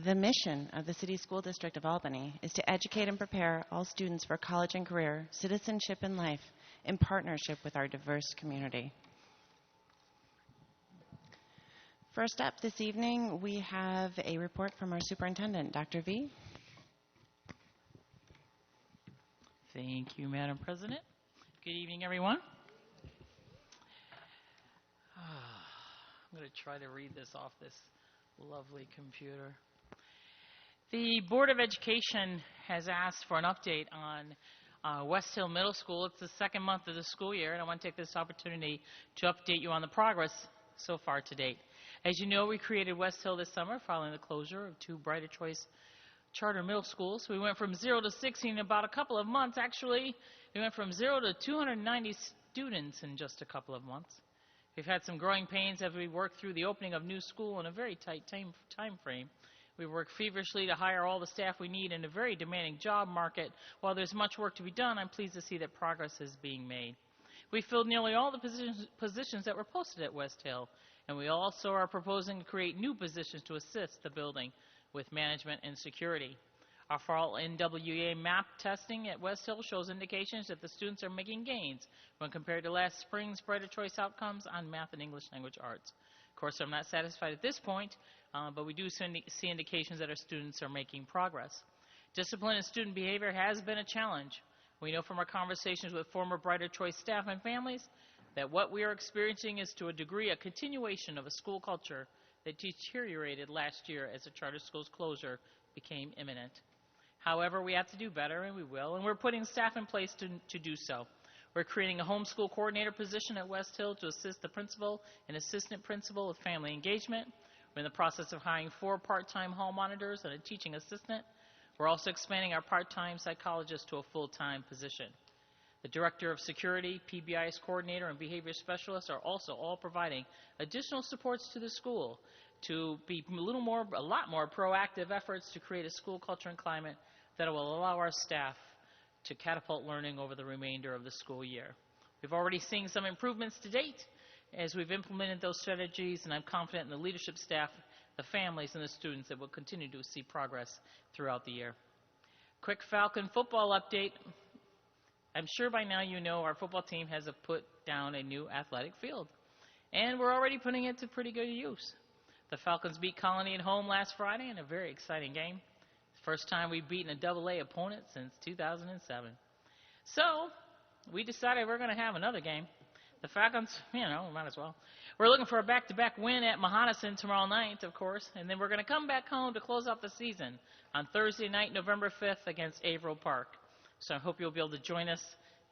The mission of the City School District of Albany is to educate and prepare all students for college and career, citizenship and life in partnership with our diverse community. First up this evening, we have a report from our superintendent, Dr. V. Thank you, Madam President. Good evening, everyone. I'm going to try to read this off this lovely computer. The Board of Education has asked for an update on West Hill Middle School. It's the second month of the school year, and I want to take this opportunity to update you on the progress so far to date. As you know, we created West Hill this summer following the closure of 2 Brighter Choice charter middle schools. We went from 0 to 60 in about a couple of months. Actually, we went from 0 to 290 students in just a couple of months. We've had some growing pains as we work through the opening of new school in a very tight time frame. We work feverishly to hire all the staff we need in a very demanding job market. While there's much work to be done, I'm pleased to see that progress is being made. We filled nearly all the positions that were posted at West Hill, and we also are proposing to create new positions to assist the building with management and security. Our fall NWEA MAP testing at West Hill shows indications that the students are making gains when compared to last spring's Brighter Choice outcomes on math and English language arts. Of course, I'm not satisfied at this point, but we do see indications that our students are making progress. Discipline and student behavior has been a challenge. We know from our conversations with former Brighter Choice staff and families that what we are experiencing is to a degree a continuation of a school culture that deteriorated last year as the charter school's closure became imminent. However, we have to do better, and we will, and we're putting staff in place to do so. We're creating a homeschool coordinator position at West Hill to assist the principal and assistant principal with family engagement. We're in the process of hiring 4 part-time hall monitors and a teaching assistant. We're also expanding our part-time psychologist to a full-time position. The director of security, PBIS coordinator, and behavior specialist are also all providing additional supports to the school to be a lot more proactive efforts to create a school culture and climate that will allow our staff to catapult learning over the remainder of the school year. We've already seen some improvements to date as we've implemented those strategies, and I'm confident in the leadership staff, the families, and the students that will continue to see progress throughout the year. Quick Falcon football update. I'm sure by now you know our football team has put down a new athletic field, and we're already putting it to pretty good use. The Falcons beat Colony at home last Friday in a very exciting game. First time we've beaten a AA opponent since 2007. So we decided we're going to have another game. The Falcons, might as well. We're looking for a back-to-back win at Mahonison tomorrow night, of course, and then we're going to come back home to close out the season on Thursday night, November 5th against Averill Park. So I hope you'll be able to join us,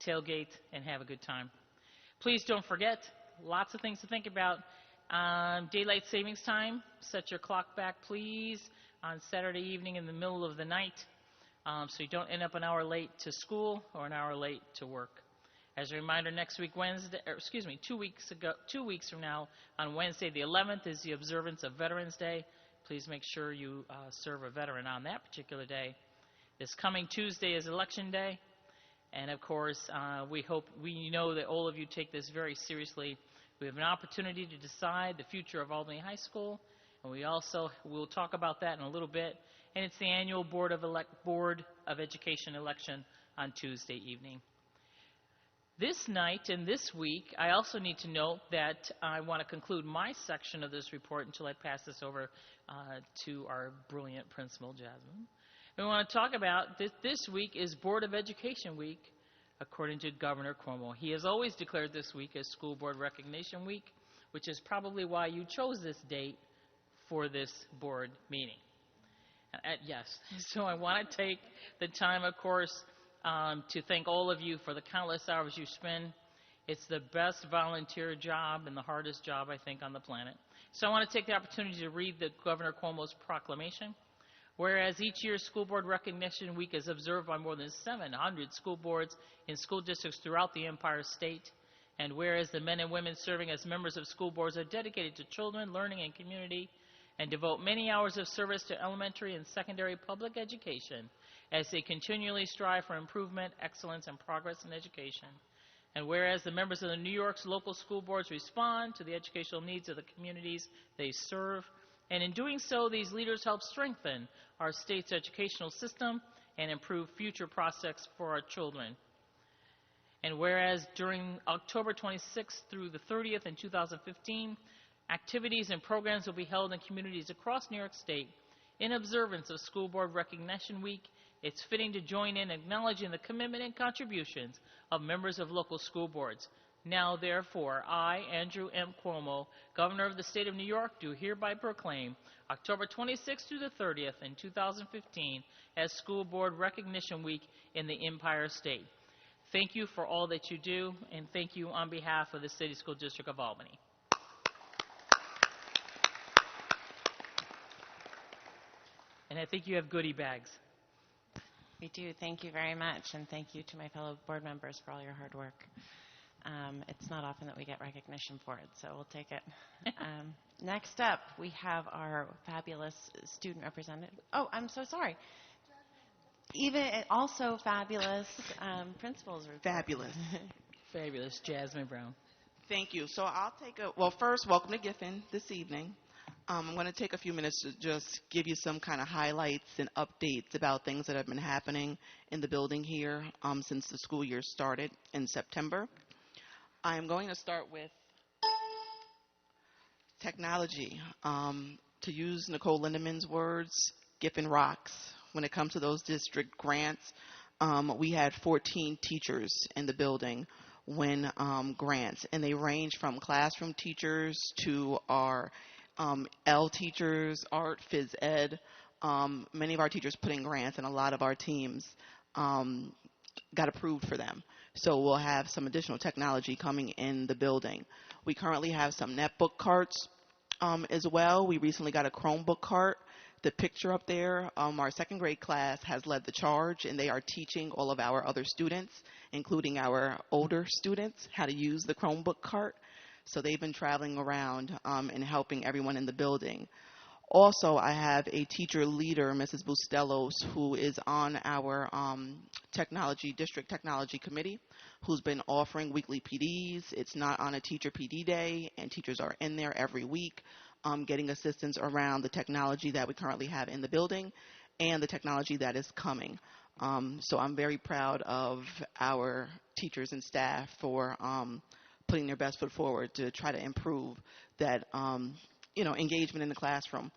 tailgate, and have a good time. Please don't forget, lots of things to think about. Daylight savings time, set your clock back, please, on Saturday evening in the middle of the night, so you don't end up an hour late to school or an hour late to work. As a reminder, next week, 2 weeks from now, on Wednesday the 11th, is the observance of Veterans Day. Please make sure you serve a veteran on that particular day. This coming Tuesday is Election Day, and of course, we know that all of you take this very seriously. We have an opportunity to decide the future of Albany High School, and we'll talk about that in a little bit. And it's the annual Board of Education election on Tuesday evening. This night and this week, I also need to note that I want to conclude my section of this report until I pass this over to our brilliant principal, Jasmine. We want to talk about this week is Board of Education Week, according to Governor Cuomo. He has always declared this week as School Board Recognition Week, which is probably why you chose this date for this board meeting. Yes, so I want to take the time, of course, to thank all of you for the countless hours you spend. It's the best volunteer job and the hardest job, I think, on the planet. So I want to take the opportunity to read the Governor Cuomo's proclamation. Whereas each year School Board Recognition Week is observed by more than 700 school boards in school districts throughout the Empire State, and whereas the men and women serving as members of school boards are dedicated to children, learning, and community, and devote many hours of service to elementary and secondary public education as they continually strive for improvement, excellence, and progress in education. And whereas the members of the New York's local school boards respond to the educational needs of the communities they serve, And in doing so, these leaders help strengthen our state's educational system and improve future prospects for our children. And whereas during October 26th through the 30th in 2015, activities and programs will be held in communities across New York State in observance of School Board Recognition Week, it's fitting to join in acknowledging the commitment and contributions of members of local school boards. Now, therefore, I, Andrew M. Cuomo, Governor of the State of New York, do hereby proclaim October 26th through the 30th in 2015 as School Board Recognition Week in the Empire State. Thank you for all that you do, and thank you on behalf of the City School District of Albany. And I think you have goodie bags. We do. Thank you very much, and thank you to my fellow board members for all your hard work. It's not often that we get recognition for it, so we'll take it. Next up, we have our fabulous student representative. Oh, I'm so sorry. Even also fabulous principals report. Fabulous. Fabulous. Jasmine Brown. Thank you. So I'll take first, welcome to Giffen this evening. I'm going to take a few minutes to just give you some kind of highlights and updates about things that have been happening in the building here since the school year started in September. I am going to start with technology. To use Nicole Lindemann's words, Giffen rocks. When it comes to those district grants, we had 14 teachers in the building win grants, and they range from classroom teachers to our L teachers, art, phys ed. Many of our teachers put in grants, and a lot of our teams got approved for them. So we'll have some additional technology coming in the building. We currently have some netbook carts as well. We recently got a Chromebook cart. The picture up there, our second grade class has led the charge, and they are teaching all of our other students, including our older students, how to use the Chromebook cart. So they've been traveling around and helping everyone in the building. Also, I have a teacher leader, Mrs. Bustelos, who is on our district technology committee, who's been offering weekly PDs. It's not on a teacher PD day, and teachers are in there every week getting assistance around the technology that we currently have in the building and the technology that is coming. So I'm very proud of our teachers and staff for putting their best foot forward to try to improve that, engagement in the classroom.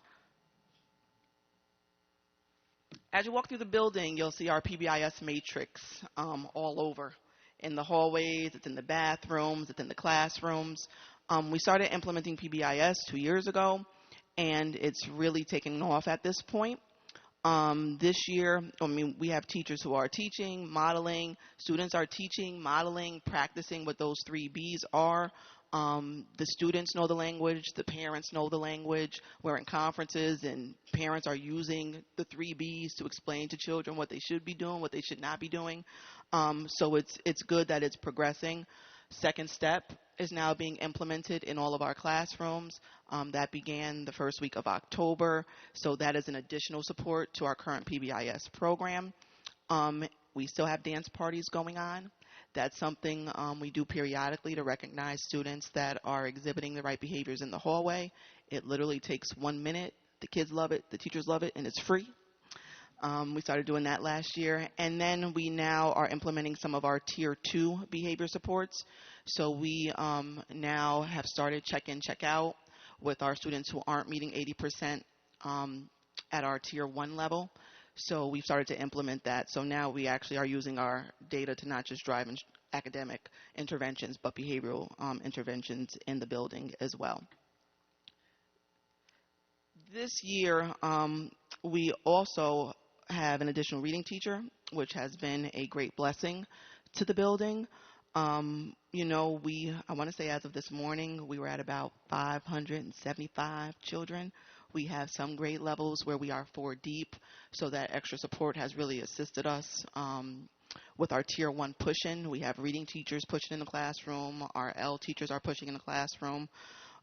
As you walk through the building, you'll see our PBIS matrix all over. In the hallways, it's in the bathrooms, it's in the classrooms. We started implementing PBIS 2 years ago, and it's really taken off at this point. This year, we have teachers who are teaching, modeling. Students are teaching, modeling, practicing what those 3 Bs are. The students know the language. The parents know the language. We're in conferences, and parents are using the 3 Bs to explain to children what they should be doing, what they should not be doing. So it's good that it's progressing. Second Step is now being implemented in all of our classrooms. That began the first week of October. So that is an additional support to our current PBIS program. We still have dance parties going on. That's something we do periodically to recognize students that are exhibiting the right behaviors in the hallway. It literally takes 1 minute. The kids love it, the teachers love it, and it's free. We started doing that last year. And then we now are implementing some of our Tier 2 behavior supports. So we now have started check-in, check-out with our students who aren't meeting 80% at our Tier 1 level. So we've started to implement that. So now we actually are using our data to not just drive academic interventions, but behavioral interventions in the building as well. This year, we also have an additional reading teacher, which has been a great blessing to the building. I want to say as of this morning, we were at about 575 children. We have some grade levels where we are 4 deep, so that extra support has really assisted us with our Tier 1 push-in. We have reading teachers pushing in the classroom. Our L teachers are pushing in the classroom.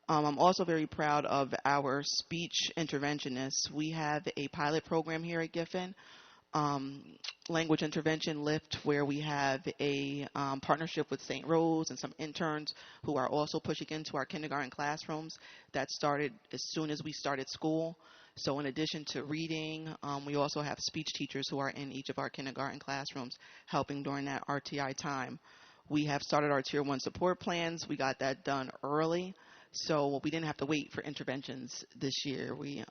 I'm also very proud of our speech interventionists. We have a pilot program here at Giffen um, language intervention lift where we have a partnership with St. Rose and some interns who are also pushing into our kindergarten classrooms. That started as soon as we started school. So in addition to reading, we also have speech teachers who are in each of our kindergarten classrooms helping during that RTI time. We have started our Tier 1 support plans. We got that done early, so we didn't have to wait for interventions this year. We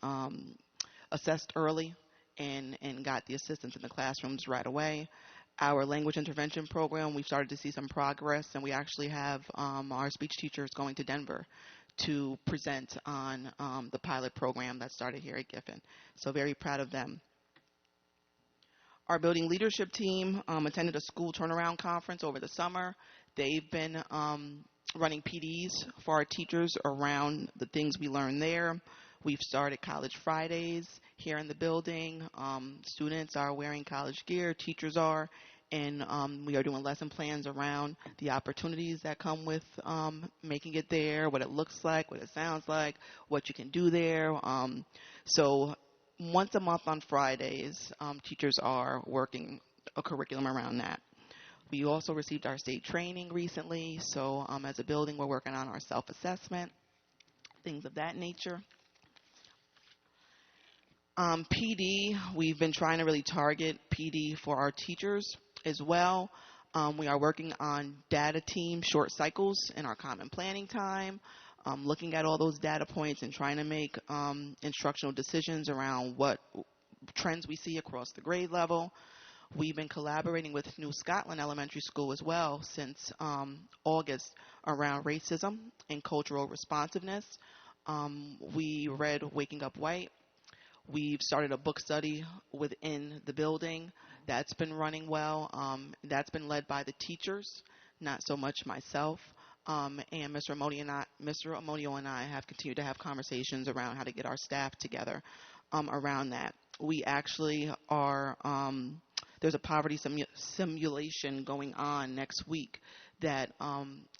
assessed early and got the assistance in the classrooms right away. Our language intervention program, we've started to see some progress, and we actually have our speech teachers going to Denver to present on the pilot program that started here at Giffen. So very proud of them. Our building leadership team attended a school turnaround conference over the summer. They've been running PDs for our teachers around the things we learned there. We've started College Fridays here in the building. Students are wearing college gear, teachers are, and we are doing lesson plans around the opportunities that come with making it there, what it looks like, what it sounds like, what you can do there. So once a month on Fridays, teachers are working a curriculum around that. We also received our state training recently, so as a building, we're working on our self-assessment, things of that nature. PD, we've been trying to really target PD for our teachers as well. We are working on data team short cycles in our common planning time, looking at all those data points and trying to make instructional decisions around what trends we see across the grade level. We've been collaborating with New Scotland Elementary School as well since August around racism and cultural responsiveness. We read Waking Up White. We've started a book study within the building. That's been running well. That's been led by the teachers, not so much myself. And Mr. Amonio and I have continued to have conversations around how to get our staff together around that. We actually are, there's a poverty simulation going on next week that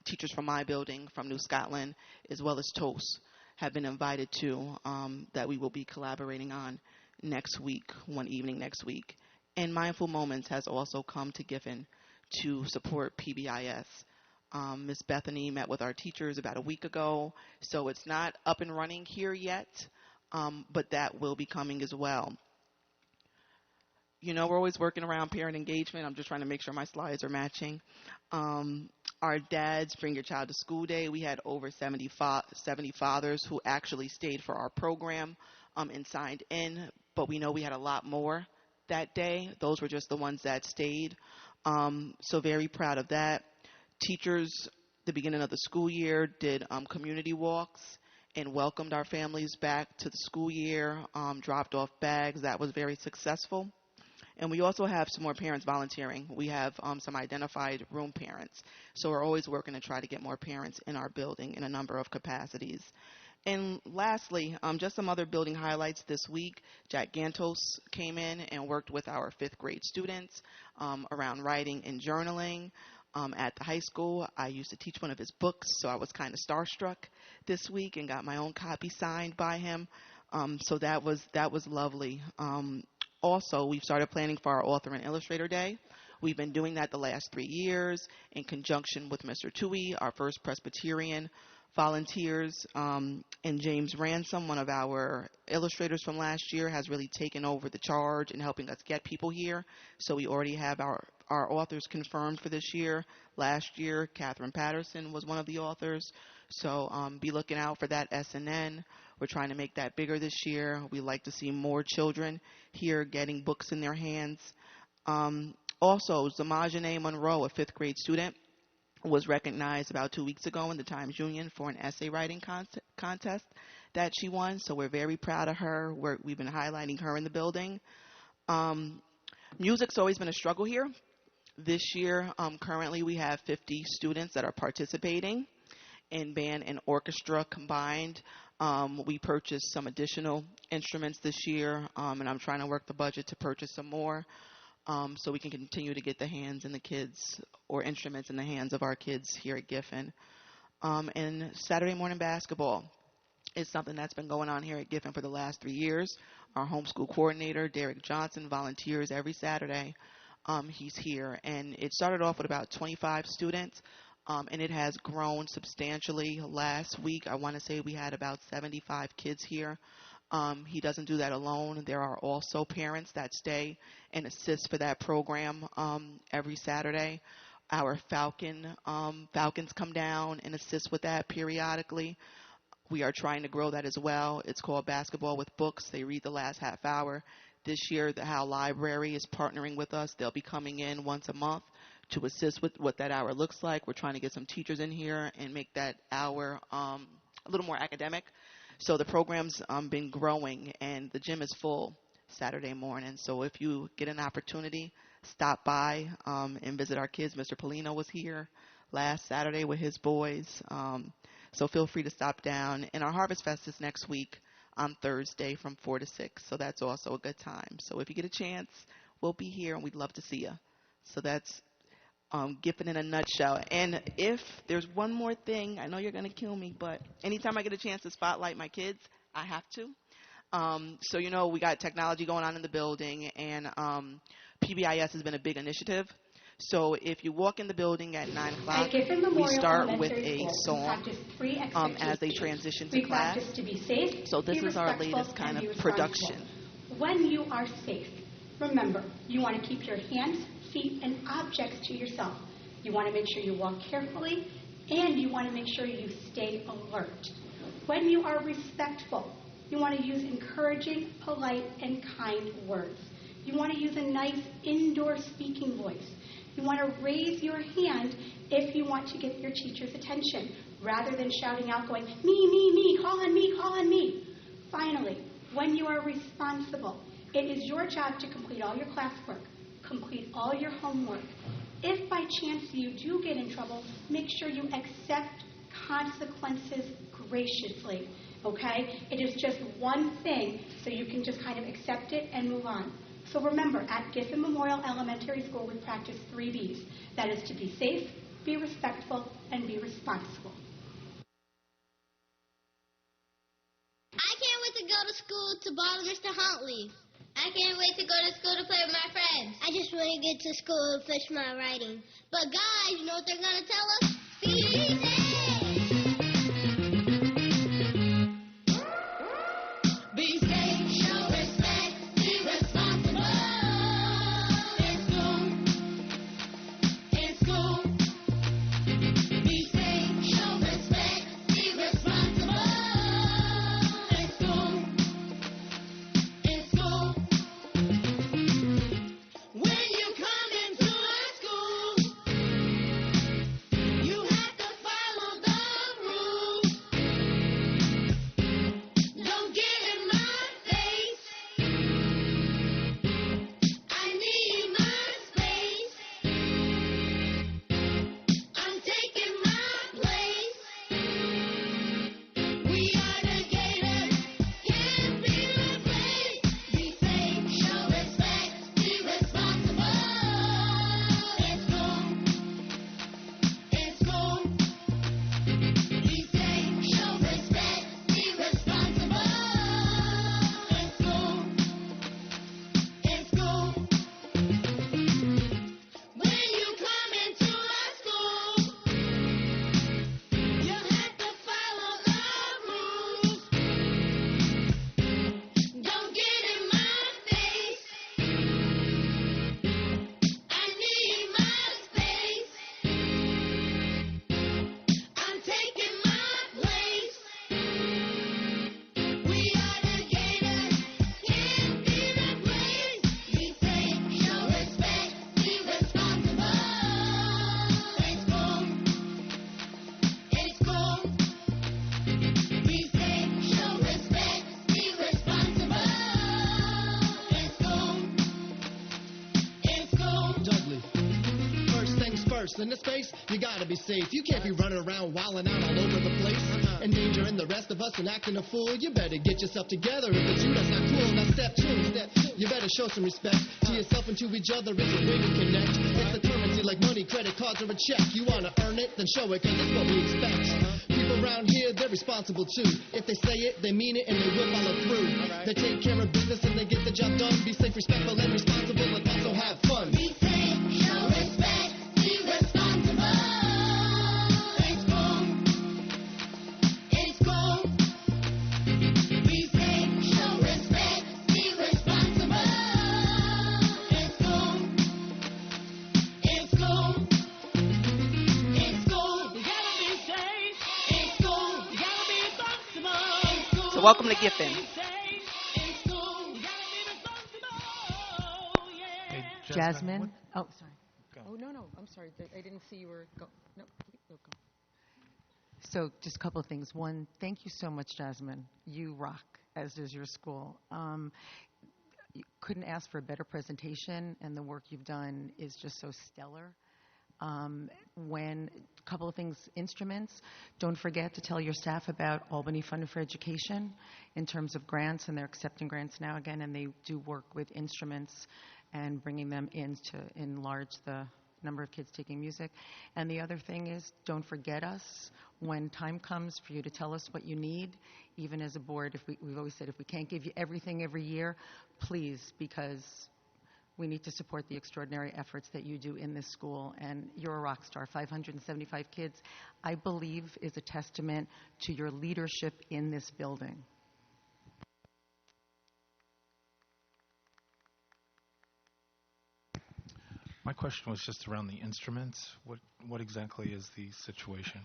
teachers from my building, from New Scotland, as well as TOAS, have been invited to, that we will be collaborating on next week, one evening next week. And Mindful Moments has also come to Giffen to support PBIS. Ms. Bethany met with our teachers about a week ago, so it's not up and running here yet, but that will be coming as well. You know, we're always working around parent engagement. I'm just trying to make sure my slides are matching. Our Dads Bring Your Child to School Day, we had over 70 fathers who actually stayed for our program and signed in, but we know we had a lot more that day. Those were just the ones that stayed. So very proud of that. Teachers, the beginning of the school year, did community walks and welcomed our families back to the school year, dropped off bags. That was very successful. And we also have some more parents volunteering. We have some identified room parents. So we're always working to try to get more parents in our building in a number of capacities. And lastly, just some other building highlights this week. Jack Gantos came in and worked with our 5th grade students around writing and journaling. At the high school, I used to teach one of his books, so I was kind of starstruck this week and got my own copy signed by him. So that was lovely. Also, we've started planning for our Author and Illustrator Day. We've been doing that the last 3 years in conjunction with Mr. Tui, our First Presbyterian volunteers, and James Ransom, one of our illustrators from last year, has really taken over the charge in helping us get people here. So we already have our authors confirmed for this year. Last year, Catherine Patterson was one of the authors. So be looking out for that SNN. We're trying to make that bigger this year. We like to see more children here getting books in their hands. Also, Zamajane Monroe, a 5th grade student, was recognized about 2 weeks ago in the Times-Union for an essay writing contest that she won. So we're very proud of her. We've been highlighting her in the building. Music's always been a struggle here. This year, currently we have 50 students that are participating in band and orchestra combined. We purchased some additional instruments this year, and I'm trying to work the budget to purchase some more so we can continue to get the hands in the kids, or instruments in the hands of our kids here at Giffen. And Saturday morning basketball is something that's been going on here at Giffen for the last 3 years. Our homeschool coordinator, Derek Johnson, volunteers every Saturday. He's here. And it started off with about 25 students, and it has grown substantially. Last week, I want to say we had about 75 kids here. He doesn't do that alone. There are also parents that stay and assist for that program every Saturday. Our Falcons come down and assist with that periodically. We are trying to grow that as well. It's called Basketball with Books. They read the last half hour. This year, the Howe Library is partnering with us. They'll be coming in once a month to assist with what that hour looks like. We're trying to get some teachers in here and make that hour a little more academic. So the program's been growing, and the gym is full Saturday morning. So if you get an opportunity, stop by and visit our kids. Mr. Polino was here last Saturday with his boys. So feel free to stop down. And our Harvest Fest is next week on Thursday from 4 to 6. So that's also a good time. So if you get a chance, we'll be here, and we'd love to see you. So that's Giffen in a nutshell. And if there's one more thing, I know you're going to kill me, but anytime I get a chance to spotlight my kids, I have to. So, we got technology going on in the building, and PBIS has been a big initiative. So if you walk in the building at 9 o'clock, we start with a song as they transition to class. To be safe, so this is our latest kind of production. When you are safe, remember, you want to keep your hands, feet, and objects to yourself. You want to make sure you walk carefully, and you want to make sure you stay alert. When you are respectful, you want to use encouraging, polite, and kind words. You want to use a nice indoor speaking voice. You want to raise your hand if you want to get your teacher's attention, rather than shouting out, going, me, call on me, call on me. Finally, when you are responsible, it is your job to complete all your classwork, complete all your homework. If by chance you do get in trouble, make sure you accept consequences graciously, okay? It is just one thing, so you can just kind of accept it and move on. So remember, at Giffen Memorial Elementary School, we practice 3 B's. That is to be safe, be respectful, and be responsible. I can't wait to go to school to bother Mr. Huntley. I can't wait to go to school to play with my friends. I just want to get to school and finish my writing. But guys, you know what they're going to tell us? Be safe! Be safe, show respect, be responsible. In school. In school. Be safe, show respect, be responsible. In school. In school. When you come into our school, you have to follow the rules. Don't get in my face. I need my space. I'm taking my place. We are the Gators, can't be replaced. Be safe, show respect, be responsible. In school. In school. Be safe, show respect, be responsible. In school. In school. When you come into our school, you have to follow the rules. Don't get in my face. I need my space. I'm taking my place. We are the Gators, can't be replaced. Be safe, show respect, be responsible. In school. In school. Be safe, show respect, be responsible. In school. In school. Dudley. First things first, in this space, you gotta be safe. You can't be running around wilding out all over the place, endangering the rest of us and acting a fool. You better get yourself together. If it's you, that's not cool. Now step 2, you better show some respect to yourself and to each other. It's a way to connect. It's the currency like money, credit cards, or a check. You wanna earn it, then show it, cause that's what we expect. People People around here, they're responsible too. If they say it, they mean it, and they will follow through. They take care of business and they get the job done. Be safe, respectful, and responsible, and also have fun. Be safe, show respect, be responsible. It's cool. It's cool. Be safe, show respect, be responsible. It's cool. It's cool. It's cool. You gotta be safe. It's cool. You gotta be responsible. It's cool. So welcome to Giffen. It's cool. You gotta be responsible. Yeah. Hey, Jasmine. Oh, sorry. Go. Oh, no. I'm sorry. I didn't see you were go. No, go. So just a couple of things. One, thank you so much, Jasmine. You rock, as does your school. You couldn't ask for a better presentation, and the work you've done is just so stellar. When a couple of things, instruments, don't forget to tell your staff about Albany Fund for Education in terms of grants, and they're accepting grants now again, and they do work with instruments and bringing them in to enlarge the number of kids taking music. And the other thing is, don't forget us when time comes for you to tell us what you need. Even as a board, we've always said if we can't give you everything every year, please, because we need to support the extraordinary efforts that you do in this school. And you're a rock star. 575 kids, I believe, is a testament to your leadership in this building. My question was just around the instruments. What exactly is the situation?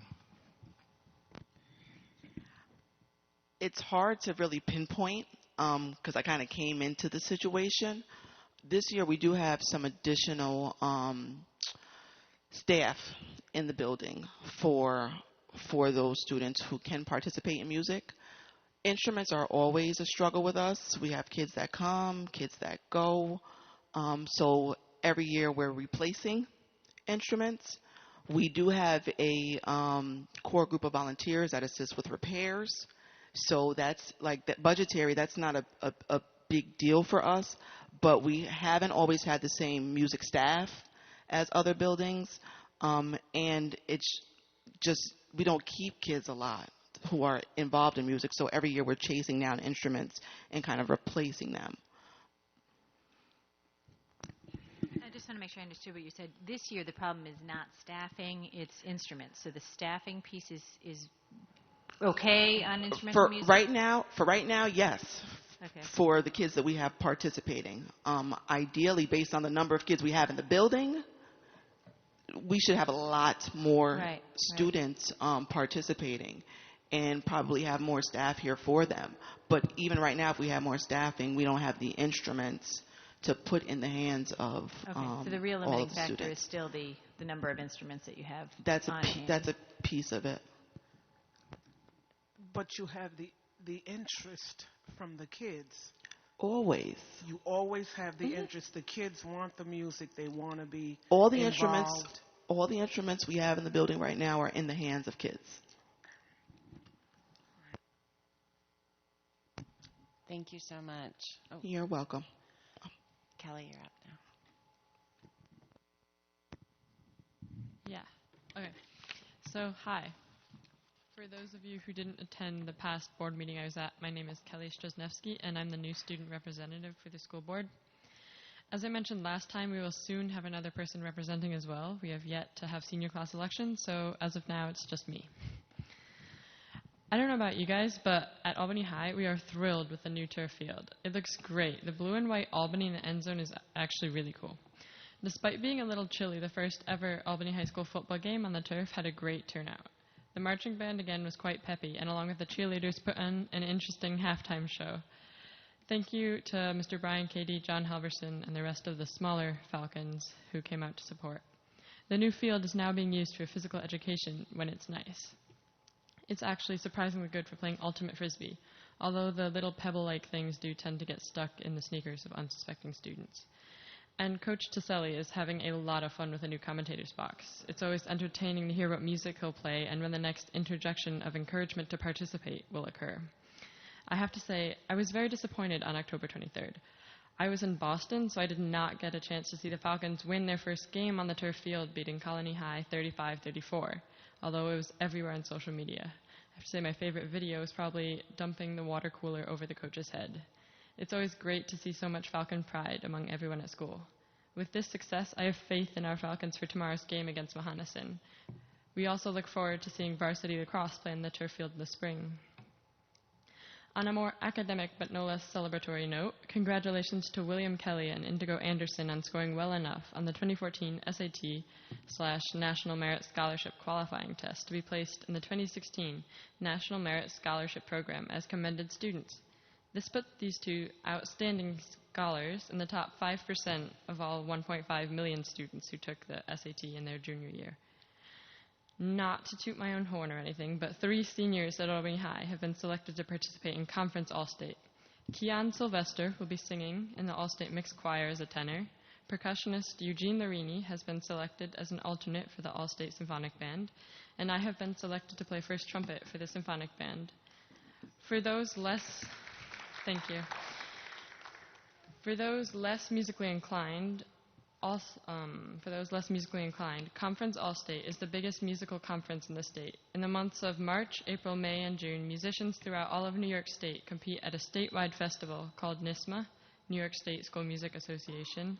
It's hard to really pinpoint because I kind of came into the situation. This year we do have some additional staff in the building for those students who can participate in music. Instruments are always a struggle with us. We have kids that come, kids that go. So every year we're replacing instruments. We do have a core group of volunteers that assist with repairs. So that's like that budgetary, that's not a big deal for us, but we haven't always had the same music staff as other buildings. And it's just, we don't keep kids a lot who are involved in music. So every year we're chasing down instruments and kind of replacing them. I just want to make sure I understood what you said. This year, the problem is not staffing, it's instruments. So the staffing piece is okay on instruments For and music? right now, yes. Okay. For the kids that we have participating. Ideally, based on the number of kids we have in the building, we should have a lot more students participating and probably have more staff here for them. But even right now, if we have more staffing, we don't have the instruments to put in the hands of So the real all limiting of the factor students. is still the number of instruments that you have That's on hand. that's a piece of it. But you have the interest from the kids. Always. You always have the interest. The kids want the music. They want to be All the involved. instruments we have in the building right now are in the hands of kids. Thank you so much. Oh, You're welcome. Kelly, you're up now. Yeah. Okay. So, hi. For those of you who didn't attend the past board meeting I was at, my name is Kelly Strasnevsky, and I'm the new student representative for the school board. As I mentioned last time, we will soon have another person representing as well. We have yet to have senior class elections, so as of now, it's just me. I don't know about you guys, but at Albany High, we are thrilled with the new turf field. It looks great. The blue and white Albany in the end zone is actually really cool. Despite being a little chilly, the first ever Albany High School football game on the turf had a great turnout. The marching band again was quite peppy, and along with the cheerleaders put on an interesting halftime show. Thank you to Mr. Brian Cady, John Halverson, and the rest of the smaller Falcons who came out to support. The new field is now being used for physical education when it's nice. It's actually surprisingly good for playing ultimate frisbee, although the little pebble-like things do tend to get stuck in the sneakers of unsuspecting students. And Coach Taselli is having a lot of fun with the new commentator's box. It's always entertaining to hear what music he'll play and when the next interjection of encouragement to participate will occur. I have to say, I was very disappointed on October 23rd. I was in Boston, so I did not get a chance to see the Falcons win their first game on the turf field, beating Colony High 35-34, although it was everywhere on social media. have to say my favorite video is probably dumping the water cooler over the coach's head. It's always great to see so much Falcon pride among everyone at school. With this success, I have faith in our Falcons for tomorrow's game against Mahanasin. We also look forward to seeing varsity lacrosse play on the turf field in the spring. On a more academic but no less celebratory note, congratulations to William Kelly and Indigo Anderson on scoring well enough on the 2014 SAT/National Merit Scholarship qualifying test to be placed in the 2016 National Merit Scholarship Program as commended students. This put these two outstanding scholars in the top 5% of all 1.5 million students who took the SAT in their junior year. Not to toot my own horn or anything, but 3 seniors at Albany High have been selected to participate in Conference All-State. Kian Sylvester will be singing in the All-State Mixed Choir as a tenor. Percussionist Eugene Larini has been selected as an alternate for the All-State Symphonic Band, and I have been selected to play first trumpet for the Symphonic Band. For those less musically inclined, Conference All-State is the biggest musical conference in the state. In the months of March, April, May, and June, musicians throughout all of New York State compete at a statewide festival called NYSSMA, New York State School Music Association,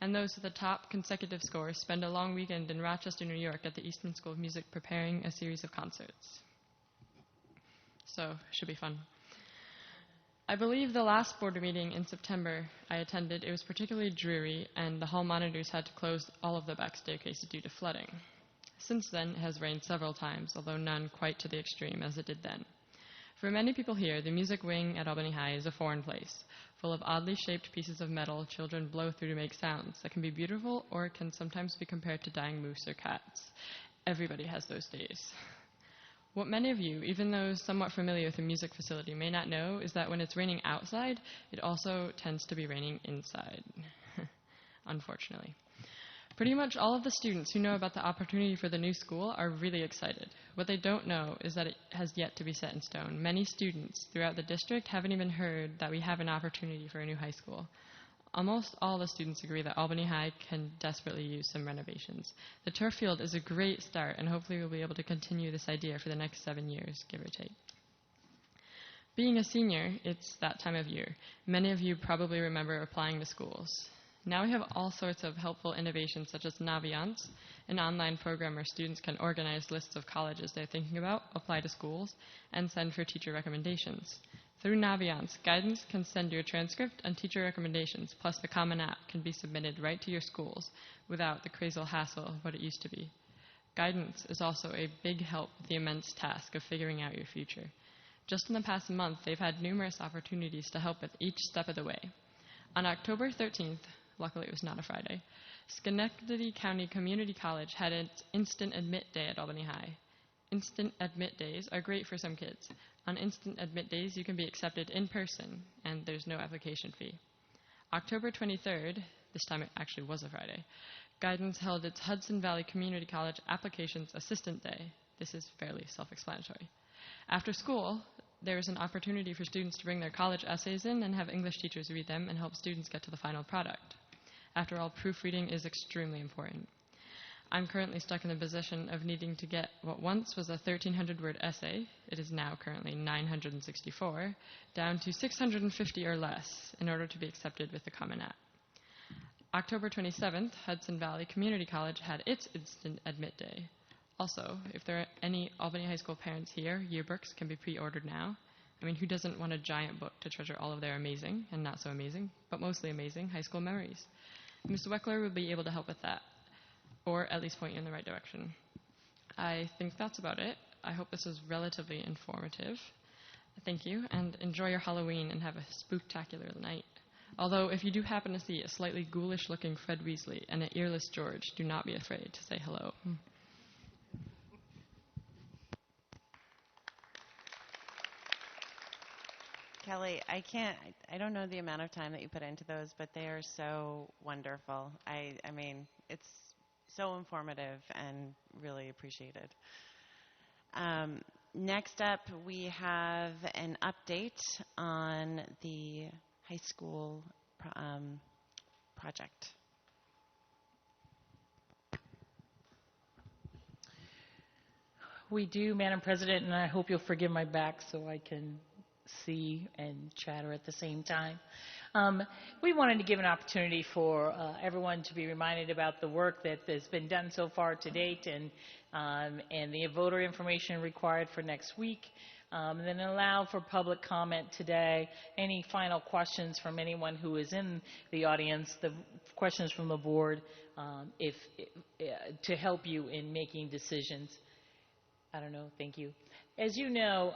and those with the top consecutive scores spend a long weekend in Rochester, New York at the Eastman School of Music preparing a series of concerts. So, should be fun. I believe the last board meeting in September I attended, it was particularly dreary, and the hall monitors had to close all of the back staircases due to flooding. Since then, it has rained several times, although none quite to the extreme as it did then. For many people here, the music wing at Albany High is a foreign place, full of oddly shaped pieces of metal children blow through to make sounds that can be beautiful or can sometimes be compared to dying moose or cats. Everybody has those days. What many of you, even those somewhat familiar with the music facility, may not know is that when it's raining outside, it also tends to be raining inside, unfortunately. Pretty much all of the students who know about the opportunity for the new school are really excited. What they don't know is that it has yet to be set in stone. Many students throughout the district haven't even heard that we have an opportunity for a new high school. Almost all the students agree that Albany High can desperately use some renovations. The turf field is a great start, and hopefully we'll be able to continue this idea for the next 7 years, give or take. Being a senior, it's that time of year. Many of you probably remember applying to schools. Now we have all sorts of helpful innovations such as Naviance, an online program where students can organize lists of colleges they're thinking about, apply to schools, and send for teacher recommendations. Through Naviance, guidance can send your transcript and teacher recommendations, plus the Common App can be submitted right to your schools without the crazy hassle of what it used to be. Guidance is also a big help with the immense task of figuring out your future. Just in the past month, they've had numerous opportunities to help with each step of the way. On October 13th, luckily it was not a Friday, Schenectady County Community College had its Instant Admit Day at Albany High. Instant Admit Days are great for some kids. On Instant Admit Days, you can be accepted in person, and there's no application fee. October 23rd, this time it actually was a Friday, Guidance held its Hudson Valley Community College Applications Assistant Day. This is fairly self-explanatory. After school, there is an opportunity for students to bring their college essays in and have English teachers read them and help students get to the final product. After all, proofreading is extremely important. I'm currently stuck in the position of needing to get what once was a 1,300-word essay, it is now currently 964, down to 650 or less in order to be accepted with the Common App. October 27th, Hudson Valley Community College had its Instant Admit Day. Also, if there are any Albany High School parents here, yearbooks can be pre-ordered now. I mean, who doesn't want a giant book to treasure all of their amazing, and not so amazing, but mostly amazing, high school memories? Ms. Weckler will be able to help with that, or at least point you in the right direction. I think that's about it. I hope this was relatively informative. Thank you, and enjoy your Halloween and have a spooktacular night. Although, if you do happen to see a slightly ghoulish-looking Fred Weasley and an earless George, do not be afraid to say hello. Kelly, I don't know the amount of time that you put into those, but they are so wonderful. I mean, it's so informative and really appreciated. Next up, we have an update on the high school project. We do, Madam President, and I hope you'll forgive my back so I can see and chatter at the same time. We wanted to give an opportunity for everyone to be reminded about the work that has been done so far to date and the voter information required for next week. And then allow for public comment today. Any final questions from anyone who is in the audience, the questions from the board, to help you in making decisions. I don't know. Thank you. As you know,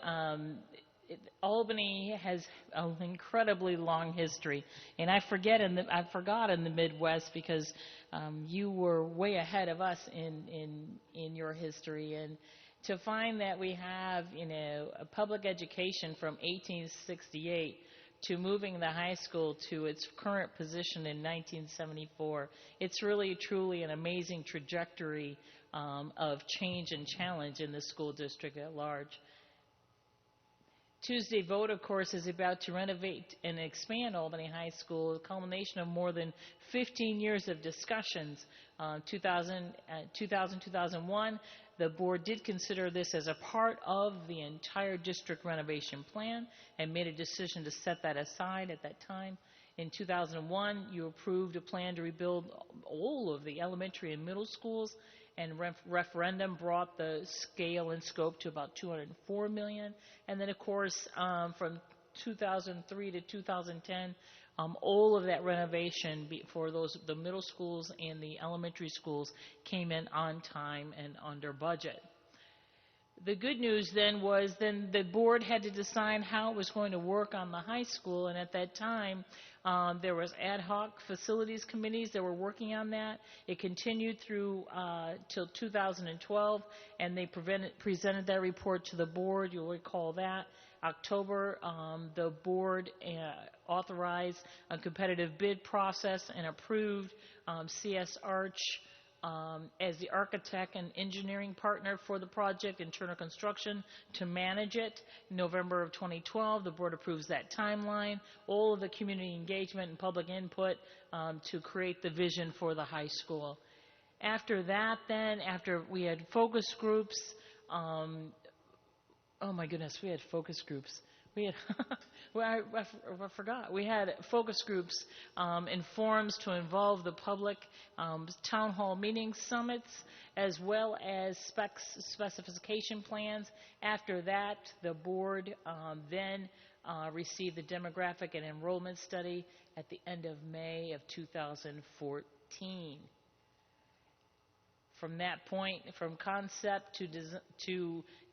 Albany has an incredibly long history, and I forgot in the Midwest because you were way ahead of us in your history, and to find that we have a public education from 1868 to moving the high school to its current position in 1974, it's really truly an amazing trajectory of change and challenge in the school district at large. Tuesday Vote, of course, is about to renovate and expand Albany High School, a culmination of more than 15 years of discussions. 2001, the board did consider this as a part of the entire district renovation plan and made a decision to set that aside at that time. In 2001, you approved a plan to rebuild all of the elementary and middle schools, and referendum brought the scale and scope to about $204 million. And then, of course, from 2003 to 2010, all of that renovation for the middle schools and the elementary schools came in on time and under budget. The good news then was the board had to decide how it was going to work on the high school, and at that time there was ad hoc facilities committees that were working on that. It continued through till 2012, and they presented that report to the board. You'll recall that. October, the board authorized a competitive bid process and approved CS Arch as the architect and engineering partner for the project, and Turner Construction to manage it. In November of 2012, the board approves that timeline, all of the community engagement and public input to create the vision for the high school. After that, then, after we had focus groups, oh my goodness, we had focus groups. We had, well, I forgot. We had focus groups and forums to involve the public, town hall meetings, summits, as well as specification plans. After that, the board then received the demographic and enrollment study at the end of May of 2014. From that point, from concept to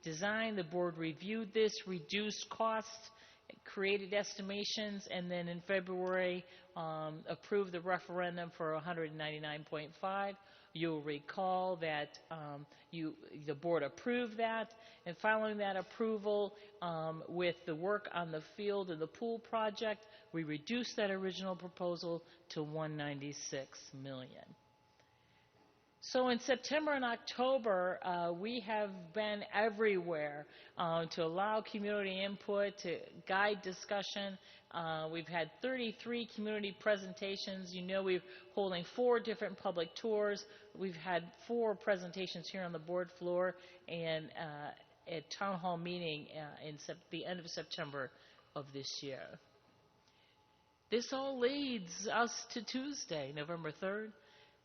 design, the board reviewed this, reduced costs, created estimations, and then in February approved the referendum for 199.5. You'll recall that the board approved that, and following that approval, with the work on the field and the pool project, we reduced that original proposal to $196 million. So in September and October, we have been everywhere to allow community input, to guide discussion. We've had 33 community presentations. You know, we're holding 4 different public tours. We've had 4 presentations here on the board floor and a town hall meeting in the end of September of this year. This all leads us to Tuesday, November 3rd.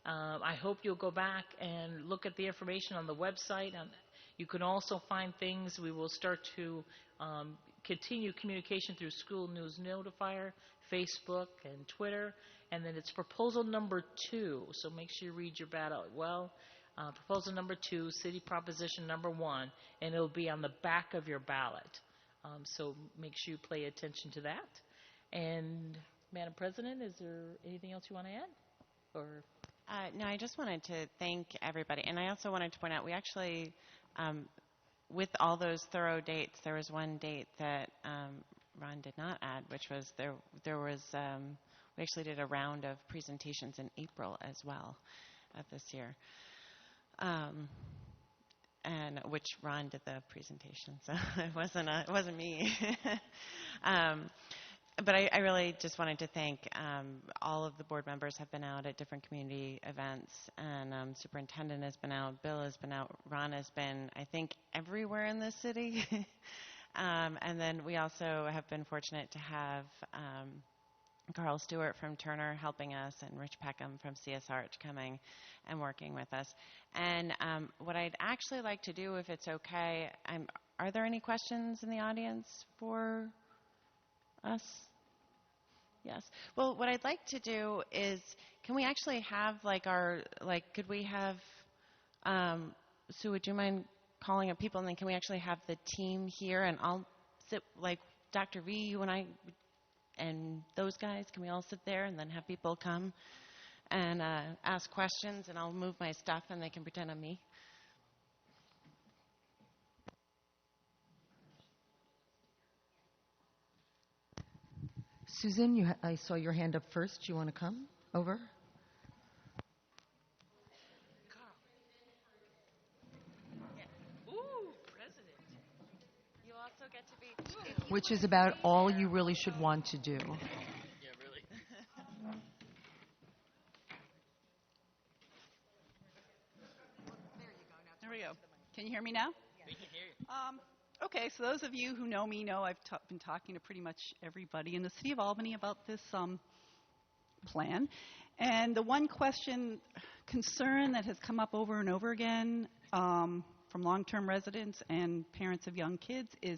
I hope you'll go back and look at the information on the website. You can also find things. We will start to continue communication through School News Notifier, Facebook, and Twitter. And then it's proposal number 2, so make sure you read your ballot well. Proposal number 2, city proposition number 1, and it'll be on the back of your ballot. So make sure you pay attention to that. And Madam President, is there anything else you want to add? Or no, I just wanted to thank everybody. And I also wanted to point out, we actually, with all those thorough dates, there was one date that Ron did not add, which was there was, we actually did a round of presentations in April as well of this year. And which Ron did the presentation, so it wasn't me. But I really just wanted to thank all of the board members have been out at different community events, and superintendent has been out, Bill has been out, Ron has been, I think, everywhere in the city. And then we also have been fortunate to have Carl Stewart from Turner helping us, and Rich Peckham from CS Arch coming and working with us. And what I'd actually like to do, if it's okay, are there any questions in the audience for us? Yes. Well, what I'd like to do is, can we actually have could we have, Sue, would you mind calling up people, and then can we actually have the team here, and I'll sit, like Dr. V, you and I, and those guys, can we all sit there and then have people come and ask questions, and I'll move my stuff and they can pretend I'm me? Susan, I saw your hand up first. You want to come over? You also get to be... Which is about all you really should want to do. Yeah, really. There we go. Can you hear me now? We can hear you. Okay, so those of you who know me know I've been talking to pretty much everybody in the city of Albany about this plan. And the one concern that has come up over and over again from long-term residents and parents of young kids is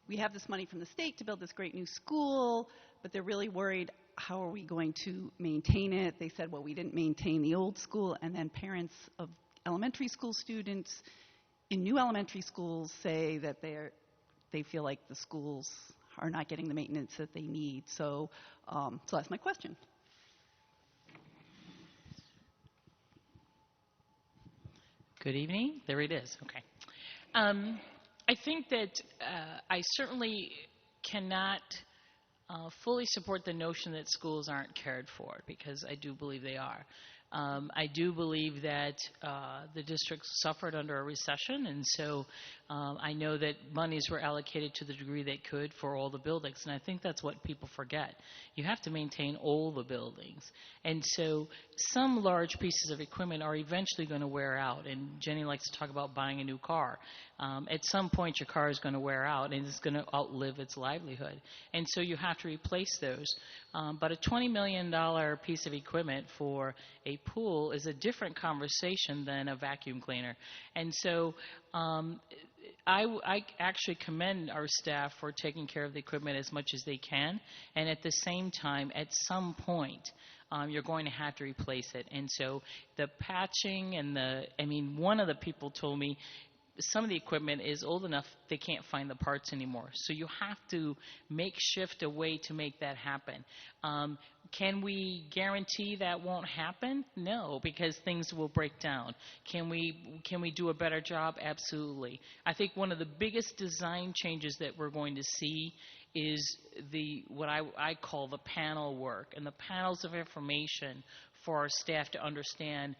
we have this money from the state to build this great new school, but they're really worried, how are we going to maintain it? They said, well, we didn't maintain the old school. And then parents of elementary school students in new elementary schools say that they feel like the schools are not getting the maintenance that they need. So that's my question. Good evening. There it is. Okay. I think that I certainly cannot fully support the notion that schools aren't cared for, because I do believe they are. I do believe that the district suffered under a recession, and so I know that monies were allocated to the degree they could for all the buildings, and I think that's what people forget. You have to maintain all the buildings, and so some large pieces of equipment are eventually going to wear out, and Jenny likes to talk about buying a new car. At some point, your car is going to wear out, and it's going to outlive its livelihood, and so you have to replace those. But a $20 million piece of equipment for a pool is a different conversation than a vacuum cleaner. And so I actually commend our staff for taking care of the equipment as much as they can, and at the same time, at some point, you're going to have to replace it. And so the patching and one of the people told me some of the equipment is old enough they can't find the parts anymore. So you have to makeshift a way to make that happen. Can we guarantee that won't happen? No, because things will break down. Can we do a better job? Absolutely. I think one of the biggest design changes that we're going to see is what I call the panel work, and the panels of information for our staff to understand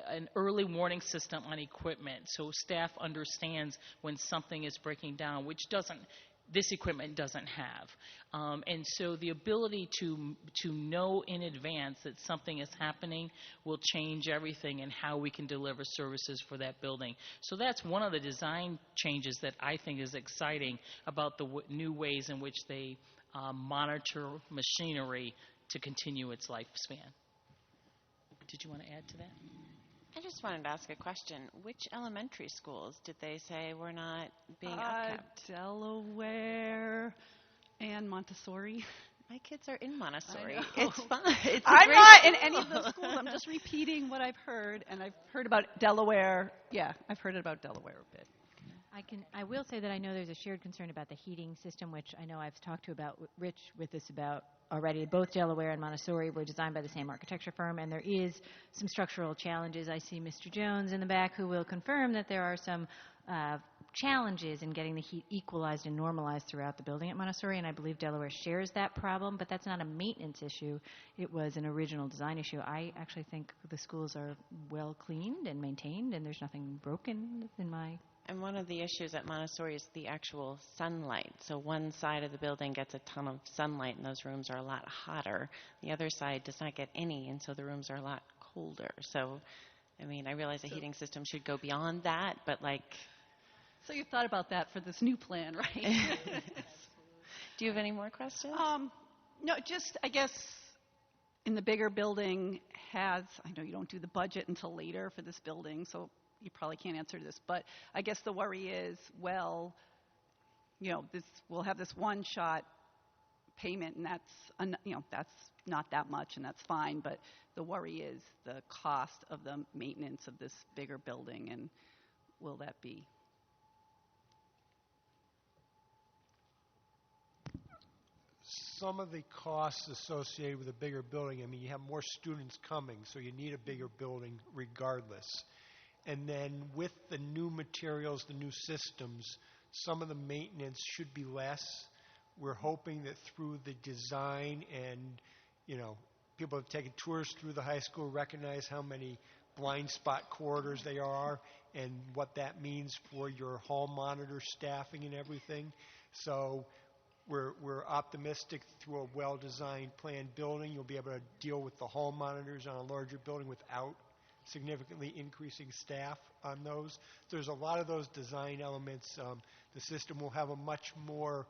an early warning system on equipment, so staff understands when something is breaking down, which this equipment doesn't have. And so the ability to know in advance that something is happening will change everything in how we can deliver services for that building. So that's one of the design changes that I think is exciting about the new ways in which they monitor machinery to continue its lifespan. Did you want to add to that? I just wanted to ask a question. Which elementary schools did they say were not being upkept? Delaware and Montessori. My kids are in Montessori. I know. It's fun. It's I'm great not school. in any of those schools. I'm just repeating what I've heard, and I've heard about Delaware. Yeah, I've heard about Delaware a bit. I will say that I know there's a shared concern about the heating system, which I know I've talked to about Rich with this about already. Both Delaware and Montessori were designed by the same architecture firm, and there is some structural challenges. I see Mr. Jones in the back who will confirm that there are some challenges in getting the heat equalized and normalized throughout the building at Montessori, and I believe Delaware shares that problem, but that's not a maintenance issue. It was an original design issue. I actually think the schools are well cleaned and maintained, and there's nothing broken in my... And one of the issues at Montessori is the actual sunlight. So one side of the building gets a ton of sunlight, and those rooms are a lot hotter. The other side does not get any, and so the rooms are a lot colder. So, I mean, I realize a heating system should go beyond that, but like... So you've thought about that for this new plan, right? Do you have any more questions? No, just, I guess, in the bigger building I know you don't do the budget until later for this building, so you probably can't answer this, but I guess the worry is, well, we'll have this one-shot payment, and that's not that much, and that's fine, but the worry is the cost of the maintenance of this bigger building, and will that be? Some of the costs associated with a bigger building, I mean, you have more students coming, so you need a bigger building regardless. And then with the new materials, the new systems, some of the maintenance should be less. We're hoping that through the design and, people have taken tours through the high school, recognize how many blind spot corridors there are and what that means for your hall monitor staffing and everything. So we're optimistic through a well-designed planned building, you'll be able to deal with the hall monitors on a larger building without significantly increasing staff on those. There's a lot of those design elements. The system will have a much more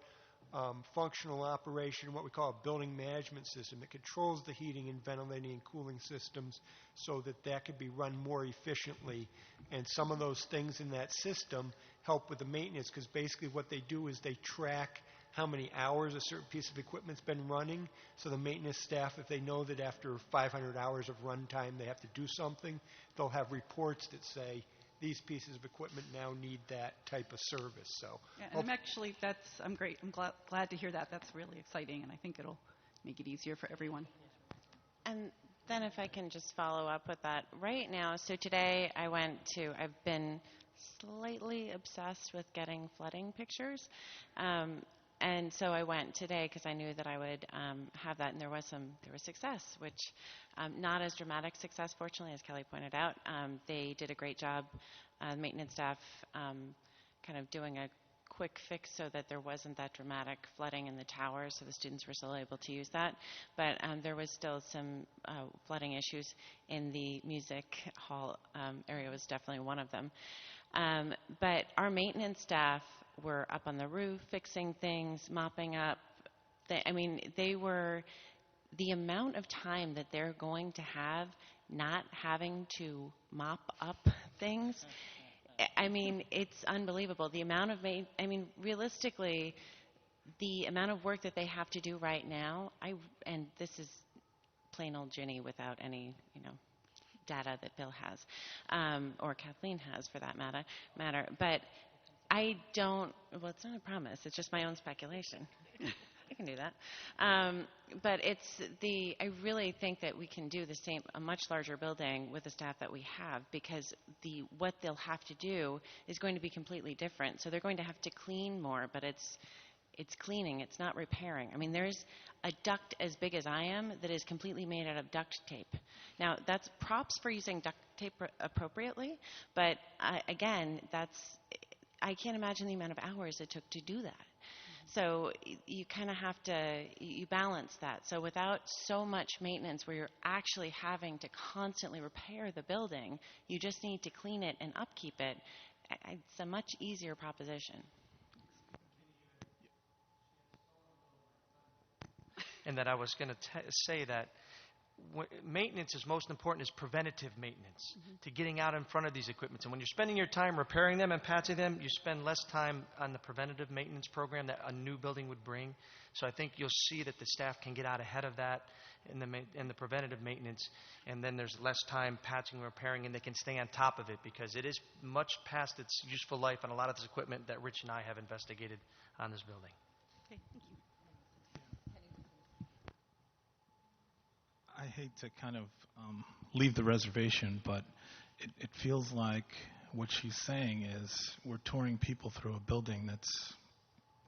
functional operation, what we call a building management system that controls the heating and ventilating and cooling systems so that could be run more efficiently. And some of those things in that system help with the maintenance, because basically what they do is they track how many hours a certain piece of equipment's been running. So the maintenance staff, if they know that after 500 hours of runtime they have to do something, they'll have reports that say, these pieces of equipment now need that type of service. So, yeah, and I'm great. I'm glad to hear that. That's really exciting, and I think it'll make it easier for everyone. And then if I can just follow up with that. Right now, so today I've been slightly obsessed with getting flooding pictures. And so I went today because I knew that I would have that, and there was success, which not as dramatic success, fortunately, as Kelly pointed out. They did a great job, maintenance staff, kind of doing a quick fix so that there wasn't that dramatic flooding in the towers, so the students were still able to use that. But there was still some flooding issues in the music hall area. Was definitely one of them. But our maintenance staff were up on the roof fixing things, mopping up. The amount of time that they're going to have not having to mop up things, it's unbelievable. The amount of, realistically, the amount of work that they have to do right now, and this is plain old Ginny without any, data that Bill has, or Kathleen has for that matter. But it's not a promise. It's just my own speculation. I can do that. But I really think that we can do a much larger building with the staff that we have, because what they'll have to do is going to be completely different. So they're going to have to clean more, but it's cleaning. It's not repairing. There's a duct as big as I am that is completely made out of duct tape. Now, that's props for using duct tape appropriately, but again, I can't imagine the amount of hours it took to do that. So you kind of have to, you balance that. So without so much maintenance where you're actually having to constantly repair the building, you just need to clean it and upkeep it. It's a much easier proposition. And that I was going to say that maintenance is most important is preventative maintenance, to getting out in front of these equipments. And when you're spending your time repairing them and patching them, you spend less time on the preventative maintenance program that a new building would bring. So I think you'll see that the staff can get out ahead of that in the preventative maintenance, and then there's less time patching and repairing, and they can stay on top of it because it is much past its useful life on a lot of this equipment that Rich and I have investigated on this building. Okay, thank you. I hate to kind of leave the reservation, but it feels like what she's saying is we're touring people through a building that's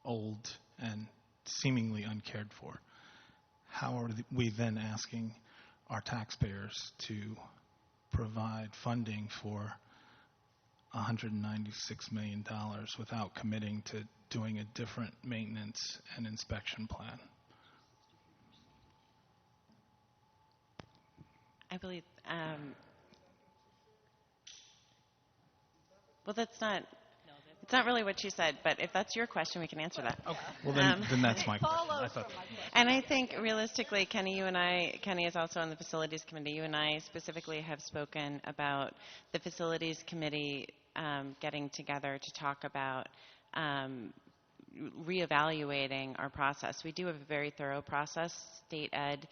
old and seemingly uncared for. How are we then asking our taxpayers to provide funding for $196 million without committing to doing a different maintenance and inspection plan? I believe, well, it's not really what she said, but if that's your question, we can answer that. Okay. Well, then that's my question. I thought. And I think realistically, Kenny is also on the facilities committee. You and I specifically have spoken about the facilities committee getting together to talk about reevaluating our process. We do have a very thorough process. State ed,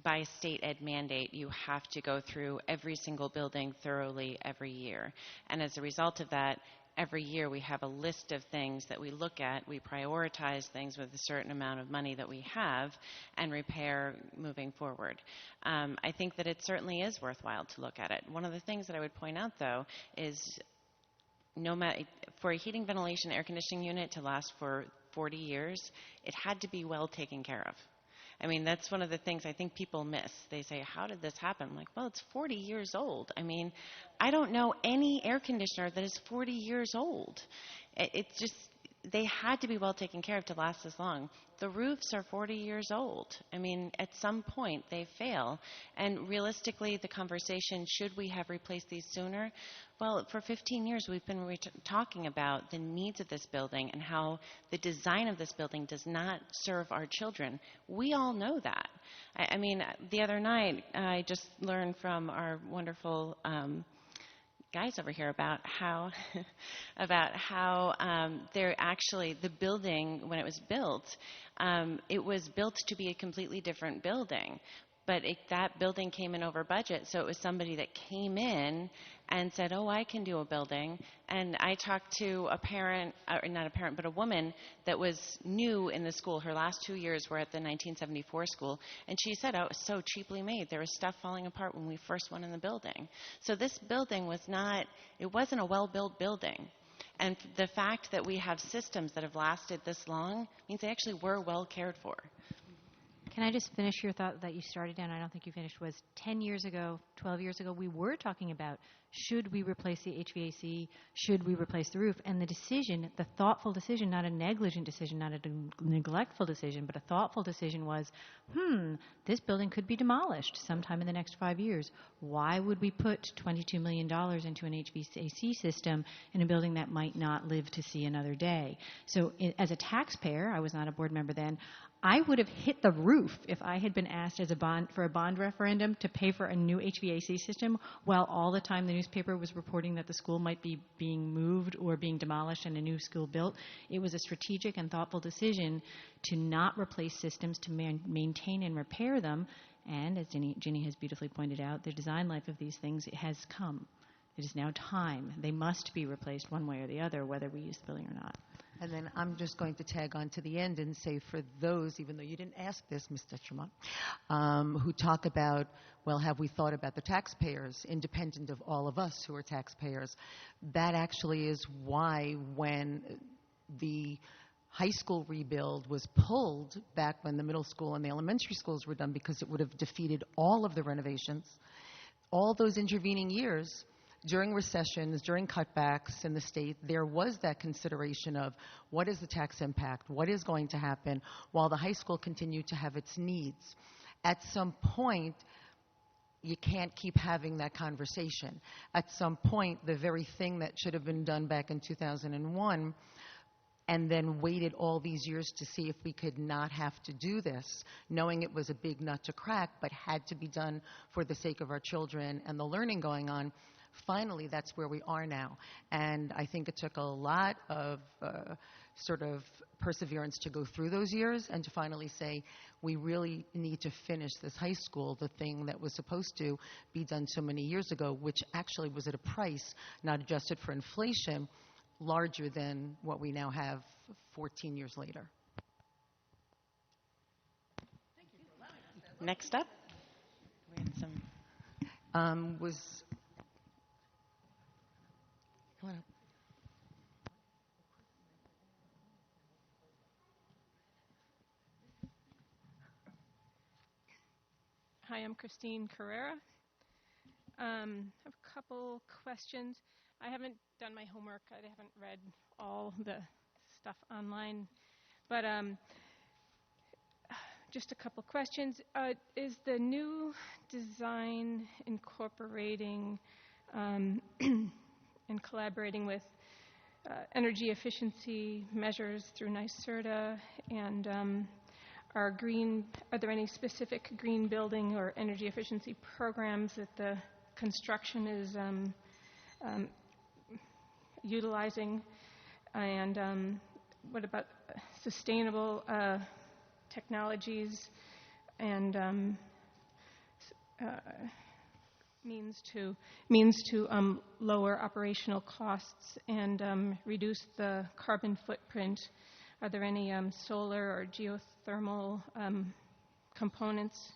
by state ed mandate, you have to go through every single building thoroughly every year. And as a result of that, every year we have a list of things that we look at. We prioritize things with a certain amount of money that we have and repair moving forward. I think that it certainly is worthwhile to look at it. One of the things that I would point out, though, is for a heating, ventilation, air conditioning unit to last for 40 years, it had to be well taken care of. I mean, that's one of the things I think people miss. They say, how did this happen? I'm like, well, it's 40 years old. I mean, I don't know any air conditioner that is 40 years old. It's just, they had to be well taken care of to last this long. The roofs are 40 years old. I mean, at some point they fail. And realistically, the conversation, should we have replaced these sooner? Well, for 15 years we've been talking about the needs of this building and how the design of this building does not serve our children. We all know that. I mean, the other night I just learned from our wonderful guys over here about how they're actually, the building, when it was built to be a completely different building. But that building came in over budget, so it was somebody that came in and said, oh, I can do a building. And I talked to a parent, or not a parent, but a woman that was new in the school. Her last 2 years were at the 1974 school. And she said, oh, it was so cheaply made. There was stuff falling apart when we first went in the building. So this building wasn't a well-built building. And the fact that we have systems that have lasted this long means they actually were well cared for. Can I just finish your thought that you started on? I don't think you finished. Was 10 years ago, 12 years ago, we were talking about, should we replace the HVAC? Should we replace the roof? And the decision, the thoughtful decision, not a negligent decision, not a neglectful decision, but a thoughtful decision was, this building could be demolished sometime in the next 5 years. Why would we put $22 million into an HVAC system in a building that might not live to see another day? So as a taxpayer, I was not a board member then, I would have hit the roof if I had been asked for a bond referendum to pay for a new HVAC system, while all the time the newspaper was reporting that the school might be being moved or being demolished and a new school built. It was a strategic and thoughtful decision to not replace systems, to maintain and repair them. And as Ginny has beautifully pointed out, the design life of these things has come. It is now time. They must be replaced one way or the other, whether we use the building or not. And then I'm just going to tag on to the end and say, for those, even though you didn't ask this, Mr. Tremont, who talk about, well, have we thought about the taxpayers, independent of all of us who are taxpayers? That actually is why when the high school rebuild was pulled back when the middle school and the elementary schools were done, because it would have defeated all of the renovations, all those intervening years, during recessions, during cutbacks in the state, there was that consideration of what is the tax impact, what is going to happen, while the high school continued to have its needs. At some point, you can't keep having that conversation. At some point, the very thing that should have been done back in 2001 and then waited all these years to see if we could not have to do this, knowing it was a big nut to crack, but had to be done for the sake of our children and the learning going on. Finally, that's where we are now. And I think it took a lot of sort of perseverance to go through those years and to finally say, we really need to finish this high school, the thing that was supposed to be done so many years ago, which actually was at a price not adjusted for inflation, larger than what we now have 14 years later. Next up, we have some. Come on up. Hi, I'm Christine Carrera. I have a couple questions. I haven't done my homework. I haven't read all the stuff online. But just a couple questions. Is the new design incorporating and collaborating with energy efficiency measures through NYSERDA? And are there any specific green building or energy efficiency programs that the construction is utilizing? And what about sustainable technologies and means to lower operational costs and reduce the carbon footprint? Are there any solar or geothermal components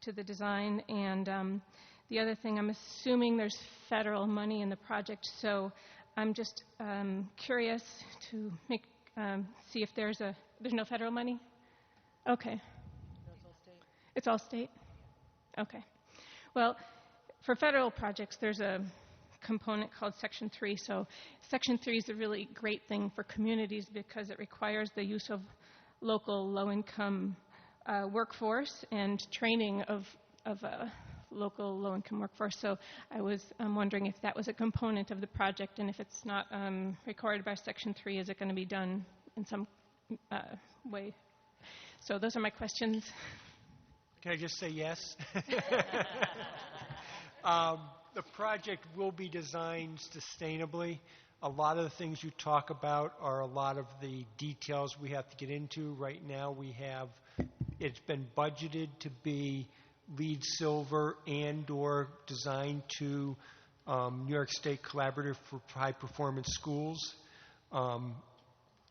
to the design? And the other thing, I'm assuming there's federal money in the project, so I'm just curious to see if there's no federal money? Okay. It's all state? Okay. Well, for federal projects, there's a component called Section 3. So Section 3 is a really great thing for communities because it requires the use of local low-income workforce and training of local low-income workforce. So I was wondering if that was a component of the project, and if it's not required by Section 3, is it going to be done in some way? So those are my questions. Can I just say yes? The project will be designed sustainably. A lot of the things you talk about are a lot of the details we have to get into. Right now it's been budgeted to be LEED Silver and/or designed to New York State Collaborative for High Performance Schools.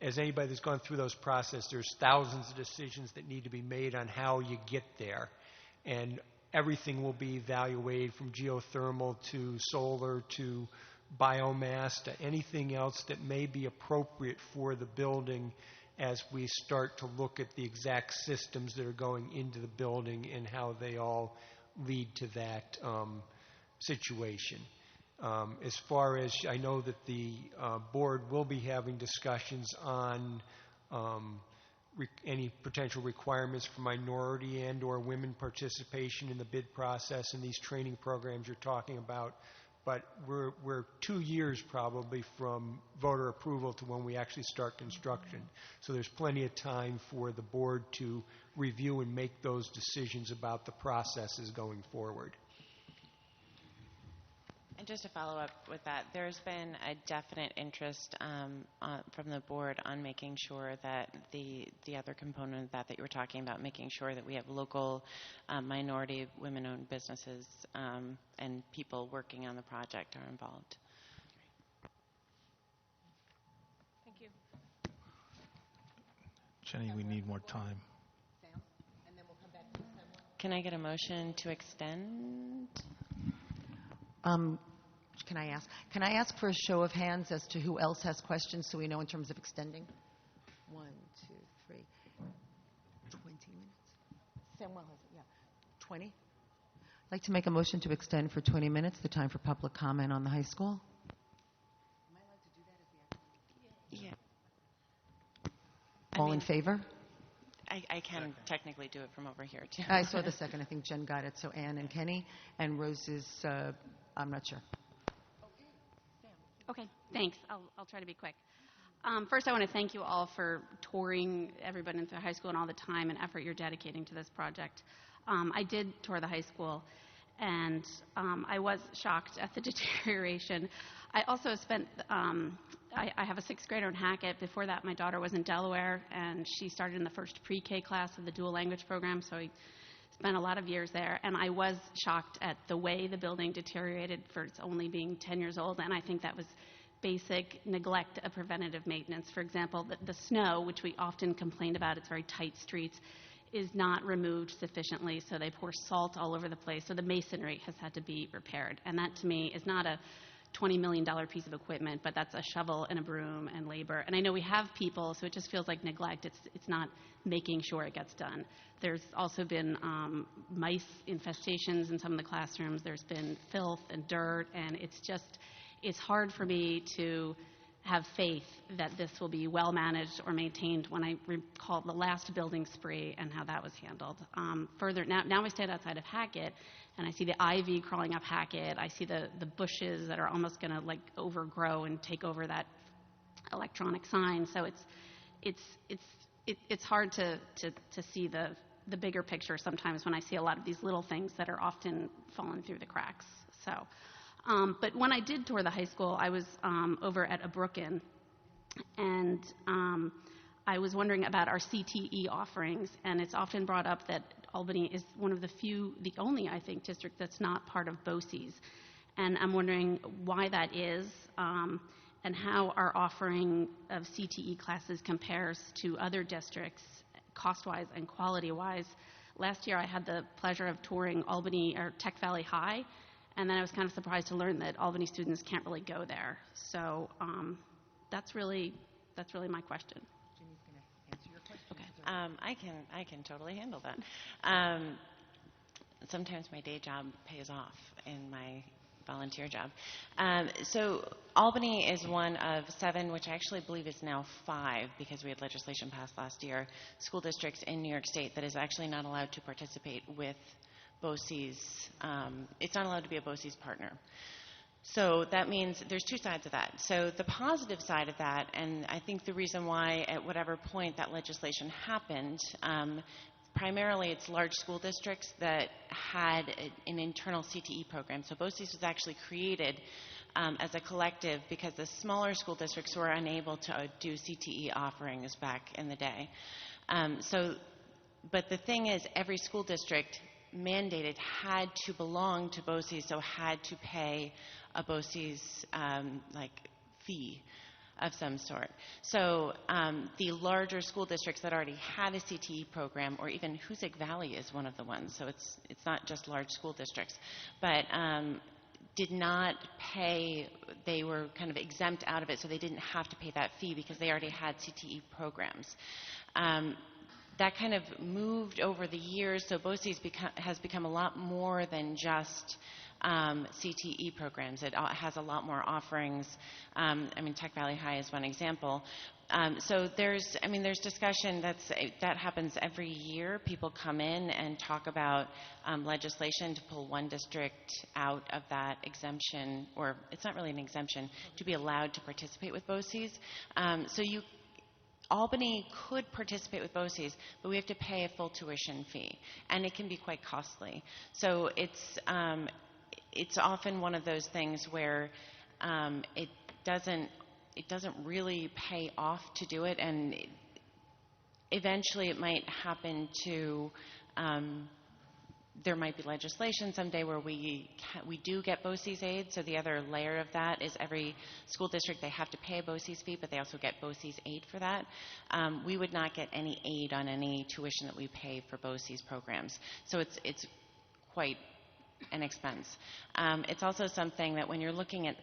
As anybody that's gone through those processes, there's thousands of decisions that need to be made on how you get there. And everything will be evaluated from geothermal to solar to biomass to anything else that may be appropriate for the building as we start to look at the exact systems that are going into the building and how they all lead to that situation. As far as I know that the board will be having discussions on any potential requirements for minority and or women participation in the bid process and these training programs you're talking about. But we're 2 years probably from voter approval to when we actually start construction. So there's plenty of time for the board to review and make those decisions about the processes going forward. And just to follow up with that, there's been a definite interest from the board on making sure that the other component of that you were talking about, making sure that we have local minority women-owned businesses and people working on the project are involved. Thank you. Jenny, we need more time. Can I get a motion to extend? Can I ask for a show of hands as to who else has questions so we know in terms of extending? 1, 2, 3. 20 minutes. Samuel has it, yeah. 20? I'd like to make a motion to extend for 20 minutes the time for public comment on the high school. Am I allowed to do that as the acting? Yeah. All in favor? I can technically do it from over here, too. I saw the second. I think Jen got it. So Ann and Kenny. And Rose is, I'm not sure. Okay, thanks. I'll try to be quick. First, I want to thank you all for touring everybody into the high school and all the time and effort you're dedicating to this project. I did tour the high school, and I was shocked at the deterioration. I also spent, I have a 6th grader in Hackett. Before that, my daughter was in Delaware, and she started in the first pre-K class of the dual language program, so I spent a lot of years there, and I was shocked at the way the building deteriorated for its only being 10 years old, and I think that was basic neglect of preventative maintenance. For example, the snow, which we often complain about, it's very tight streets, is not removed sufficiently, so they pour salt all over the place, so the masonry has had to be repaired, and that to me is not a $20 million piece of equipment, but that's a shovel and a broom and labor. And I know we have people, so it just feels like neglect. It's not making sure it gets done. There's also been mice infestations in some of the classrooms. There's been filth and dirt, and it's hard for me to have faith that this will be well managed or maintained when I recall the last building spree and how that was handled. Further, now I stand outside of Hackett, and I see the ivy crawling up Hackett. I see the bushes that are almost going to like overgrow and take over that electronic sign. So it's hard to see the bigger picture sometimes when I see a lot of these little things that are often falling through the cracks. So. But when I did tour the high school, I was over at Abrooken, and I was wondering about our CTE offerings, and it's often brought up that Albany is one of the only, I think, district that's not part of BOCES. And I'm wondering why that is, and how our offering of CTE classes compares to other districts, cost-wise and quality-wise. Last year, I had the pleasure of touring Albany, or Tech Valley High, and then I was kind of surprised to learn that Albany students can't really go there. So that's really my question. Jimmy's going to answer your question. Okay. I can totally handle that. Sometimes my day job pays off in my volunteer job. So Albany is one of 7, which I actually believe is now 5, because we had legislation passed last year, school districts in New York State that is actually not allowed to participate with BOCES. It's not allowed to be a BOCES partner. So that means there's 2 sides of that. So the positive side of that, and I think the reason why at whatever point that legislation happened, primarily it's large school districts that had an internal CTE program. So BOCES was actually created as a collective because the smaller school districts were unable to do CTE offerings back in the day. But the thing is, every school district mandated had to belong to BOCES, so had to pay a BOCES fee of some sort. So the larger school districts that already had a CTE program, or even Hoosick Valley is one of the ones, so it's not just large school districts, but did not pay. They were kind of exempt out of it, so they didn't have to pay that fee because they already had CTE programs. That kind of moved over the years, so BOCES has become a lot more than just CTE programs. It has a lot more offerings. Tech Valley High is one example. So there's discussion that happens every year. People come in and talk about legislation to pull one district out of that exemption, or it's not really an exemption, to be allowed to participate with BOCES. Albany could participate with BOCES, but we have to pay a full tuition fee, and it can be quite costly. So it's often one of those things where it doesn't really pay off to do it, and eventually it might happen to. There might be legislation someday where we do get BOCES aid. So the other layer of that is every school district, they have to pay a BOCES fee, but they also get BOCES aid for that. We would not get any aid on any tuition that we pay for BOCES programs. So it's quite an expense. It's also something that when you're looking at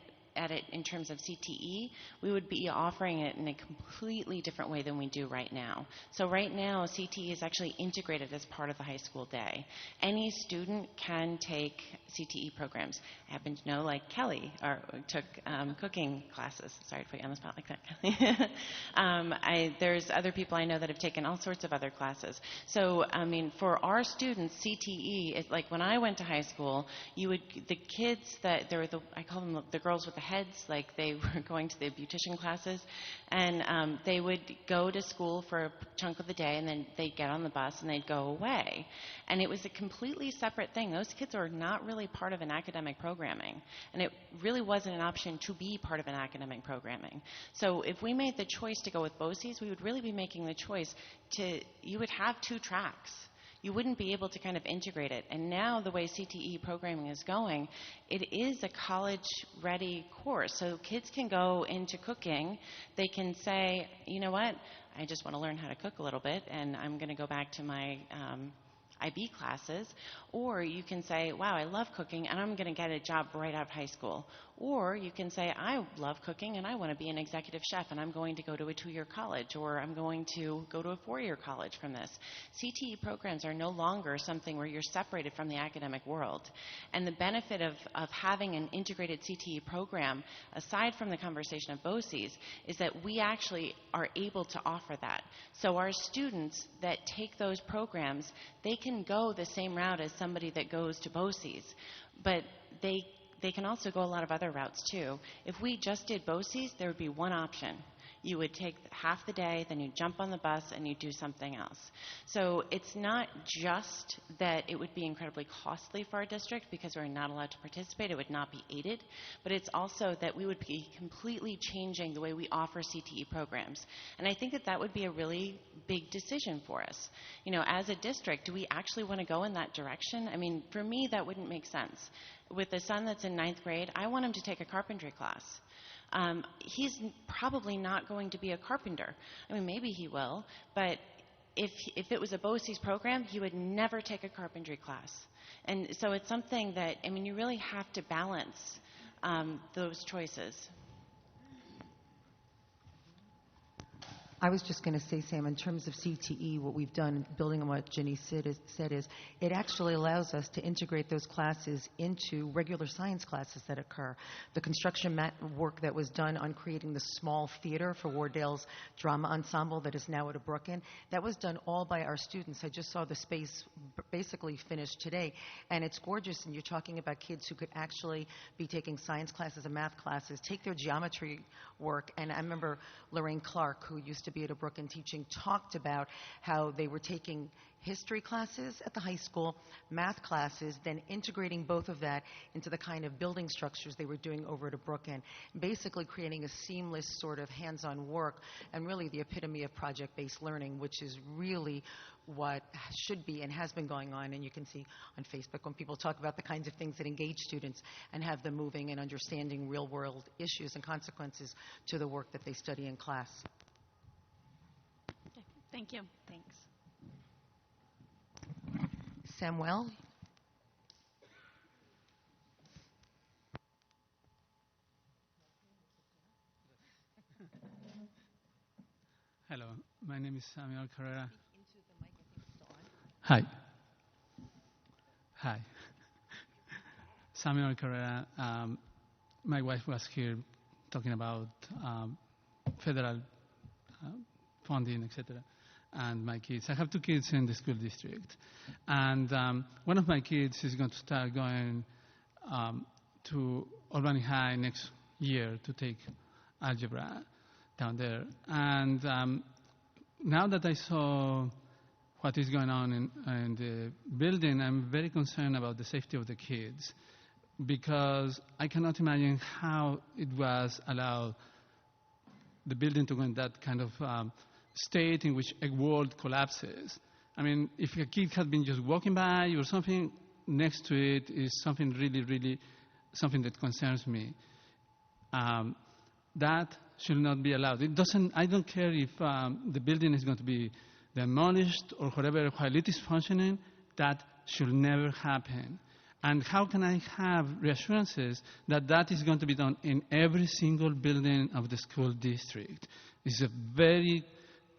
it in terms of CTE, we would be offering it in a completely different way than we do right now. So right now, CTE is actually integrated as part of the high school day. Any student can take CTE programs. I happen to know, like Kelly, took cooking classes. Sorry to put you on the spot like that, Kelly. There's other people I know that have taken all sorts of other classes. So, for our students, CTE is like when I went to high school, the kids that I call them the girls with the heads, like they were going to the beautician classes, and they would go to school for a chunk of the day, and then they'd get on the bus and they'd go away. And it was a completely separate thing. Those kids are not really part of an academic programming, and it really wasn't an option to be part of an academic programming. So if we made the choice to go with BOCES, we would really be making the choice you would have 2 tracks. You wouldn't be able to kind of integrate it. And now the way CTE programming is going, it is a college-ready course. So kids can go into cooking. They can say, you know what, I just want to learn how to cook a little bit, and I'm going to go back to my IB classes. Or you can say, wow, I love cooking, and I'm going to get a job right out of high school. Or you can say, I love cooking and I want to be an executive chef and I'm going to go to a 2-year college, or I'm going to go to a 4-year college from this. CTE programs are no longer something where you're separated from the academic world. And the benefit of having an integrated CTE program, aside from the conversation of BOCES, is that we actually are able to offer that. So our students that take those programs, they can go the same route as somebody that goes to BOCES, but they can also go a lot of other routes too. If we just did BOCES, there would be one option. You would take half the day, then you jump on the bus and you do something else. So it's not just that it would be incredibly costly for our district because we're not allowed to participate, it would not be aided, but it's also that we would be completely changing the way we offer CTE programs. And I think that that would be a really big decision for us. You know, as a district, do we actually want to go in that direction? I mean, for me, that wouldn't make sense. With a son that's in 9th grade, I want him to take a carpentry class. He's probably not going to be a carpenter. I mean, maybe he will, but if it was a BOCES program, he would never take a carpentry class. And so it's something that, I mean, you really have to balance those choices. I was just going to say, Sam, in terms of CTE, what we've done, building on what Ginny said is it actually allows us to integrate those classes into regular science classes that occur. The construction work that was done on creating the small theater for Wardale's drama ensemble that is now at a Brooklyn, that was done all by our students. I just saw the space basically finished today, and it's gorgeous, and you're talking about kids who could actually be taking science classes and math classes, take their geometry work, and I remember Lorraine Clark, who used to be at a Brooklyn teaching, talked about how they were taking history classes at the high school, math classes, then integrating both of that into the kind of building structures they were doing over at a Brooklyn, basically creating a seamless sort of hands-on work and really the epitome of project-based learning, which is really what should be and has been going on. And you can see on Facebook when people talk about the kinds of things that engage students and have them moving and understanding real-world issues and consequences to the work that they study in class. Okay, thank you. Thanks. Samuel? Hello, my name is Samuel Carrera. Hi. Hi. Samuel Carrera. My wife was here talking about federal funding, etc. And my kids. I have 2 kids in the school district. And one of my kids is going to start going to Albany High next year to take algebra down there. And now that I saw what is going on in the building, I'm very concerned about the safety of the kids, because I cannot imagine how it was allowed the building to go in that kind of state in which a world collapses. I mean, if a kid had been just walking by or something, next to it is something really, really, something that concerns me. That should not be allowed. It doesn't. I don't care if the building is going to be demolished or whatever. While it is functioning, that should never happen. And how can I have reassurances that that is going to be done in every single building of the school district? It's a very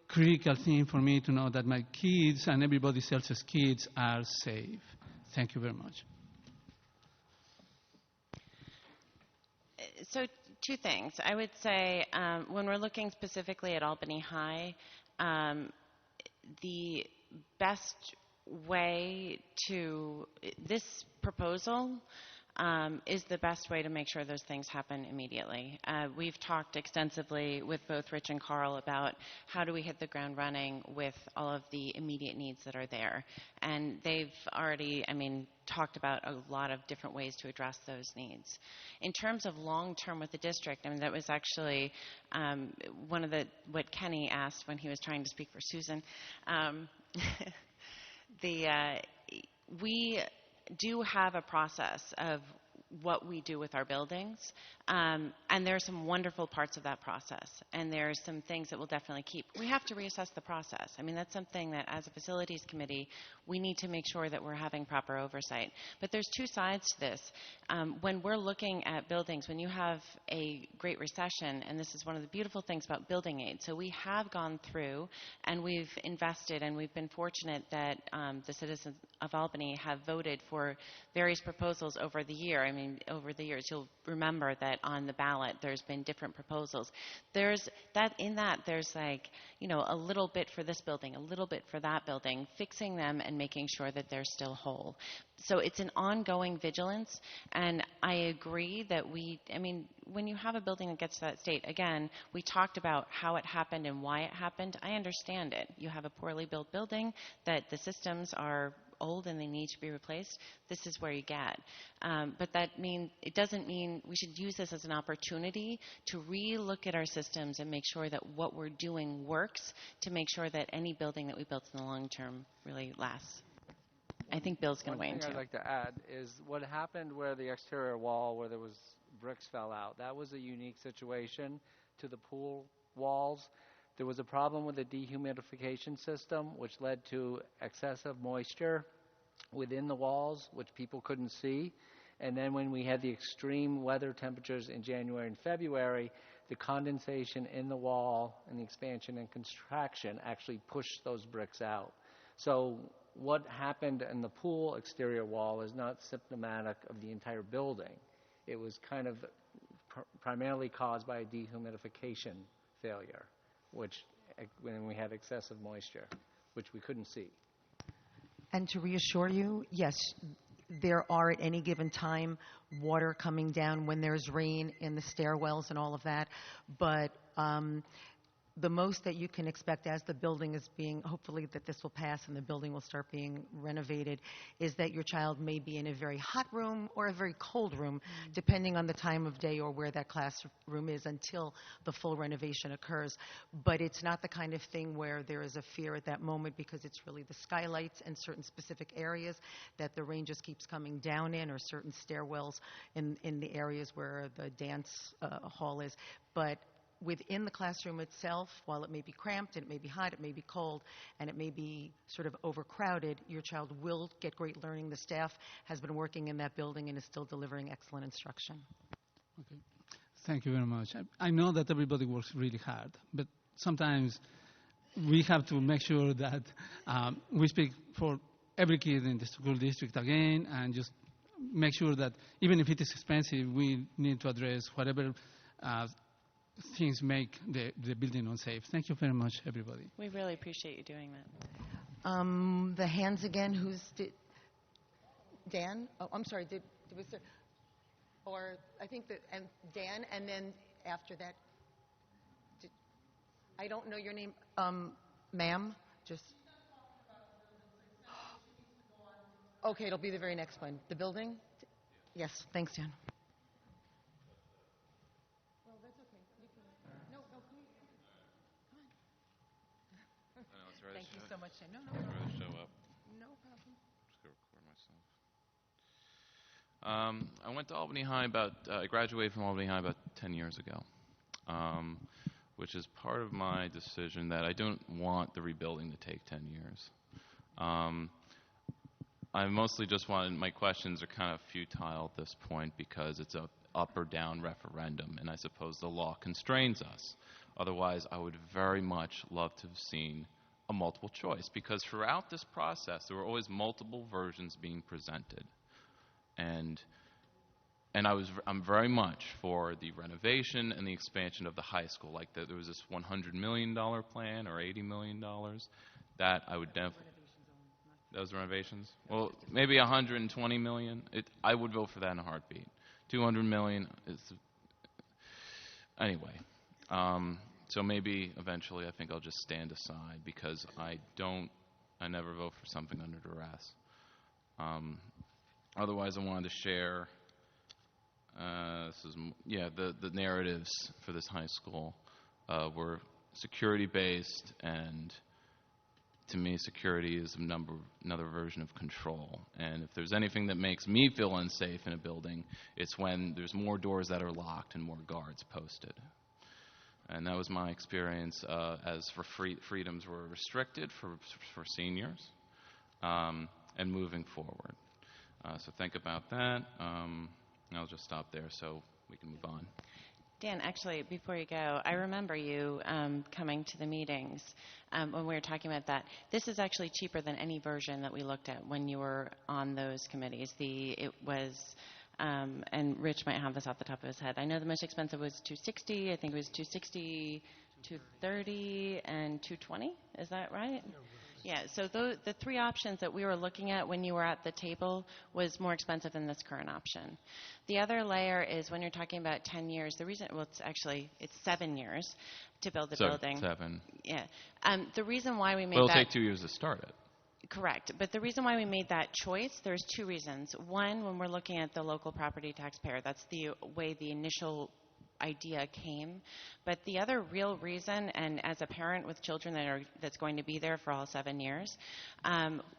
critical thing for me to know that my kids and everybody else's kids are safe. Thank you very much. So 2 things. I would say when we're looking specifically at Albany High, the best way to, this proposal is the best way to make sure those things happen immediately. We've talked extensively with both Rich and Carl about how do we hit the ground running with all of the immediate needs that are there. And they've already, talked about a lot of different ways to address those needs. In terms of long-term with the district, that was actually one of what Kenny asked when he was trying to speak for Susan. We do have a process of what we do with our buildings. And there are some wonderful parts of that process, and there are some things that we'll definitely keep. We have to reassess the process. I mean, that's something that as a facilities committee, we need to make sure that we're having proper oversight. But there's two sides to this. When we're looking at buildings, when you have a Great Recession, and this is one of the beautiful things about building aid, so we have gone through and we've invested, and we've been fortunate that the citizens of Albany have voted for various proposals over the year. I mean, over the years, you'll remember that on the ballot there's been different proposals. There's like, you know, a little bit for this building, a little bit for that building, fixing them and making sure that they're still whole. So it's an ongoing vigilance, and I agree that when you have a building that gets to that state, again, we talked about how it happened and why it happened. I understand it. You have a poorly built building that the systems are old and they need to be replaced. This is where you get. But it doesn't mean we should use this as an opportunity to re-look at our systems and make sure that what we're doing works, to make sure that any building that we build in the long term really lasts. I think Bill's going to weigh in One too. thing I'd like to add is what happened where the exterior wall, where there was bricks fell out. That was a unique situation to the pool walls. There was a problem with the dehumidification system, which led to excessive moisture within the walls, which people couldn't see. And then when we had the extreme weather temperatures in January and February, the condensation in the wall and the expansion and contraction actually pushed those bricks out. So what happened in the pool exterior wall is not symptomatic of the entire building. It was kind of primarily caused by a dehumidification failure, which when we had excessive moisture, which we couldn't see. And to reassure you, yes, there are at any given time water coming down when there's rain in the stairwells and all of that, but the most that you can expect as the building is being, hopefully that this will pass and the building will start being renovated, is that your child may be in a very hot room or a very cold room, depending on the time of day or where that classroom is until the full renovation occurs. But it's not the kind of thing where there is a fear at that moment, because it's really the skylights and certain specific areas that the rain just keeps coming down in, or certain stairwells in the areas where the dance hall is. But within the classroom itself, while it may be cramped and it may be hot, it may be cold, and it may be sort of overcrowded, your child will get great learning. The staff has been working in that building and is still delivering excellent instruction. Okay. Thank you very much. I know that everybody works really hard, but sometimes we have to make sure that we speak for every kid in the school district again, and just make sure that even if it is expensive, we need to address whatever things make the building unsafe. Thank you very much, everybody. We really appreciate you doing that. The hands again, Dan? Oh, I'm sorry, was there, or I think that, and Dan, and then after that, I don't know your name, ma'am, just, okay, it'll be the very next one. The building? Yes, thanks, Dan. Thank you so much. No Show up. No problem. Just go record myself. I went to Albany High I graduated from Albany High about 10 years ago, which is part of my decision that I don't want the rebuilding to take 10 years. I mostly just my questions are kind of futile at this point, because it's a up or down referendum, and I suppose the law constrains us. Otherwise, I would very much love to have seen a multiple choice, because throughout this process there were always multiple versions being presented, and I'm very much for the renovation and the expansion of the high school. Like there was this $100 million plan or $80 million that I would definitely. Those renovations? Well, maybe $120 million. I would vote for that in a heartbeat. $200 million is anyway. So maybe eventually I think I'll just stand aside, because I never vote for something under duress. Otherwise, I wanted to share the narratives for this high school were security-based and to me, security is another version of control. And if there's anything that makes me feel unsafe in a building, it's when there's more doors that are locked and more guards posted. And that was my experience as for freedoms were restricted for seniors and moving forward. So think about that. I'll just stop there so we can move on. Dan, actually, before you go, I remember you coming to the meetings when we were talking about that. This is actually cheaper than any version that we looked at when you were on those committees. It was, and Rich might have this off the top of his head. I know the most expensive was $260. I think it was $260, $230, and $220. Is that right? Yeah, so the three options that we were looking at when you were at the table was more expensive than this current option. The other layer is when you're talking about 10 years, the reason, well, it's 7 years to build the building. 7. Yeah. The reason why we made It'll that... take 2 years to start it. Correct. But the reason why we made that choice, there's two reasons. One, when we're looking at the local property taxpayer, that's the way the initial idea came. But the other real reason, and as a parent with children that's going to be there for all 7 years,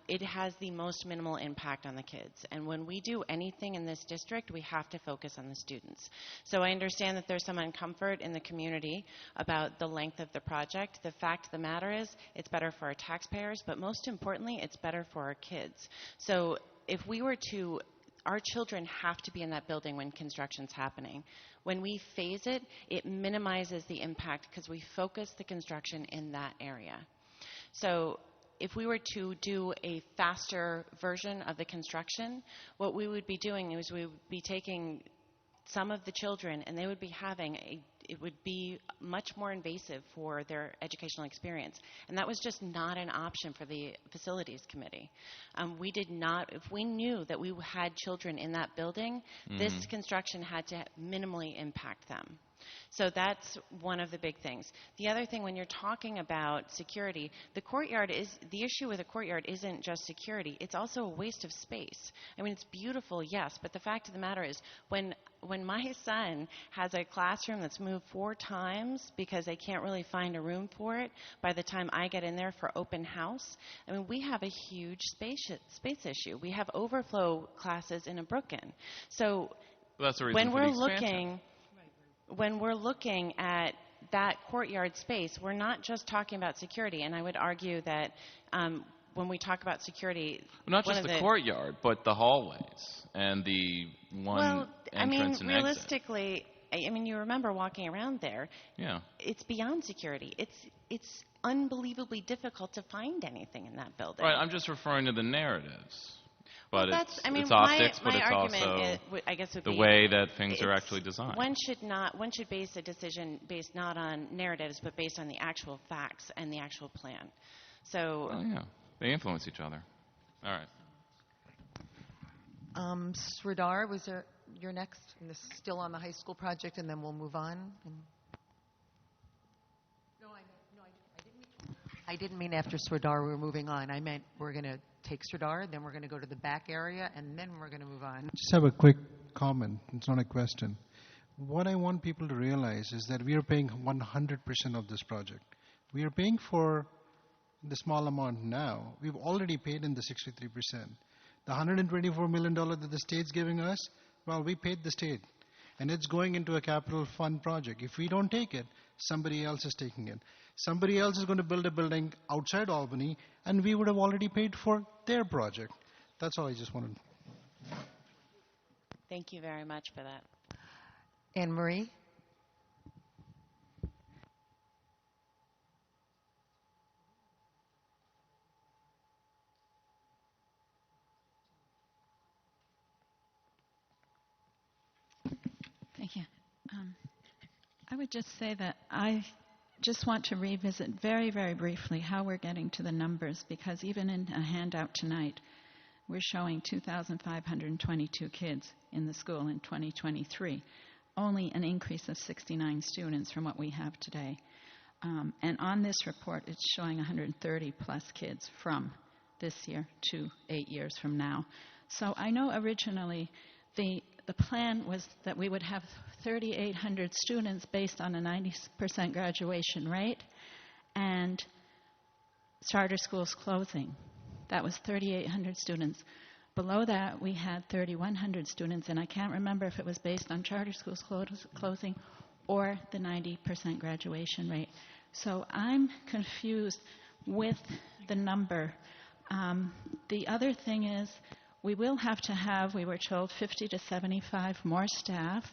it has the most minimal impact on the kids. And when we do anything in this district, we have to focus on the students. So I understand that there's some uncomfort in the community about the length of the project. The fact of the matter is, it's better for our taxpayers, but most importantly, it's better for our kids. So if we were to, our children have to be in that building when construction's happening. When we phase it, it minimizes the impact because we focus the construction in that area. So if we were to do a faster version of the construction, what we would be doing is we would be taking some of the children and they would be having it would be much more invasive for their educational experience. And that was just not an option for the facilities committee. We did not, if we knew that we had children in that building, this construction had to minimally impact them. So that's one of the big things. The other thing, when you're talking about security, the issue with a courtyard isn't just security, it's also a waste of space. I mean, it's beautiful, yes, but the fact of the matter is, when my son has a classroom that's moved 4 times because they can't really find a room for it, by the time I get in there for open house, I mean, we have a huge space issue. We have overflow classes in Brooklyn. So that's the reason for the expansion. When we're looking at that courtyard space, we're not just talking about security. And I would argue that when we talk about security... Not just the courtyard, but the hallways and the entrance and realistically, exit. I mean, you remember walking around there. Yeah. It's beyond security. It's unbelievably difficult to find anything in that building. Right, I'm just referring to the narratives. But it's my optics, but it's argument also I guess would the be, way that things are actually designed. One should base a decision based not on narratives, but based on the actual facts and the actual plan. So. Oh, yeah, they influence each other. All right. Sridhar, you're next? And this is still on the high school project, and then we'll move on. I didn't mean after Sridhar we're moving on. I meant we're going to take Sridhar, then we're going to go to the back area, and then we're going to move on. Just have a quick comment. It's not a question. What I want people to realize is that we are paying 100% of this project. We are paying for the small amount now. We've already paid in the 63%. The $124 million that the state's giving us, well, we paid the state. And it's going into a capital fund project. If we don't take it, somebody else is taking it. Somebody else is going to build a building outside Albany, and we would have already paid for their project. That's all I just wanted. Thank you very much for that. Anne Marie? Thank you. I would just say that I just want to revisit very, very briefly how we're getting to the numbers, because even in a handout tonight, we're showing 2,522 kids in the school in 2023, only an increase of 69 students from what we have today. And on this report, it's showing 130 plus kids from this year to 8 years from now. So I know originally the plan was that we would have 3,800 students based on a 90% graduation rate. And charter schools closing. That was 3,800 students. Below that, we had 3,100 students, and I can't remember if it was based on charter schools closing or the 90% graduation rate. So I'm confused with the number. The other thing is we will have to have, we were told, 50 to 75 more staff.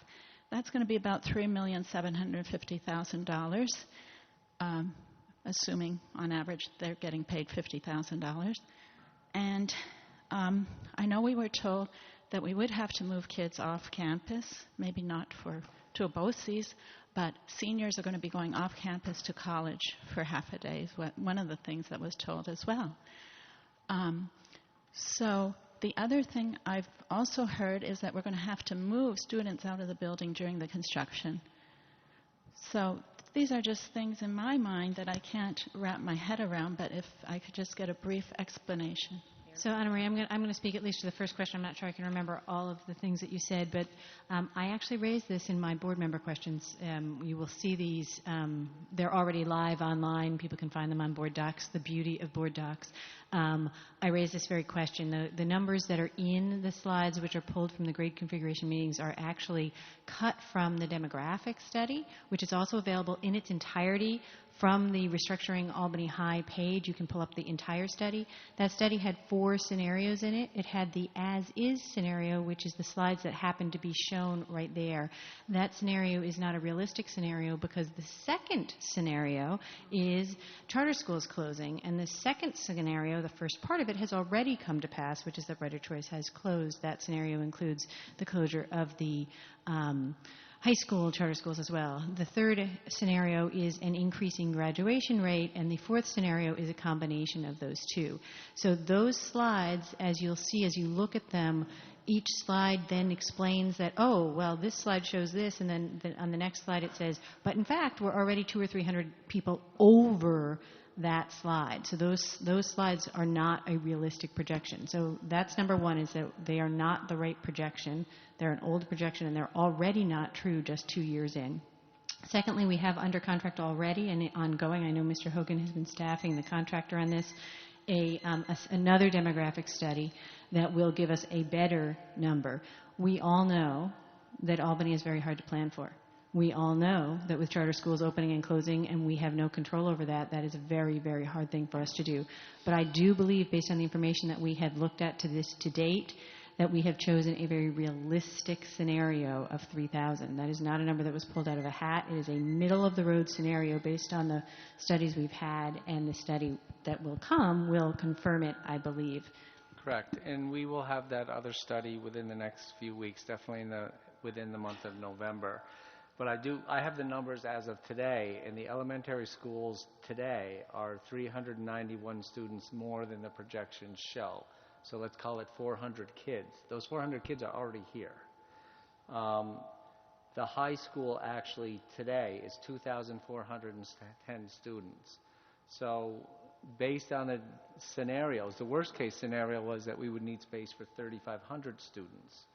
That's going to be about $3,750,000, assuming on average they're getting paid $50,000. And I know we were told that we would have to move kids off campus, maybe not to a BOCES, but seniors are going to be going off campus to college for half a day, is one of the things that was told as well. So the other thing I've also heard is that we're going to have to move students out of the building during the construction. So these are just things in my mind that I can't wrap my head around, but if I could just get a brief explanation. So, Anna Marie, I'm going to speak at least to the first question. I'm not sure I can remember all of the things that you said, but I actually raised this in my board member questions. You will see these. They're already live online. People can find them on board docs, the beauty of board docs. I raised this very question. The numbers that are in the slides, which are pulled from the grade configuration meetings, are actually cut from the demographic study, which is also available in its entirety from the Restructuring Albany High page. You can pull up the entire study. That study had 4 scenarios in it. It had the as-is scenario, which is the slides that happen to be shown right there. That scenario is not a realistic scenario because the second scenario is charter schools closing. And the second scenario, the first part of it, has already come to pass, which is that Brighter Choice has closed. That scenario includes the closure of the high school charter schools as well. The third scenario is an increasing graduation rate, and the fourth scenario is a combination of those two. So those slides, as you'll see as you look at them, each slide then explains that, oh, well, this slide shows this, and then on the next slide it says, but in fact, we're already 200 or 300 people over that slide. So those slides are not a realistic projection. So that's number one, is that they are not the right projection. They're an old projection, and they're already not true just 2 years in. Secondly, we have under contract already and ongoing. I know Mr. Hogan has been staffing the contractor on this, another demographic study that will give us a better number. We all know that Albany is very hard to plan for. We all know that with charter schools opening and closing, and we have no control over that, that is a very, very hard thing for us to do. But I do believe, based on the information that we have looked at to date, that we have chosen a very realistic scenario of 3,000. That is not a number that was pulled out of a hat. It is a middle-of-the-road scenario based on the studies we've had, and the study that will come will confirm it, I believe. Correct. And we will have that other study within the next few weeks, definitely within the month of November. But I have the numbers as of today, and the elementary schools today are 391 students more than the projections show. So let's call it 400 kids. Those 400 kids are already here. The high school actually today is 2,410 students. So based on the scenarios, the worst case scenario was that we would need space for 3,500 students.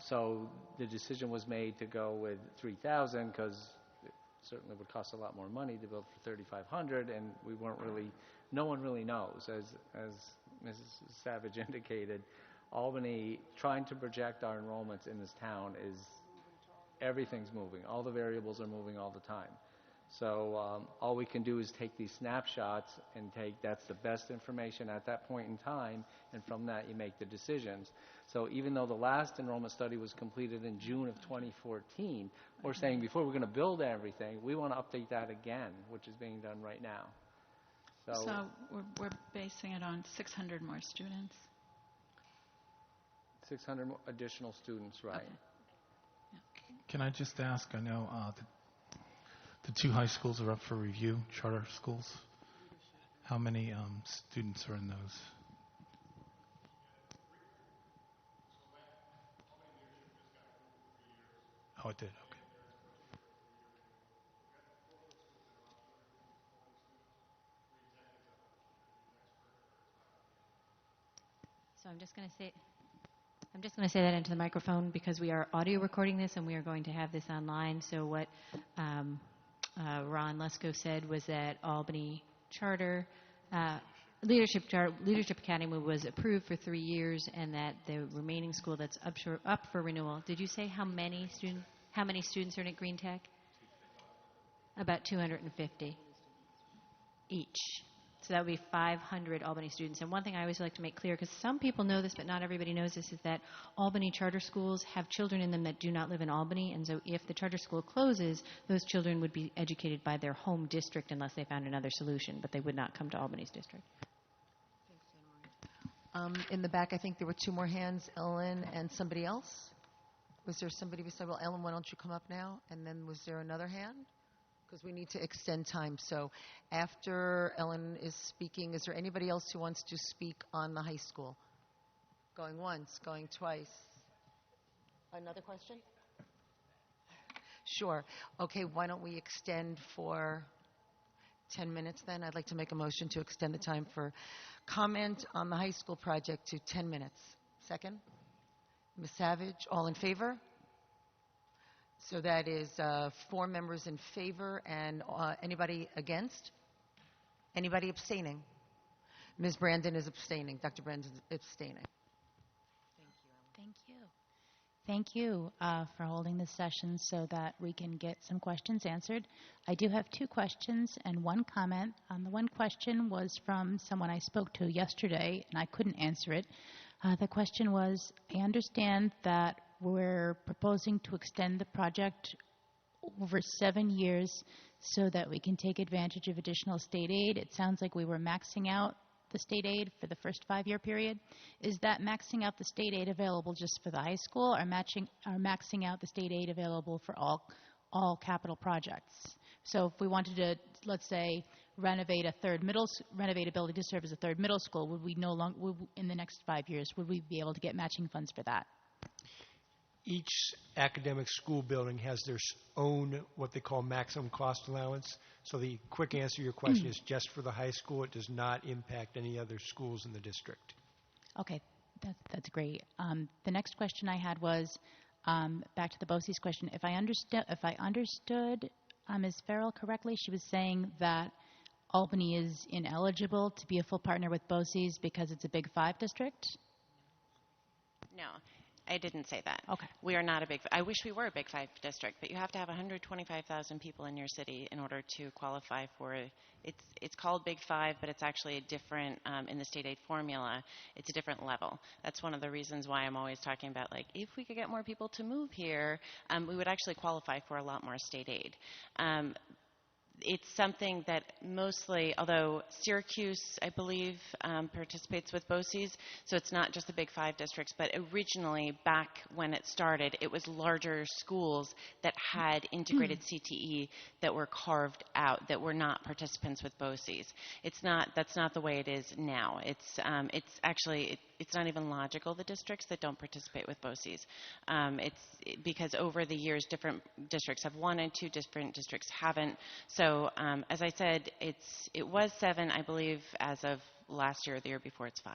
So the decision was made to go with 3,000 because it certainly would cost a lot more money to build for 3,500, and no one really knows. As Mrs. Savage indicated, Albany, trying to project our enrollments in this town is, everything's moving. All the variables are moving all the time. So all we can do is take these snapshots and that's the best information at that point in time, and from that you make the decisions. So even though the last enrollment study was completed in June of 2014, we're saying before we're going to build everything, we want to update that again, which is being done right now. So we're basing it on 600 more students? 600 additional students, right. Okay. Can I just ask, I know the 2 high schools are up for review, charter schools. How many students are in those? Oh, it did, okay. So I'm just going to say that into the microphone because we are audio recording this and we are going to have this online. So what Ron Lesko said was that Albany charter, Leadership Academy was approved for 3 years, and that the remaining school that's up for renewal. Did you say how many students are in at Green Tech? About 250 each. So that would be 500 Albany students. And one thing I always like to make clear, because some people know this, but not everybody knows this, is that Albany charter schools have children in them that do not live in Albany. And so if the charter school closes, those children would be educated by their home district unless they found another solution, but they would not come to Albany's district. In the back, I think there were two more hands, Ellen and somebody else. Was there somebody beside? Well, Ellen, why don't you come up now? And then was there another hand? Because we need to extend time. So after Ellen is speaking, is there anybody else who wants to speak on the high school? Going once, going twice. Another question? Sure. Okay, why don't we extend for 10 minutes then? I'd like to make a motion to extend the time for comment on the high school project to 10 minutes. Second? Ms. Savage, all in favor? So that is 4 members in favor and anybody against? Anybody abstaining? Ms. Brandon is abstaining. Dr. Brandon is abstaining. Thank you. Thank you for holding this session so that we can get some questions answered. I do have 2 questions and 1 comment. The one question was from someone I spoke to yesterday, and I couldn't answer it. The question was, I understand that we're proposing to extend the project over 7 years so that we can take advantage of additional state aid. It sounds like we were maxing out the state aid for the first 5-year period. Is that maxing out the state aid available just for the high school, or maxing out the state aid available for all capital projects? So if we wanted to, let's say, renovate a building to serve as a third middle school, would we in the next 5 years, would we be able to get matching funds for that? Each academic school building has their own, what they call maximum cost allowance. So the quick answer to your question is just for the high school. It does not impact any other schools in the district. Okay, that's great. The next question I had was back to the BOCES question. If I understood Ms. Farrell correctly, she was saying that Albany is ineligible to be a full partner with BOCES because it's a Big 5 district? No, I didn't say that. Okay. We are not a big, I wish we were a Big 5 district, but you have to have 125,000 people in your city in order to qualify for it. It's called Big 5, but it's actually a different, in the state aid formula, it's a different level. That's one of the reasons why I'm always talking about, like, if we could get more people to move here, we would actually qualify for a lot more state aid. It's something that mostly, although Syracuse, I believe, participates with BOCES, so it's not just the Big 5 districts, but originally, back when it started, it was larger schools that had integrated CTE that were carved out, that were not participants with BOCES. That's not the way it is now. It's actually, it's not even logical, the districts that don't participate with BOCES. Because over the years, different districts have won and 2 different districts haven't. So as I said, it was 7, I believe, as of last year or the year before. It's 5.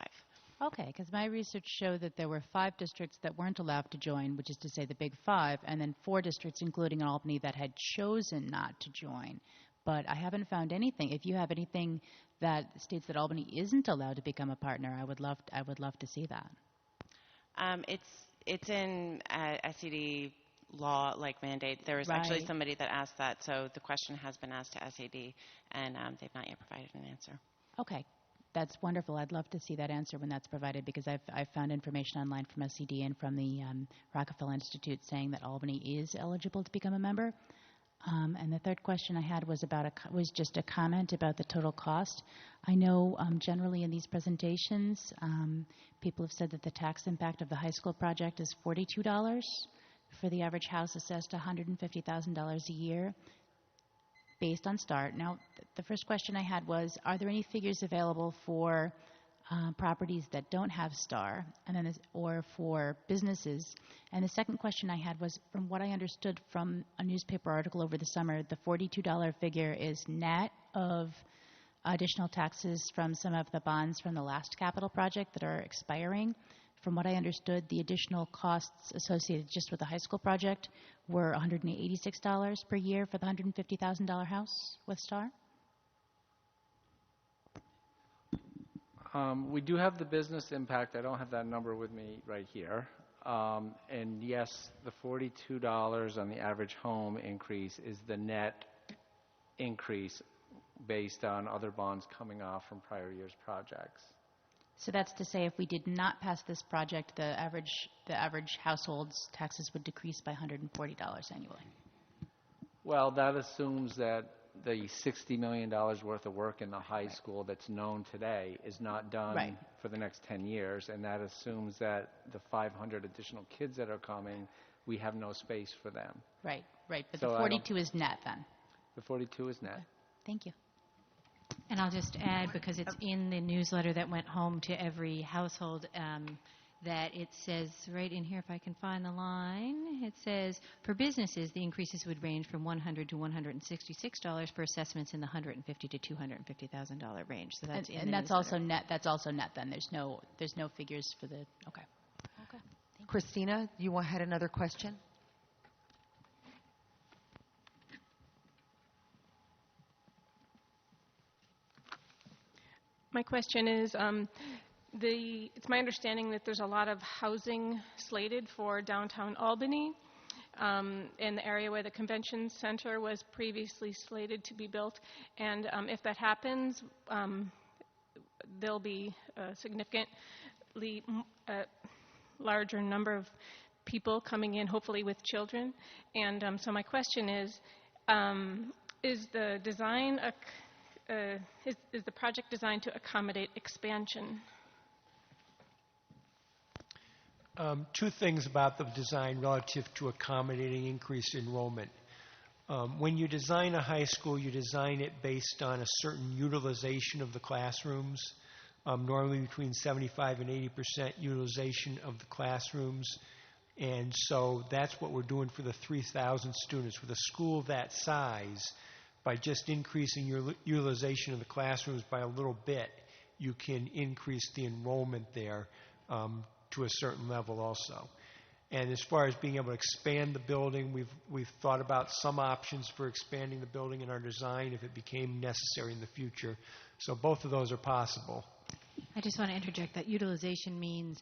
Okay, because my research showed that there were 5 districts that weren't allowed to join, which is to say the Big 5, and then 4 districts, including Albany, that had chosen not to join. But I haven't found anything. If you have anything that states that Albany isn't allowed to become a partner, I would love to see that. It's in SED law, like mandate. There was actually somebody that asked that, so the question has been asked to SED, and they've not yet provided an answer. Okay, that's wonderful. I'd love to see that answer when that's provided, because I've found information online from SED and from the Rockefeller Institute saying that Albany is eligible to become a member. And the third question I had was was just a comment about the total cost. I know generally in these presentations, people have said that the tax impact of the high school project is $42 for the average house assessed $150,000 a year based on START. Now, the first question I had was, are there any figures available for properties that don't have STAR, and then or for businesses? And the second question I had was, from what I understood from a newspaper article over the summer, the $42 figure is net of additional taxes from some of the bonds from the last capital project that are expiring. From what I understood, the additional costs associated just with the high school project were $186 per year for the $150,000 house with STAR. We do have the business impact. I don't have that number with me right here. And yes, the $42 on the average home increase is the net increase based on other bonds coming off from prior year's projects. So that's to say, if we did not pass this project, the average household's taxes would decrease by $140 annually. Well, that assumes that the $60 million worth of work in the high school that's known today is not done for the next 10 years, and that assumes that the 500 additional kids that are coming, we have no space for them. Right. But So the 42 is net then. The 42 is net. Thank you. And I'll just add, because it's in the newsletter that went home to every household, that it says right in here, if I can find the line, it says, for businesses, the increases would range from $100 to $166 for assessments in the $150 to $250,000 range. So that's And that's also net. That's also net then. There's no figures for the, okay. Christina, you had another question? My question is, it's my understanding that there's a lot of housing slated for downtown Albany, in the area where the convention center was previously slated to be built. And if that happens, there'll be a significantly larger number of people coming in, hopefully with children. And so my question is the design is the project designed to accommodate expansion? Two things about the design relative to accommodating increased enrollment. When you design a high school, you design it based on a certain utilization of the classrooms, normally between 75 and 80% utilization of the classrooms. And so that's what we're doing for the 3,000 students. With a school that size, by just increasing your utilization of the classrooms by a little bit, you can increase the enrollment there to a certain level also. And as far as being able to expand the building, we've thought about some options for expanding the building in our design if it became necessary in the future. So both of those are possible. I just want to interject that utilization means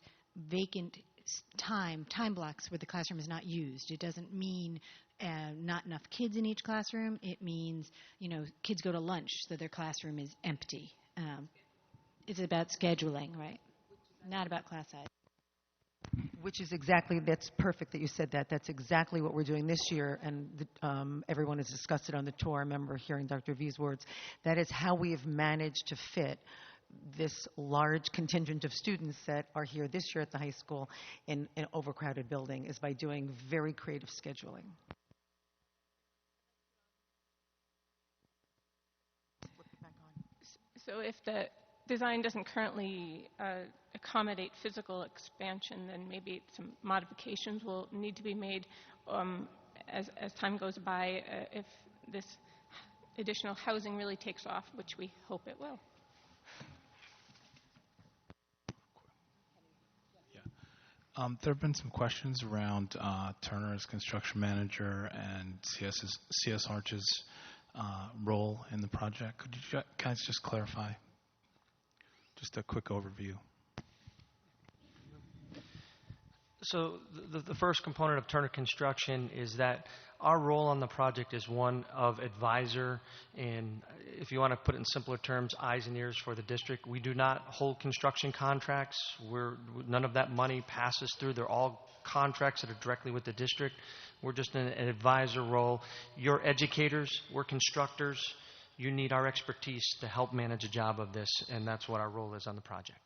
vacant time blocks where the classroom is not used. It doesn't mean not enough kids in each classroom. It means, kids go to lunch, so their classroom is empty. It's about scheduling, right? Not about class size. Which is that's perfect that you said that. That's exactly what we're doing this year, and everyone has discussed it on the tour. I remember hearing Dr. V's words. That is how we have managed to fit this large contingent of students that are here this year at the high school in an overcrowded building, is by doing very creative scheduling. So if the design doesn't currently accommodate physical expansion, then maybe some modifications will need to be made as time goes by if this additional housing really takes off, which we hope it will. There have been some questions around Turner as construction manager and CS Arch's role in the project. Could you guys just clarify? Just a quick overview. So the first component of Turner Construction is that our role on the project is one of advisor, and if you want to put it in simpler terms, eyes and ears for the district. We do not hold construction contracts. None of that money passes through. They're all contracts that are directly with the district. We're just in an advisor role. You're educators. We're constructors. You need our expertise to help manage a job of this, and that's what our role is on the project.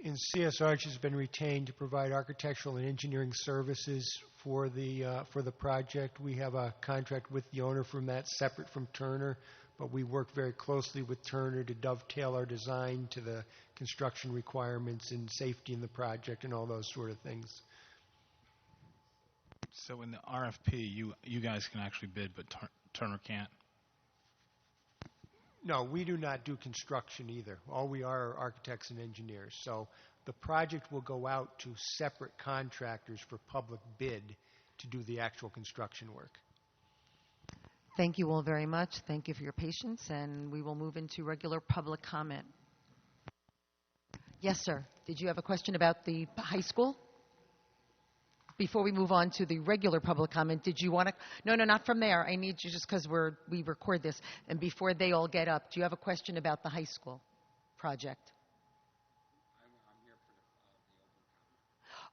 And CS Arch has been retained to provide architectural and engineering services for the project. We have a contract with the owner from that, separate from Turner, but we work very closely with Turner to dovetail our design to the construction requirements and safety in the project and all those sort of things. So in the RFP, you guys can actually bid, but Turner can't? No, we do not do construction either. All we are architects and engineers. So the project will go out to separate contractors for public bid to do the actual construction work. Thank you all very much. Thank you for your patience, and we will move into regular public comment. Yes, sir. Did you have a question about the high school? Before we move on to the regular public comment, did you want to? No, not from there. I need you just because we record this. And before they all get up, do you have a question about the high school project?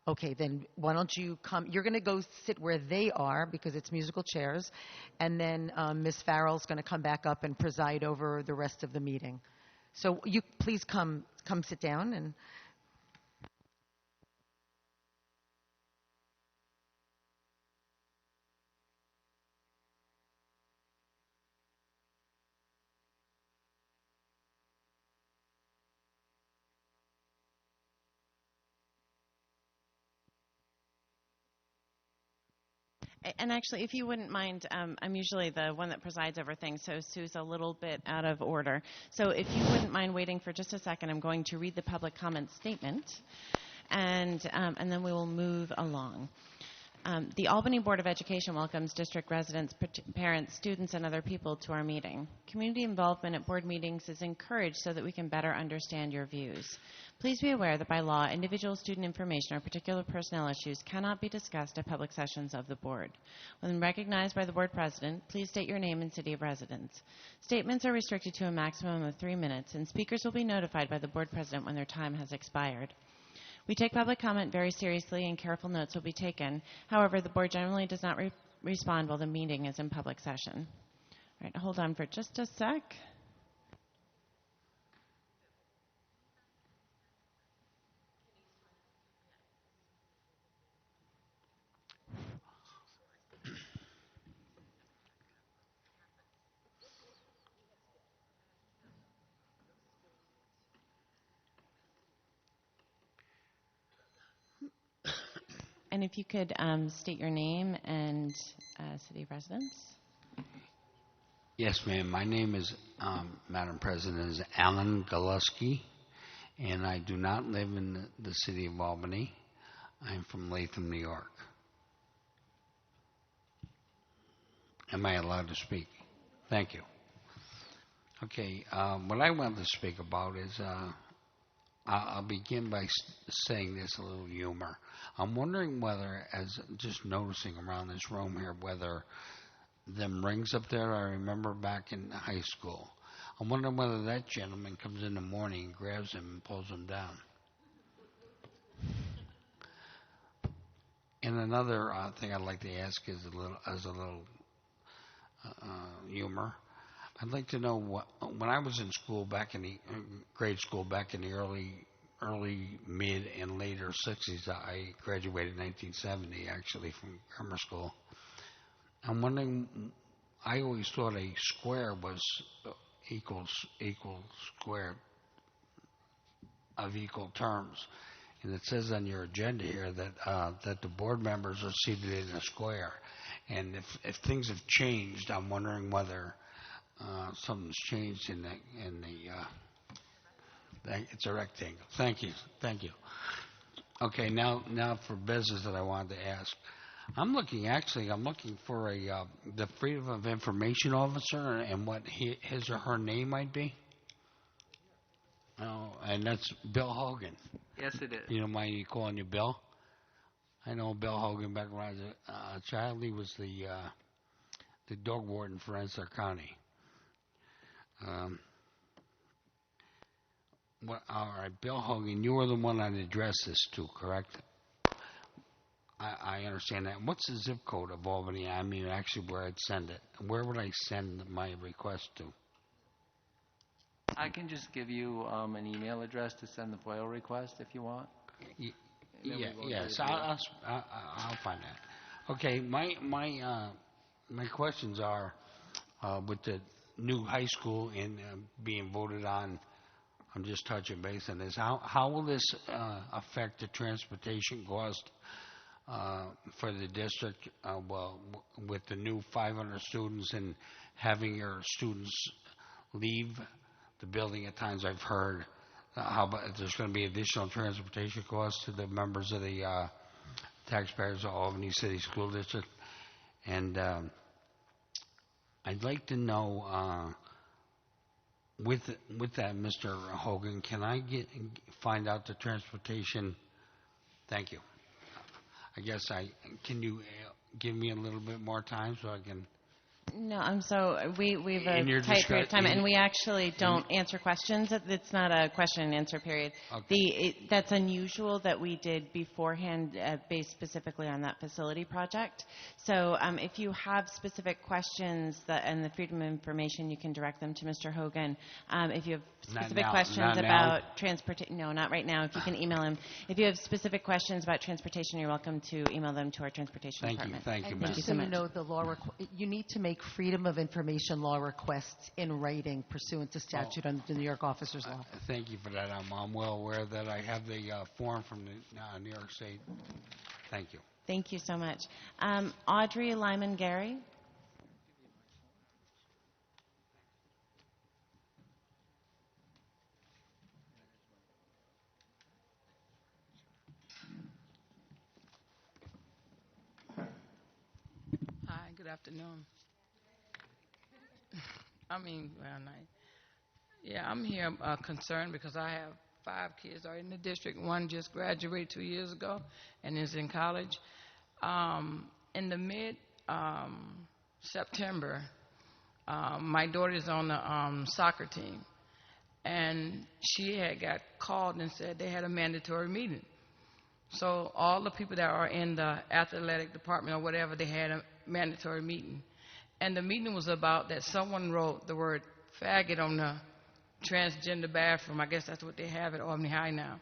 Okay, then why don't you come? You're going to go sit where they are because it's musical chairs. And then Ms. Farrell's going to come back up and preside over the rest of the meeting. So you please come sit down and. And actually, if you wouldn't mind, I'm usually the one that presides over things, so Sue's a little bit out of order. So if you wouldn't mind waiting for just a second, I'm going to read the public comment statement, and then we will move along. The Albany Board of Education welcomes district residents, parents, students, and other people to our meeting. Community involvement at board meetings is encouraged so that we can better understand your views. Please be aware that by law, individual student information or particular personnel issues cannot be discussed at public sessions of the board. When recognized by the board president, please state your name and city of residence. Statements are restricted to a maximum of 3 minutes, and speakers will be notified by the board president when their time has expired. We take public comment very seriously, and careful notes will be taken. However, the board generally does not respond while the meeting is in public session. All right, hold on for just a sec. And if you could state your name and city of residence. Yes, ma'am. My name is, Madam President, is Alan Galusky, and I do not live in the city of Albany. I'm from Latham, New York. Am I allowed to speak? Thank you. Okay, what I want to speak about is, I'll begin by saying this a little humor. I'm wondering whether, as just noticing around this room here, whether them rings up there, I remember back in high school. I'm wondering whether that gentleman comes in the morning and grabs them and pulls them down. And another thing I'd like to ask is a little humor. I'd like to know when I was in school back in the grade school back in the early, mid, and later 60s. I graduated in 1970 actually from grammar school. I'm wondering. I always thought a square was equal square of equal terms, and it says on your agenda here that the board members are seated in a square, and if things have changed, I'm wondering whether something's changed in the it's a rectangle. Thank you. Okay, now for business that I wanted to ask. I'm looking for the Freedom of Information Officer and what his or her name might be. Oh, and that's Bill Hogan. Yes, it is. You don't mind me calling you Bill? I know Bill Hogan back when I was a child. He was the dog warden for Rensselaer County. All right, Bill Hogan, you were the one I'd address this to, correct? I understand that. What's the zip code of Albany? I mean, actually, where I'd send it. Where would I send my request to? I can just give you an email address to send the FOIL request if you want. Yes, I'll find that. Okay, my questions are with the new high school and being voted on. I'm just touching base on this. How will this affect the transportation cost for the district? Well, with the new 500 students and having your students leave the building at times, I've heard how about there's going to be additional transportation costs to the members of the taxpayers of Albany City School District. And I'd like to know, with that, Mr. Hogan, can I find out the transportation? Thank you. I guess can you give me a little bit more time so I can? No, we've In your a tight period of time, and we actually in- don't answer questions. It's not a question and answer period. Okay. That's unusual that we did beforehand, based specifically on that facility project. So if you have specific questions and the Freedom of Information, you can direct them to Mr. Hogan. If you have specific questions not about transportation, no, not right now. If you can email him. If you have specific questions about transportation, you're welcome to email them to our transportation department. Thank you, And ma'am. just so you know, the law you need to make Freedom of Information law requests in writing pursuant to statute under the New York Officers Law. Thank you for that. I'm well aware that I have the form from the New York State. Thank you. Thank you so much. Audrey Lyman-Gary. Hi, good afternoon. Night. Yeah, I'm here concerned because I have 5 kids are in the district. One just graduated 2 years ago and is in college. In the mid-September, my daughter's on the soccer team, and she had got called and said they had a mandatory meeting. So all the people that are in the athletic department or whatever, they had a mandatory meeting. And the meeting was about that someone wrote the word faggot on the transgender bathroom. I guess that's what they have at Albany High now.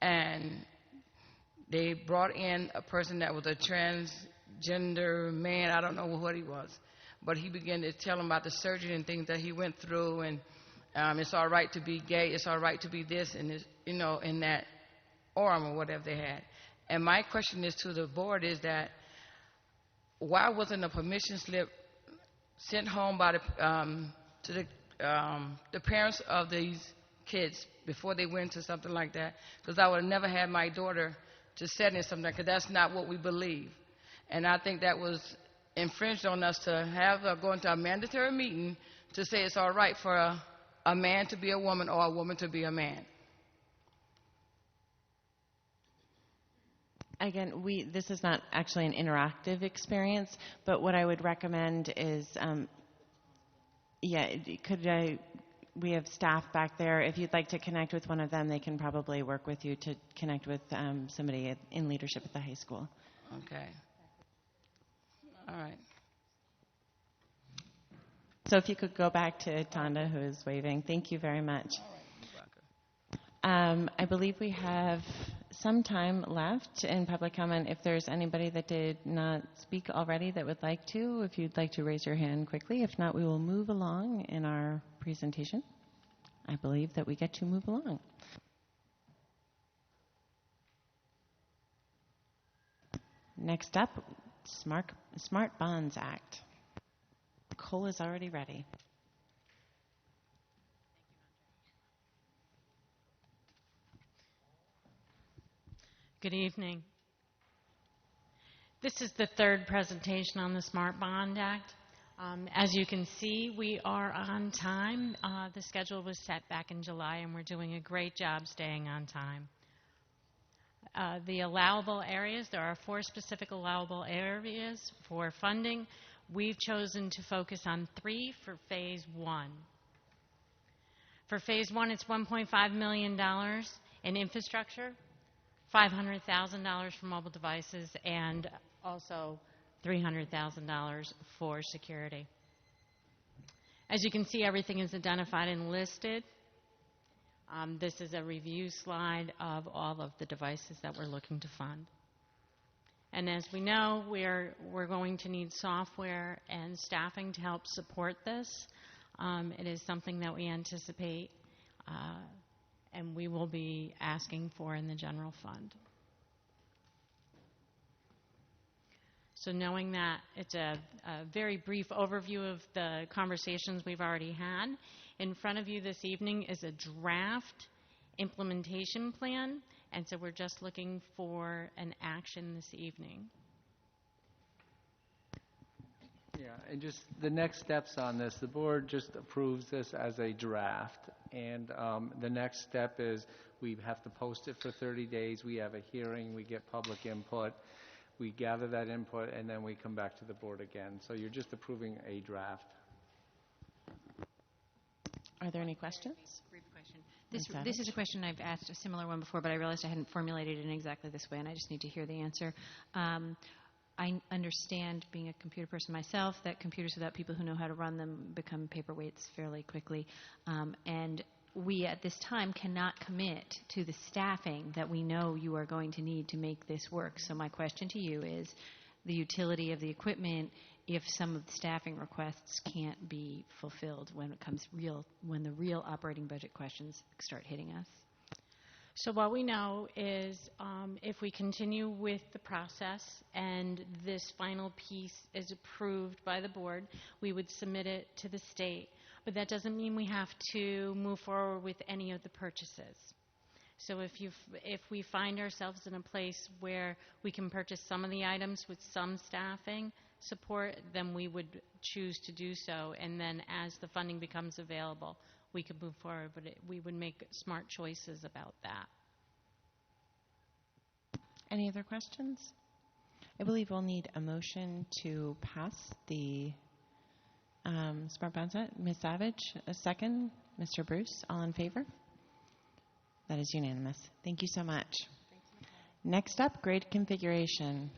And they brought in a person that was a transgender man. I don't know what he was. But he began to tell them about the surgery and things that he went through. And it's all right to be gay. It's all right to be this. And, it's, in that arm or whatever they had. And my question is to the board is that why wasn't a permission slip sent home by to the parents of these kids before they went to something like that? Because I would have never had my daughter to sit in something, because that's not what we believe. And I think that was infringed on us to have go into a mandatory meeting to say it's all right for a man to be a woman or a woman to be a man. Again, this is not actually an interactive experience, but what I would recommend is, we have staff back there. If you'd like to connect with one of them, they can probably work with you to connect with somebody in leadership at the high school. Okay. All right. So if you could go back to Tonda, who is waving. Thank you very much. I believe we have some time left in public comment. If there's anybody that did not speak already that would like to, if you'd like to raise your hand quickly. If not, we will move along in our presentation. I believe that we get to move along. Next up, Smart Bonds Act. Cole is already ready. Good evening. This is the third presentation on the Smart Bond Act. As you can see, we are on time. The schedule was set back in July, and we're doing a great job staying on time. The allowable areas, there are 4 specific allowable areas for funding. We've chosen to focus on 3 for Phase 1. For Phase 1, it's $1.5 million in infrastructure, $500,000 for mobile devices, and also $300,000 for security. As you can see, everything is identified and listed. This is a review slide of all of the devices that we're looking to fund. And as we know, we're going to need software and staffing to help support this. It is something that we anticipate and we will be asking for in the general fund. So knowing that, it's a very brief overview of the conversations we've already had. In front of you this evening is a draft implementation plan, and so we're just looking for an action this evening. Yeah, and just the next steps on this, the board just approves this as a draft, and the next step is we have to post it for 30 days, we have a hearing, we get public input, we gather that input, and then we come back to the board again. So you're just approving a draft. Are there any questions? Brief question. This is a question I've asked a similar one before, but I realized I hadn't formulated it in exactly this way, and I just need to hear the answer. I understand, being a computer person myself, that computers without people who know how to run them become paperweights fairly quickly. And we at this time cannot commit to the staffing that we know you are going to need to make this work. So my question to you is the utility of the equipment if some of the staffing requests can't be fulfilled when the real operating budget questions start hitting us. So what we know is if we continue with the process and this final piece is approved by the board, we would submit it to the state. But that doesn't mean we have to move forward with any of the purchases. So if we find ourselves in a place where we can purchase some of the items with some staffing support, then we would choose to do so. And then as the funding becomes available, we could move forward, but we would make smart choices about that. Any other questions? I believe we'll need a motion to pass the Smart Bond Set. Ms. Savage, a second. Mr. Bruce, all in favor? That is unanimous. Thank you so much. Next up, grade configuration.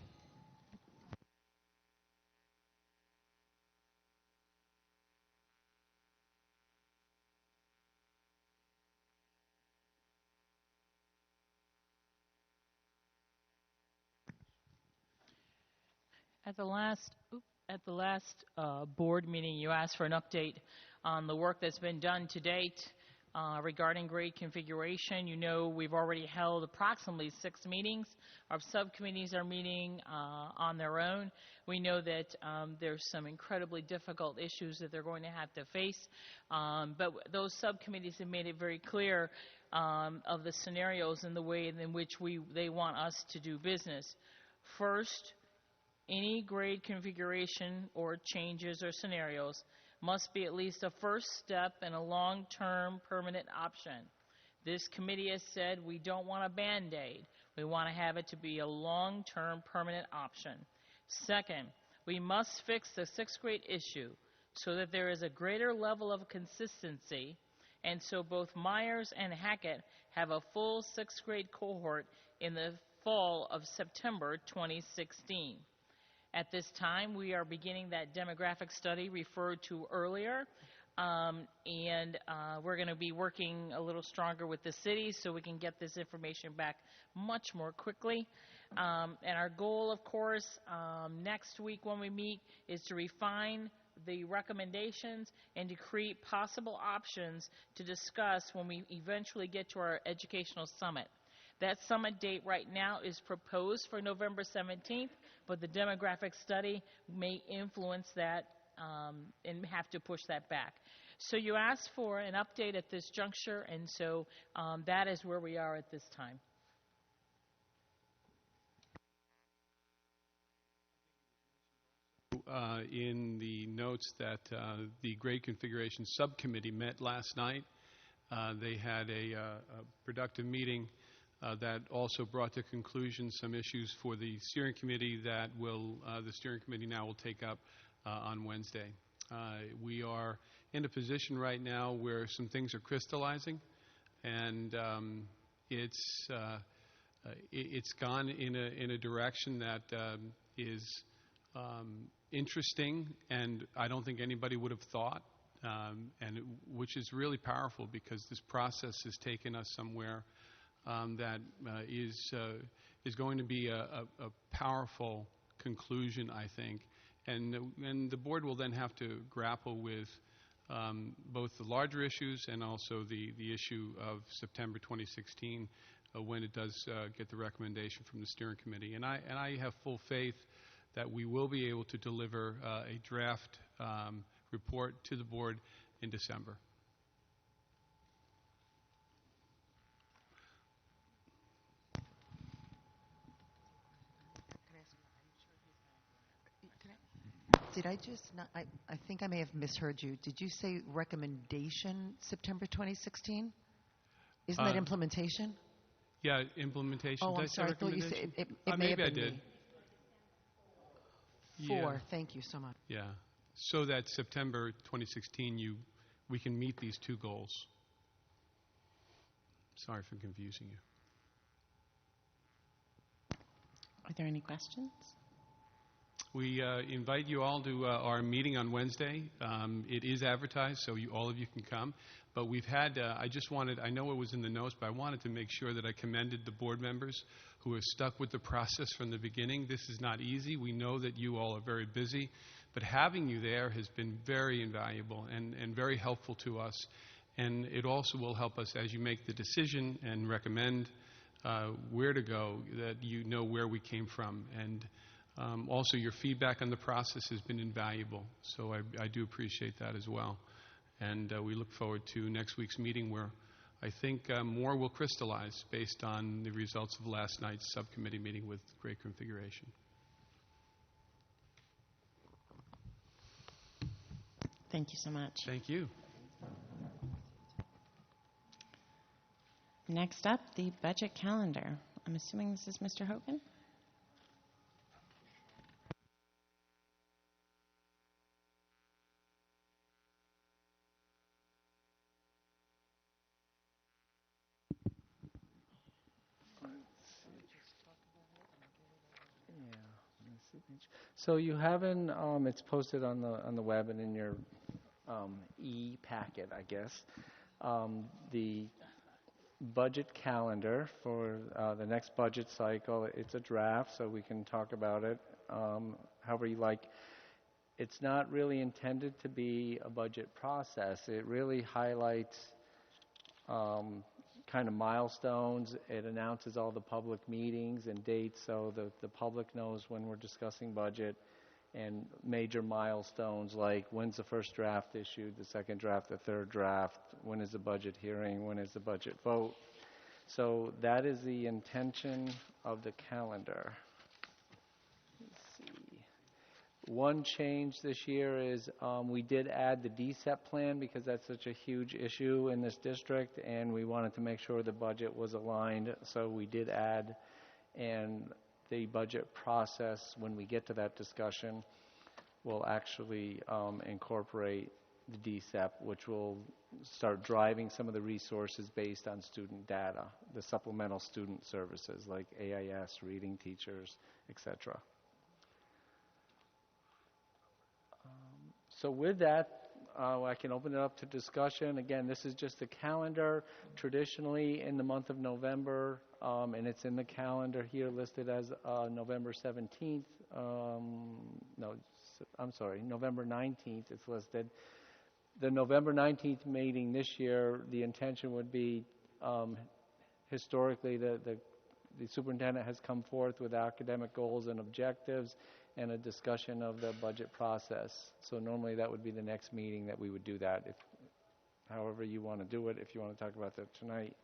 At the last board meeting, you asked for an update on the work that's been done to date regarding grade configuration. You know we've already held approximately 6 meetings. Our subcommittees are meeting on their own. We know that there's some incredibly difficult issues that they're going to have to face, but those subcommittees have made it very clear of the scenarios and the way in which they want us to do business. First, any grade configuration or changes or scenarios must be at least a first step in a long-term permanent option. This committee has said we don't want a Band-Aid. We want to have it to be a long-term permanent option. Second, we must fix the 6th grade issue so that there is a greater level of consistency, and so both Myers and Hackett have a full 6th grade cohort in the fall of September 2016. At this time, we are beginning that demographic study referred to earlier, and we're going to be working a little stronger with the city so we can get this information back much more quickly. And our goal, of course, next week when we meet is to refine the recommendations and to create possible options to discuss when we eventually get to our educational summit. That summit date right now is proposed for November 17th, but the demographic study may influence that and have to push that back. So you asked for an update at this juncture, and so that is where we are at this time. In the notes that the grade configuration subcommittee met last night. They had a productive meeting that also brought to conclusion some issues for the steering committee that the steering committee now will take up on Wednesday. We are in a position right now where some things are crystallizing, and it's gone in a direction that is interesting, and I don't think anybody would have thought, which is really powerful because this process has taken us somewhere that is going to be a powerful conclusion, I think. And the board will then have to grapple with both the larger issues and also the issue of September 2016 when it does get the recommendation from the steering committee. And I have full faith that we will be able to deliver a draft report to the board in December. Did I just not, I think I may have misheard you. Did you say recommendation September 2016? Isn't that implementation? Yeah, implementation. Oh, Did I'm I say sorry. I thought you recommendation? said it may Maybe have I been did. me. Yeah. 4. Thank you so much. Yeah. So that September 2016, we can meet these 2 goals. Sorry for confusing you. Are there any questions? We invite you all to our meeting on Wednesday. It is advertised, so all of you can come. But we've had, I know it was in the notes, but I wanted to make sure that I commended the board members who have stuck with the process from the beginning. This is not easy. We know that you all are very busy, but having you there has been very invaluable and very helpful to us. And it also will help us as you make the decision and recommend where to go, that you know where we came from. And also your feedback on the process has been invaluable. So I do appreciate that as well. And we look forward to next week's meeting where I think more will crystallize based on the results of last night's subcommittee meeting with great configuration. Thank you so much. Thank you. Next up, the budget calendar. I'm assuming this is Mr. Hogan? So you haven't, it's posted on the web and in your e-packet, I guess, the budget calendar for the next budget cycle. It's a draft, so we can talk about it however you like. It's not really intended to be a budget process. It really highlights kind of milestones. It announces all the public meetings and dates so the public knows when we're discussing budget, and major milestones like when's the first draft issued, the second draft, the third draft, when is the budget hearing, when is the budget vote. So that is the intention of the calendar. Let's see. One change this year is we did add the DCEP plan because that's such a huge issue in this district, and we wanted to make sure the budget was aligned, so we did add, and the budget process, when we get to that discussion, will actually incorporate the DCEP, which will start driving some of the resources based on student data, the supplemental student services like AIS, reading teachers, etc. So with that, I can open it up to discussion. Again, this is just a calendar. November in the month of November, and it's in the calendar here listed as November 17th. November 19th it's listed. The November 19th meeting this year, the intention would be, historically, the superintendent has come forth with academic goals and objectives and a discussion of the budget process. So normally that would be the next meeting that we would do that. If, however you want to do it, if you want to talk about that tonight,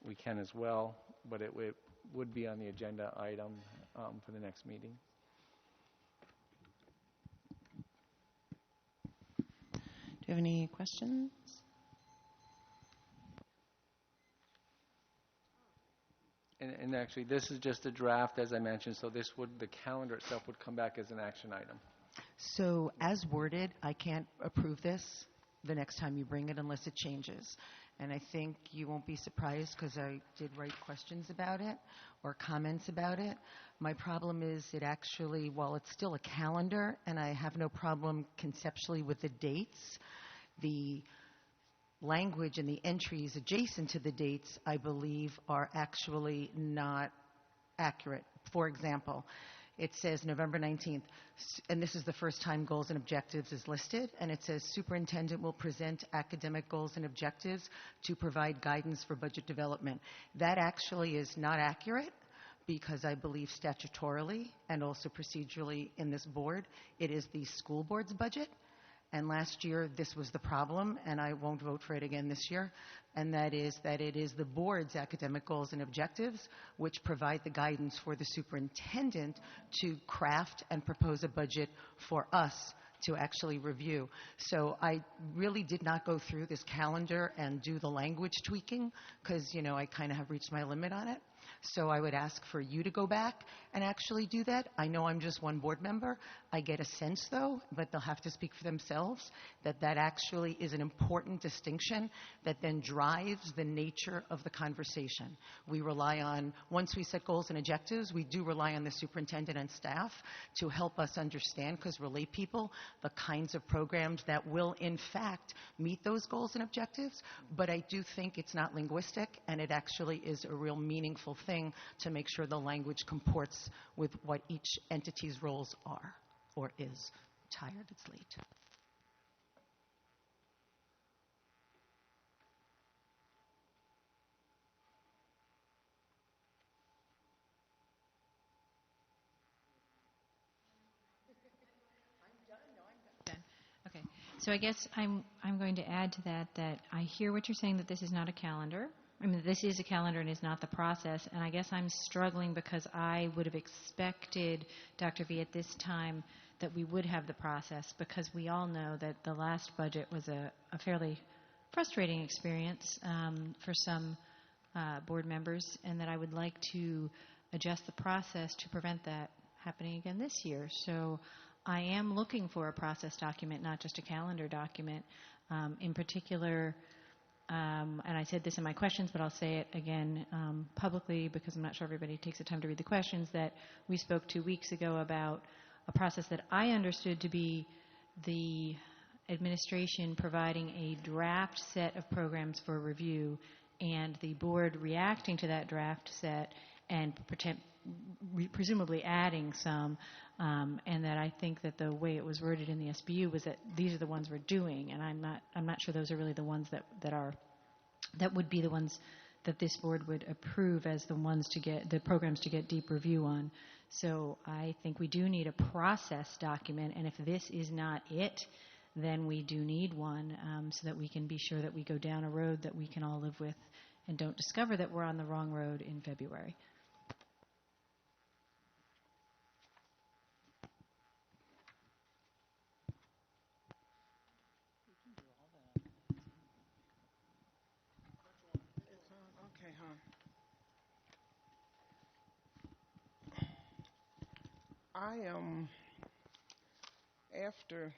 we can as well, but it would be on the agenda item for the next meeting. Do you have any questions? And actually, this is just a draft, as I mentioned, so the calendar itself would come back as an action item. So as worded, I can't approve this the next time you bring it unless it changes. And I think you won't be surprised because I did write questions about it or comments about it. My problem is it actually, while it's still a calendar, and I have no problem conceptually with the dates, the language and the entries adjacent to the dates, I believe, are actually not accurate. For example, it says November 19th, and this is the first time goals and objectives is listed, and it says superintendent will present academic goals and objectives to provide guidance for budget development. That actually is not accurate because I believe statutorily and also procedurally in this board, it is the school board's budget, And last year, this was the problem, and I won't vote for it again this year. And that is that it is the board's academic goals and objectives which provide the guidance for the superintendent to craft and propose a budget for us to actually review. So I really did not go through this calendar and do the language tweaking because, I kind of have reached my limit on it. So I would ask for you to go back and actually do that. I know I'm just one board member. I get a sense, though, but they'll have to speak for themselves, that that actually is an important distinction that then drives the nature of the conversation. We rely on, once we set goals and objectives, we do rely on the superintendent and staff to help us understand, because we're lay people, the kinds of programs that will, in fact, meet those goals and objectives. But I do think it's not linguistic, and it actually is a real meaningful thing to make sure the language comports with what each entity's roles are or is. Tired, it's late. Okay. So I guess I'm going to add to that I hear what you're saying, that this is not a calendar. I mean, this is a calendar and is not the process. And I guess I'm struggling because I would have expected, Dr. V, at this time that we would have the process, because we all know that the last budget was a fairly frustrating experience for some board members, and that I would like to adjust the process to prevent that happening again this year. So I am looking for a process document, not just a calendar document. In particular, and I said this in my questions, but I'll say it again publicly because I'm not sure everybody takes the time to read the questions, that we spoke 2 weeks ago about a process that I understood to be the administration providing a draft set of programs for review and the board reacting to that draft set and presumably adding some, and that I think that the way it was worded in the SBU was that these are the ones we're doing, and I'm not sure those are really the ones that would be the ones that this board would approve as the ones to get the programs to get deep review on. So I think we do need a process document, and if this is not it, then we do need one so that we can be sure that we go down a road that we can all live with and don't discover that we're on the wrong road in February. Okay, I am, after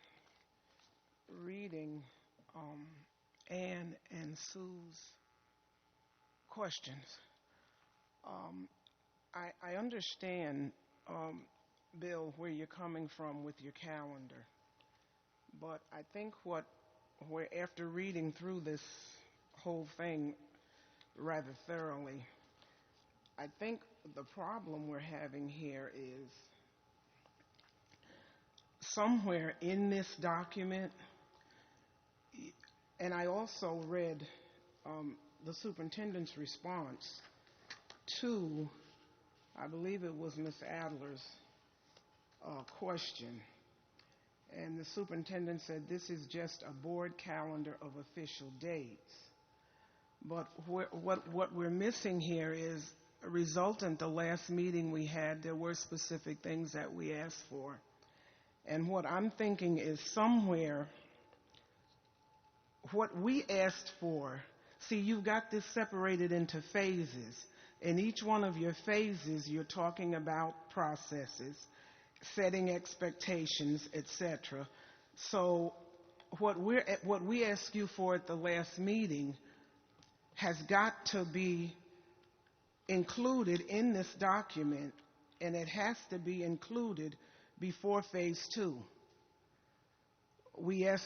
reading Ann and Sue's questions, I understand, Bill, where you're coming from with your calendar. But I think after reading through this whole thing rather thoroughly, I think the problem we're having here is somewhere in this document, and I also read the superintendent's response to, I believe it was Ms. Adler's question. And the superintendent said this is just a board calendar of official dates. But what we're missing here is a resultant. The last meeting we had, there were specific things that we asked for. And what I'm thinking is somewhere, what we asked for, see, you've got this separated into phases. In each one of your phases, you're talking about processes, setting expectations, etc. So what we asked you for at the last meeting has got to be included in this document, and it has to be included before phase 2. We asked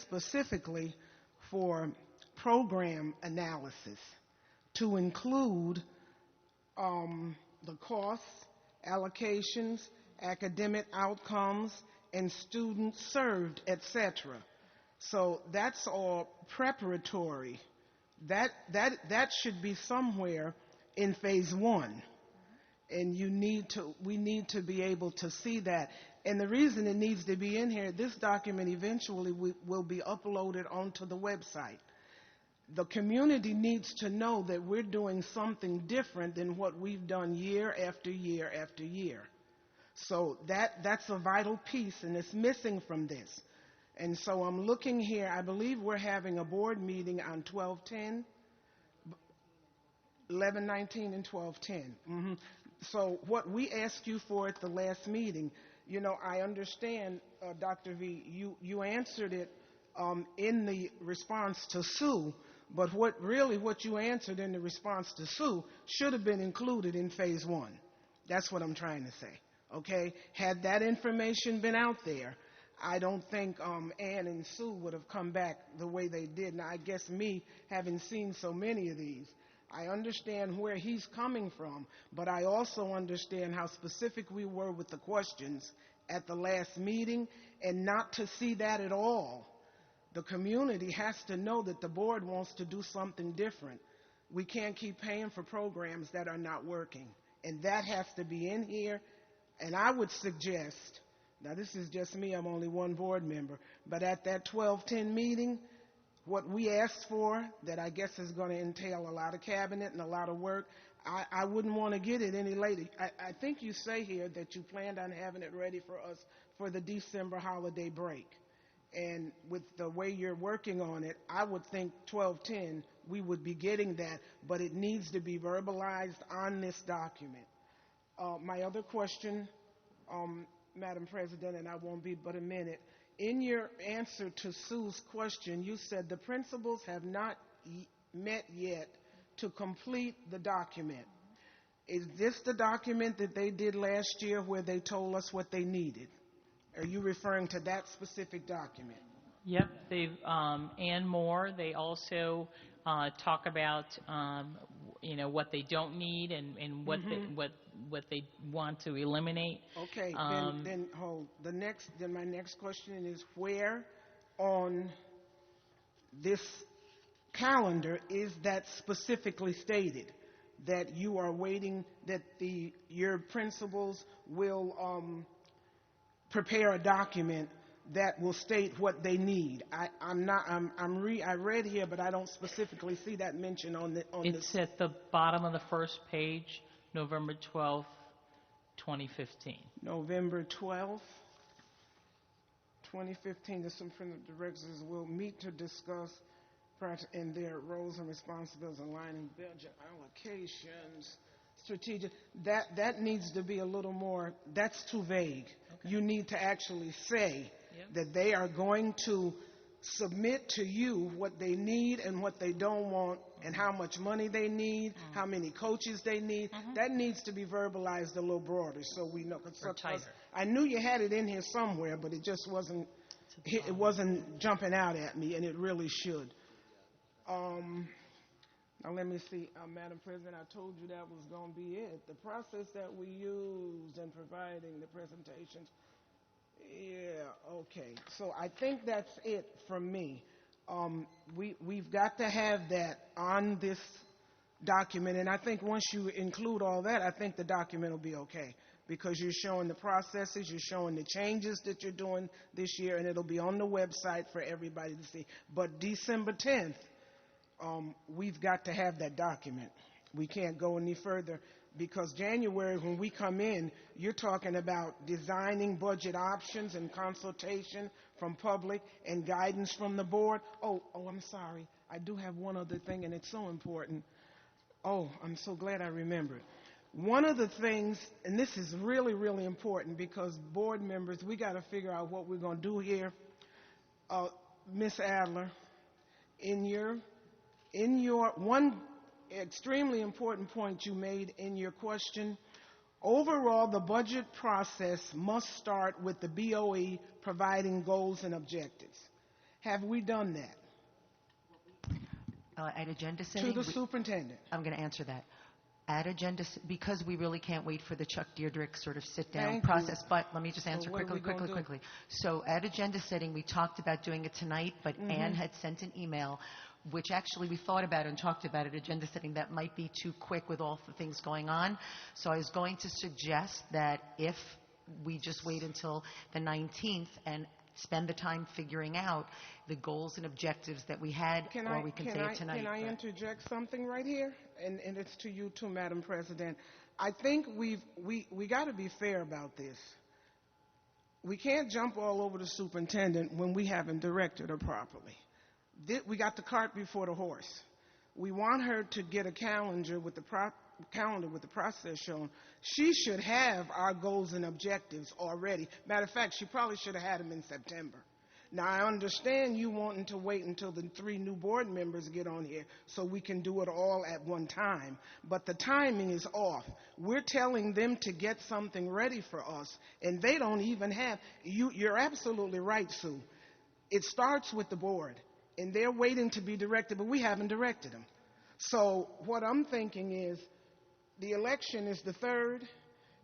specifically for program analysis to include the costs, allocations, academic outcomes, and students served, etc. So that's all preparatory. That should be somewhere in phase 1. And we need to be able to see that. And the reason it needs to be in here, this document eventually will be uploaded onto the website. The community needs to know that we're doing something different than what we've done year after year after year. So that's a vital piece, and it's missing from this. And so I'm looking here. I believe we're having a board meeting on 12/10, 11/19, and 12/10. So what we asked you for at the last meeting, you know, I understand, Dr. V, you answered it in the response to Sue, but what you answered in the response to Sue should have been included in phase one. That's what I'm trying to say, okay? Had that information been out there, I don't think Ann and Sue would have come back the way they did. Now, I guess me, having seen so many of these, I understand where he's coming from, but I also understand how specific we were with the questions at the last meeting, and not to see that at all. The community has to know that the board wants to do something different. We can't keep paying for programs that are not working, and that has to be in here. And I would suggest, now this is just me, I'm only one board member, but at that 12/10 meeting, what we asked for, that I guess is going to entail a lot of cabinet and a lot of work, I wouldn't want to get it any later. I think you say here that you planned on having it ready for us for the December holiday break. And with the way you're working on it, I would think 12/10, we would be getting that, but it needs to be verbalized on this document. My other question, Madam President, and I won't be but a minute, in your answer to Sue's question, you said the principals have not met yet to complete the document. Is this the document that they did last year where they told us what they needed? Are you referring to that specific document? Yep, they've and more. They also talk about what they don't need and what they want to eliminate. Okay, then hold. Then my next question is, where on this calendar is that specifically stated that you are waiting that your principals will prepare a document that will state what they need? I read here, but I don't specifically see that mentioned on It's at the bottom of the first page, November 12th, 2015. November 12th, 2015. The superintendent directors will meet to discuss in their roles and responsibilities, aligning budget allocations, strategic. That needs to be a little more. That's too vague. Okay. You need to actually say that they are going to submit to you what they need and what they don't want, and how much money they need, how many coaches they need. That needs to be verbalized a little broader, so we know. I knew you had it in here somewhere, but it just wasn't. It wasn't jumping out at me, and it really should. Now let me see, Madam President, I told you that was going to be it. The process that we used in providing the presentations. Yeah, okay. So I think that's it from me. We've got to have that on this document, and I think once you include all that, I think the document will be okay, because you're showing the processes, you're showing the changes that you're doing this year, and it'll be on the website for everybody to see. But December 10th, we've got to have that document. We can't go any further, because January, when we come in, you're talking about designing budget options and consultation from public and guidance from the board. Oh, I'm sorry. I do have one other thing, and it's so important. Oh, I'm so glad I remembered. One of the things, and this is really, really important, because board members, we got to figure out what we're going to do here. Ms. Adler, in your one extremely important point you made in your question, overall, the budget process must start with the BOE providing goals and objectives. Have we done that? At agenda setting? To the superintendent. I'm going to answer that. At agenda, because we really can't wait for the Chuck Deirdrick sort of sit-down process, but let me just answer quickly. So at agenda setting, we talked about doing it tonight, but Ann had sent an email, which actually we thought about and talked about at agenda setting. That might be too quick with all the things going on. So I was going to suggest that if we just wait until the 19th and spend the time figuring out the goals and objectives that we had, or we can say it tonight. Can I interject something right here? And it's to you too, Madam President. I think we got to be fair about this. We can't jump all over the superintendent when we haven't directed her properly. We got the cart before the horse. We want her to get a calendar with the process shown. She should have our goals and objectives already. Matter of fact, she probably should have had them in September. Now, I understand you wanting to wait until the 3 new board members get on here so we can do it all at one time, but the timing is off. We're telling them to get something ready for us, and they don't even have. You're absolutely right, Sue. It starts with the board, and they're waiting to be directed, but we haven't directed them. So what I'm thinking is the election is the 3rd.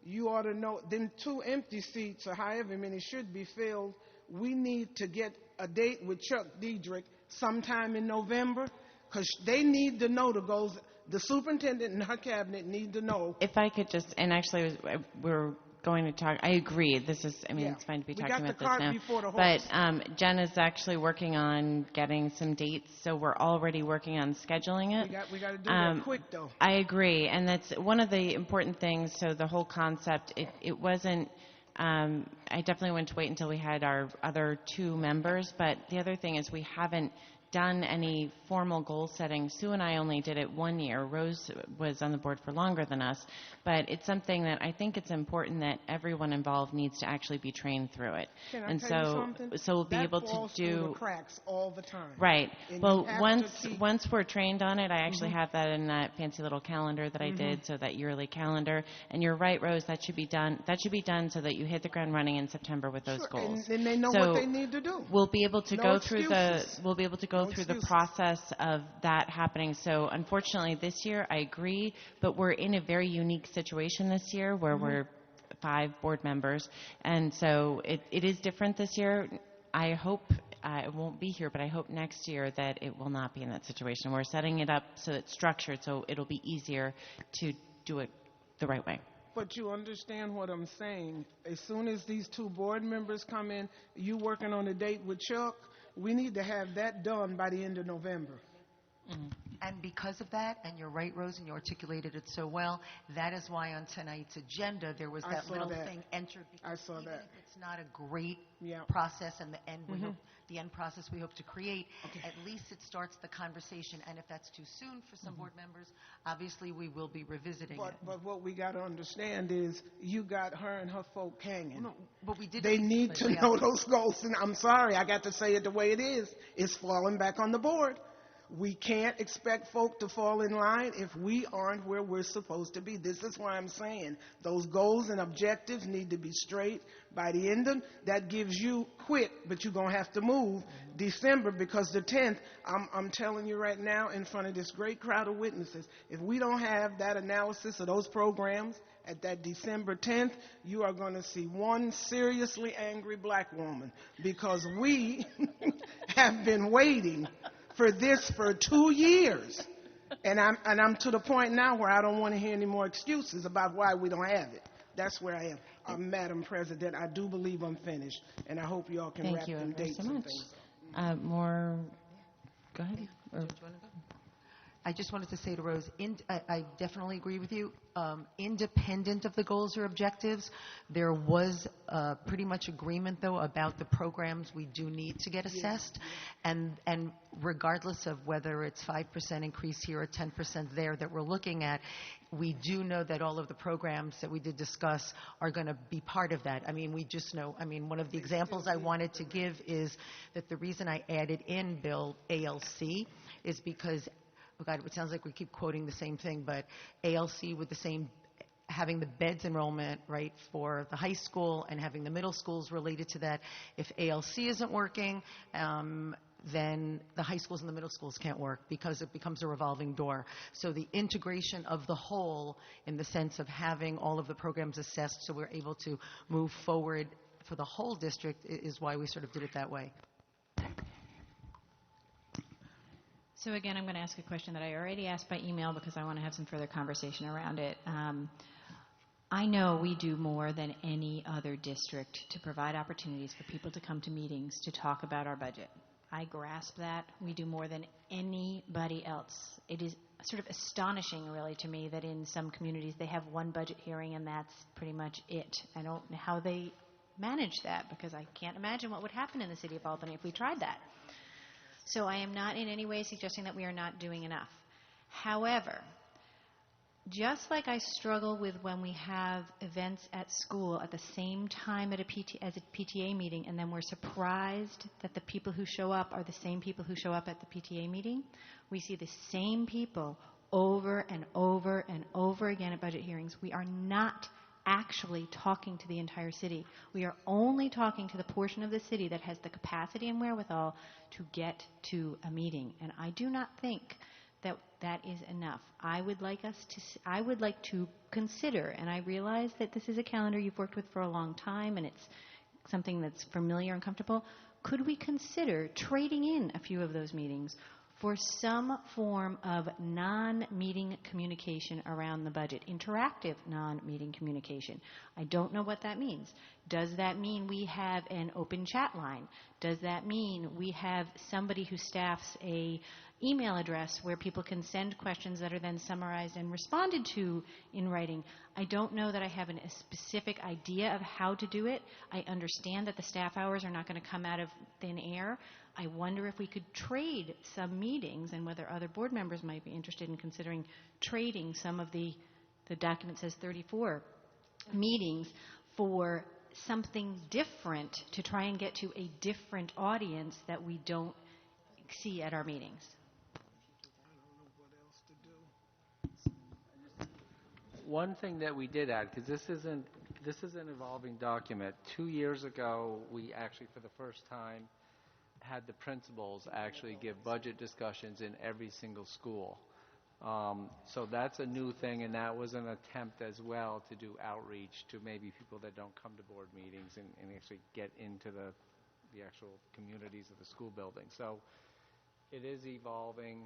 You ought to know them 2 empty seats, or however many, should be filled. We need to get a date with Chuck Diedrich sometime in November, because they need to know the goals. The superintendent and her cabinet need to know. If I could just, and actually we're going to talk, I agree, this is, I mean, it's fine to be talking about this now. We got the cart before the horse. But Jen is actually working on getting some dates, so we're already working on scheduling it. We got to do that quick, though. I agree, and that's one of the important things. So the whole concept, it wasn't, I definitely want to wait until we had our other 2 members, but the other thing is we haven't done any formal goal setting. Sue and I only did it 1 year. Rose was on the board for longer than us, but it's something that I think it's important that everyone involved needs to actually be trained through it. Can I tell you something? So we'll be that able to falls do through the cracks all the time. Right. And Well, you have once we're trained on it, I actually have that in that fancy little calendar that I did, so that yearly calendar. And you're right, Rose, that should be done. That should be done so that you hit the ground running in September with those goals. And they know what they need to do. We'll be able to No go through excuses. the process of that happening. So unfortunately this year, I agree, but we're in a very unique situation this year where we're 5 board members, and so it is different this year. I hope it won't be here, but I hope next year that it will not be in that situation. We're setting it up so it's structured, so it'll be easier to do it the right way. But you understand what I'm saying. As soon as these 2 board members come in, you working on a date with Chuck, we need to have that done by the end of November. And because of that, and you're right, Rose, and you articulated it so well, that is why on tonight's agenda there was that little thing entered. I saw even that. if it's not a great process, and the end, the end process we hope to create, at least it starts the conversation. And if that's too soon for some board members, obviously we will be revisiting it. But what we got to understand is you got her and her folk hanging. No, but we did. They need to know those goals. And I'm sorry, I got to say it the way it is. It's falling back on the board. We can't expect folk to fall in line if we aren't where we're supposed to be. This is why I'm saying those goals and objectives need to be straight by the end of that. Gives you quick, but you're going to have to move December, because the 10th, I'm telling you right now in front of this great crowd of witnesses, if we don't have that analysis of those programs at that December 10th, you are going to see one seriously angry black woman, because we have been waiting for this for 2 years. And I'm to the point now where I don't want to hear any more excuses about why we don't have it. That's where I am. Madam President, I do believe I'm finished, and I hope you all can wrap them dates and things up. More, go ahead. I just wanted to say to Rose, I definitely agree with you. Independent of the goals or objectives, there was pretty much agreement, though, about the programs we do need to get assessed. And regardless of whether it's 5% increase here or 10% there that we're looking at, we do know that all of the programs that we did discuss are going to be part of that. I mean, we just know. I mean, one of the examples I wanted to give is that the reason I added in, Bill, ALC is because, oh God, it sounds like we keep quoting the same thing, but ALC with the same, having the beds enrollment, right, for the high school and having the middle schools related to that. If ALC isn't working, then the high schools and the middle schools can't work, because it becomes a revolving door. So the integration of the whole, in the sense of having all of the programs assessed so we're able to move forward for the whole district, is why we sort of did it that way. So again, I'm going to ask a question that I already asked by email because I want to have some further conversation around it. I know we do more than any other district to provide opportunities for people to come to meetings to talk about our budget. I grasp that. We do more than anybody else. It is sort of astonishing, really, to me that in some communities they have one budget hearing and that's pretty much it. I don't know how they manage that, because I can't imagine what would happen in the city of Albany if we tried that. So I am not in any way suggesting that we are not doing enough. However, just like I struggle with when we have events at school at the same time at as a PTA meeting, and then we're surprised that the people who show up are the same people who show up at the PTA meeting, we see the same people over and over and over again at budget hearings. We are not actually talking to the entire city. We are only talking to the portion of the city that has the capacity and wherewithal to get to a meeting. And I do not think that that is enough. I would like to consider, and I realize that this is a calendar you've worked with for a long time and it's something that's familiar and comfortable. Could we consider trading in a few of those meetings for some form of non-meeting communication around the budget, interactive non-meeting communication? I don't know what that means. Does that mean we have an open chat line? Does that mean we have somebody who staffs a email address where people can send questions that are then summarized and responded to in writing? I don't know that I have a specific idea of how to do it. I understand that the staff hours are not going to come out of thin air. I wonder if we could trade some meetings, and whether other board members might be interested in considering trading some of the document says 34 meetings for something different to try and get to a different audience that we don't see at our meetings. One thing that we did add, because this is an evolving document. 2 years ago, we actually, for the first time, had the principals actually give budget discussions in every single school. So that's a new thing, and that was an attempt as well to do outreach to maybe people that don't come to board meetings and actually get into the actual communities of the school building. So it is evolving,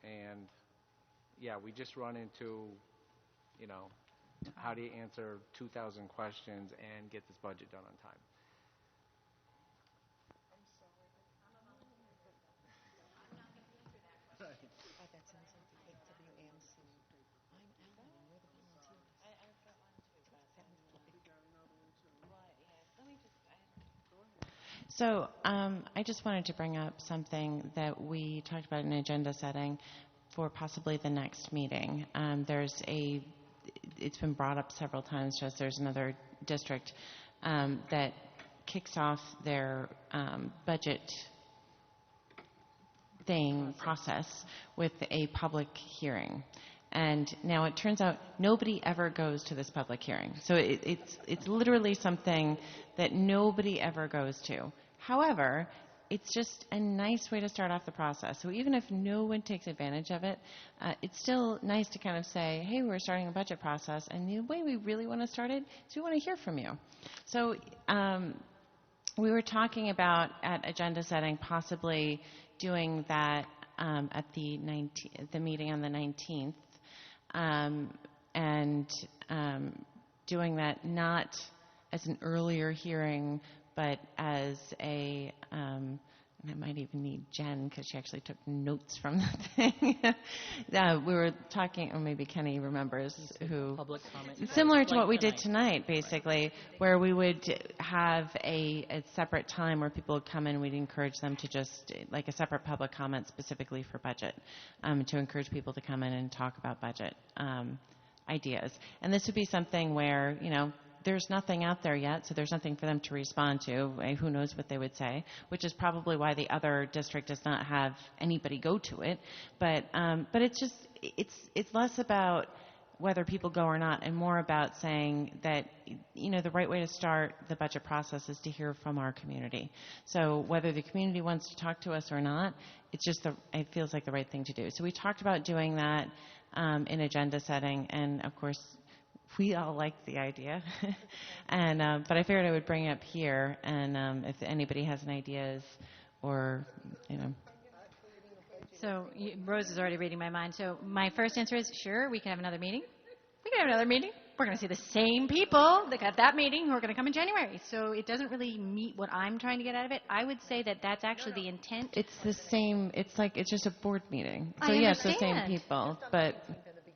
and yeah, we just run into, how do you answer 2,000 questions and get this budget done on time? So I just wanted to bring up something that we talked about in agenda setting for possibly the next meeting. It's been brought up several times, just there's another district that kicks off their budget process with a public hearing. And now it turns out nobody ever goes to this public hearing. So it's literally something that nobody ever goes to. However, it's just a nice way to start off the process. So even if no one takes advantage of it, it's still nice to kind of say, hey, we're starting a budget process, and the way we really want to start it is we want to hear from you. So we were talking about at agenda setting possibly doing that at the meeting on the 19th, and doing that not as an earlier hearing, but as and I might even need Jen because she actually took notes from the thing. We were talking, or maybe Kenny remembers, who Public comment. similar to what we did tonight, basically, where we would have a separate time where people would come in. We'd encourage them to just, like a separate public comment specifically for budget, to encourage people to come in and talk about budget ideas. And this would be something where, there's nothing out there yet, so there's nothing for them to respond to. Who knows what they would say, which is probably why the other district does not have anybody go to it. But it's just, it's less about whether people go or not, and more about saying that, the right way to start the budget process is to hear from our community. So whether the community wants to talk to us or not, it's just it feels like the right thing to do. So we talked about doing that in agenda setting, and of course, we all liked the idea, but I figured I would bring it up here, and if anybody has any ideas, or So Rose is already reading my mind. So my first answer is, sure, we can have another meeting. We can have another meeting. we're going to see the same people that got that meeting who are going to come in January. So it doesn't really meet what I'm trying to get out of it. I would say that that's actually the intent. It's the same. It's like it's just a board meeting. So I yeah, it's the same understand. people, but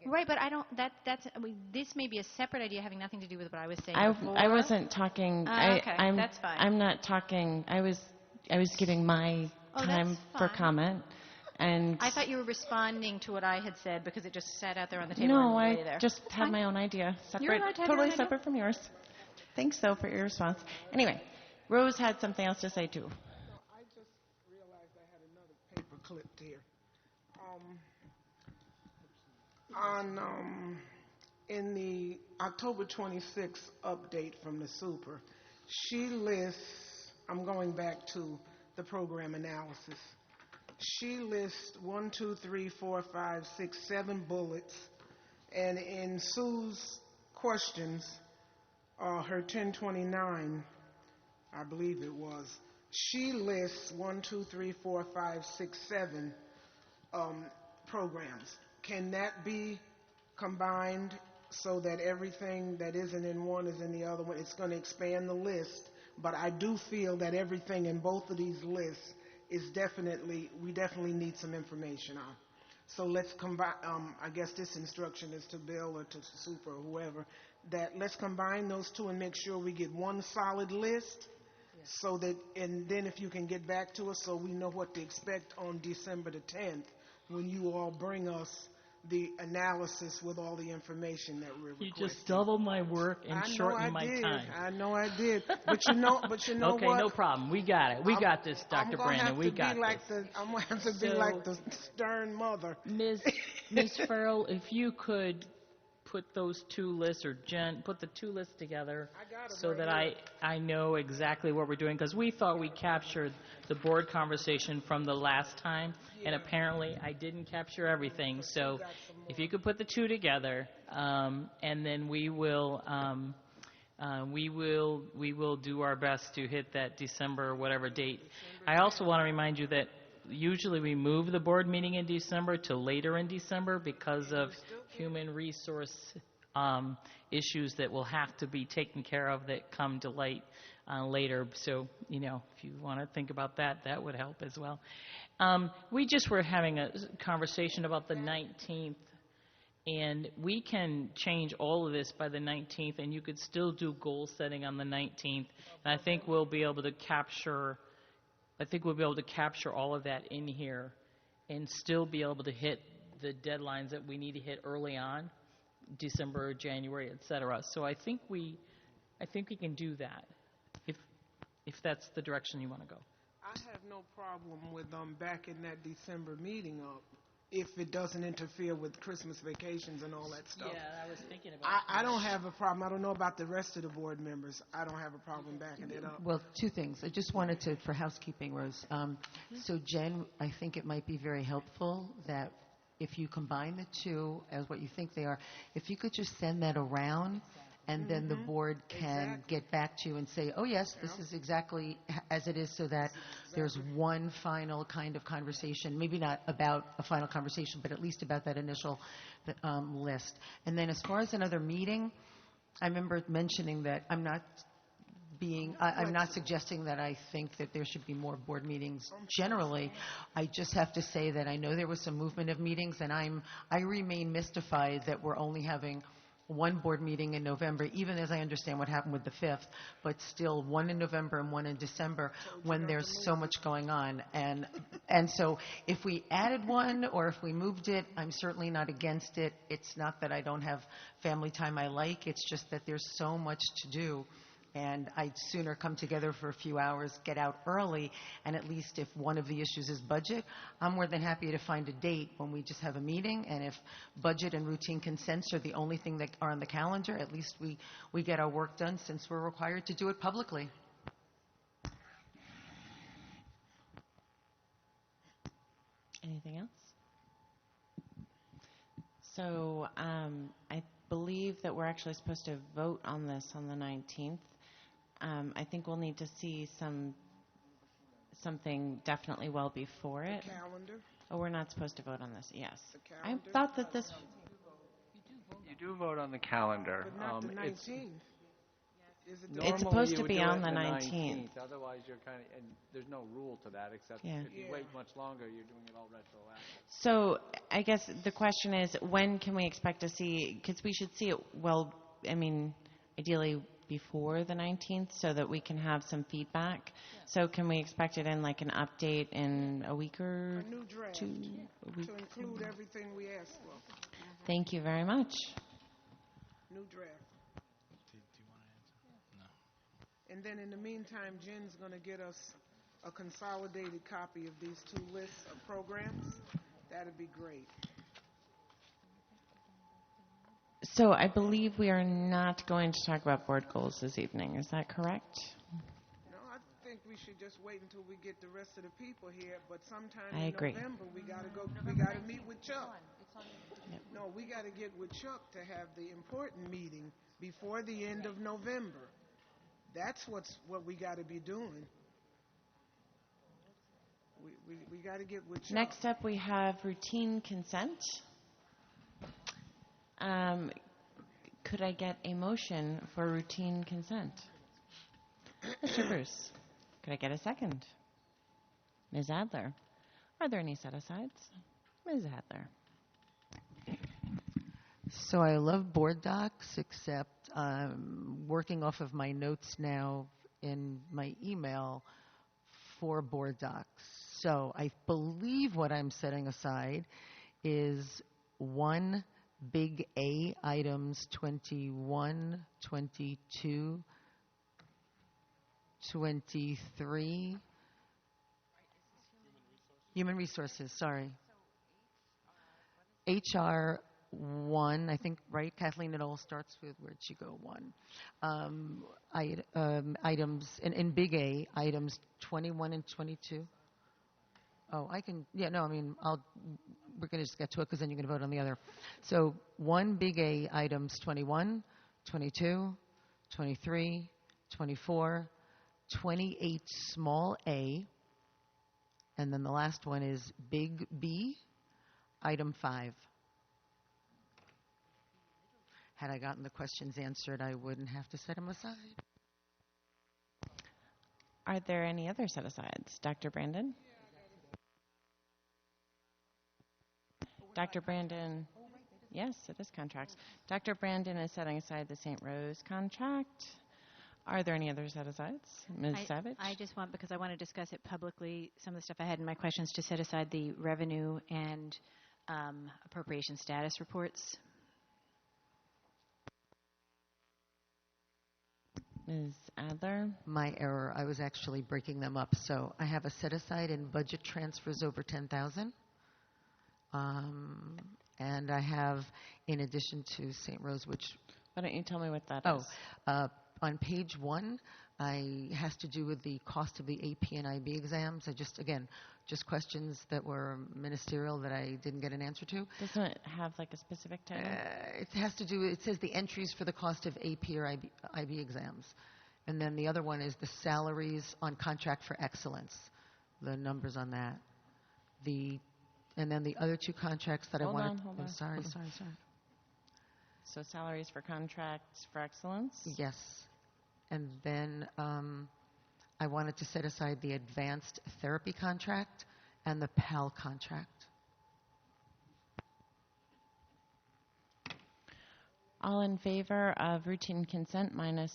Right, but I don't. That's. I mean, this may be a separate idea having nothing to do with what I was saying I before. wasn't talking. Okay, that's fine. I'm not talking. I was giving my time for fine. comment, and I thought you were responding to what I had said because it just sat out there on the table. no, and I lay there. just It's have fine. my own idea, You're separate, allowed to have your totally own idea. separate from yours. Thanks, though, for your response. Anyway, Rose had something else to say too. I just realized I had another paper clipped here. In the October 26th update from the super, she lists, I'm going back to the program analysis. She lists 1, 2, 3, 4, 5, 6, 7 bullets, and in Sue's questions, her 1029, I believe it was, she lists 1, 2, 3, 4, 5, 6, 7 programs. Can that be combined so that everything that isn't in one is in the other one? It's going to expand the list, but I do feel that everything in both of these lists is we definitely need some information on. So let's combine, I guess this instruction is to Bill or to Super or whoever, that let's combine those two and make sure we get one solid list. So that, and then if you can get back to us so we know what to expect on December the 10th when you all bring us the analysis with all the information that we're requesting. You just doubled my work and shortened my time. I know I did. But you know okay, what? no problem. We got it. We got this, Dr. Brandon. We got this. I'm going to have to be like the stern mother. Ms. Farrell, if you could put those two lists, or Jen, put the two lists together so that I know exactly what we're doing, because we thought we captured the board conversation from the last time, and apparently I didn't capture everything. So if you could put the two together, and then we will do our best to hit that December whatever date. I also want to remind you that usually we move the board meeting in December to later in December because of human resource issues that will have to be taken care of that come to light later. So, if you want to think about that, that would help as well. We just were having a conversation about the 19th, and we can change all of this by the 19th, and you could still do goal setting on the 19th. And I think we'll be able to capture all of that in here and still be able to hit the deadlines that we need to hit early on, December, January, et cetera. So I think we can do that if that's the direction you want to go. I have no problem with backing that December meeting up if it doesn't interfere with Christmas vacations and all that stuff. Yeah, I was thinking about I don't have a problem. I don't know about the rest of the board members. I don't have a problem backing it up. Well, two things. I just wanted to, for housekeeping, Rose. So, Jen, I think it might be very helpful that if you combine the two as what you think they are, if you could just send that around, and then the board can get back to you and say, oh, yes, this is exactly as it is, so that there's one final kind of conversation, maybe not about a final conversation, but at least about that initial list. And then as far as another meeting, I remember mentioning that I'm not suggesting that I think that there should be more board meetings generally. I just have to say that I know there was some movement of meetings, and I remain mystified that we're only having one board meeting in November, even as I understand what happened with the 5th, but still one in November and one in December when there's so much going on. And so if we added one or if we moved it, I'm certainly not against it. It's not that I don't have family time I like. It's just that there's so much to do. And I'd sooner come together for a few hours, get out early, and at least if one of the issues is budget, I'm more than happy to find a date when we just have a meeting. And if budget and routine consents are the only thing that are on the calendar, at least we get our work done since we're required to do it publicly. Anything else? So I believe that we're actually supposed to vote on this on the 19th. I think we'll need to see something definitely well before it. The calendar? Oh, we're not supposed to vote on this. Yes. The I calendar? thought that this. you do vote on the calendar. But not the It's 19th. Is it the normally supposed you to would be do on it the the 19th. Otherwise, you're kind of, and there's no rule to that except Yeah. if you wait much longer, you're doing it all retroactive. So I guess the question is, when can we expect to see, because we should see it, well, I mean, ideally before the 19th so that we can have some feedback. So can we expect it in like an update in a week or A new draft two? A week? to include everything we asked for. Thank you very much. New draft. And then in the meantime, Jen's going to get us a consolidated copy of these two lists of programs. That'd be great. So I believe we are not going to talk about board goals this evening. Is that correct? No, I think we should just wait until we get the rest of the people here. But sometime I in agree. November, we got to go. We got to meet with Chuck. No, we got to get with Chuck to have the important meeting before the end of November. That's what we got to be doing. We got to get with Chuck. Next up, we have routine consent. Could I get a motion for routine consent? Mr. Bruce, could I get a second? Ms. Adler, are there any set-asides? Ms. Adler. So I love board docs, except I'm working off of my notes now in my email for board docs. So I believe what I'm setting aside is one big A items 21, 22, 23. Human resources, sorry. HR 1, I think, right, Kathleen, it all starts with, where'd she go, 1. Items, in big A, items 21 and 22. Oh, I can, yeah, no, I mean, we're going to just get to it because then you're going to vote on the other. So 1 big A, items 21, 22, 23, 24, 28 small a, and then the last one is big B, item 5. Had I gotten the questions answered, I wouldn't have to set them aside. Are there any other set-asides? Dr. Brandon? Dr. Brandon, yes, it is contracts. Dr. Brandon is setting aside the St. Rose contract. Are there any other set-asides? Ms. Savage? I just want, because I want to discuss it publicly, some of the stuff I had in my questions, to set aside the revenue and appropriation status reports. Ms. Adler? My error. I was actually breaking them up. So I have a set aside in budget transfers over 10,000. And I have, in addition to St. Rose, which... Why don't you tell me what that is? On page 1, has to do with the cost of the AP and IB exams. Just questions that were ministerial that I didn't get an answer to. Doesn't it have like a specific title? It has to do, it says the entries for the cost of AP or IB exams. And then the other one is the salaries on contract for excellence, the numbers on that. And then the other two contracts that Hold I wanted... on. Oh, sorry. So salaries for contracts for excellence? Yes. And then I wanted to set aside the advanced therapy contract and the PAL contract. All in favor of routine consent minus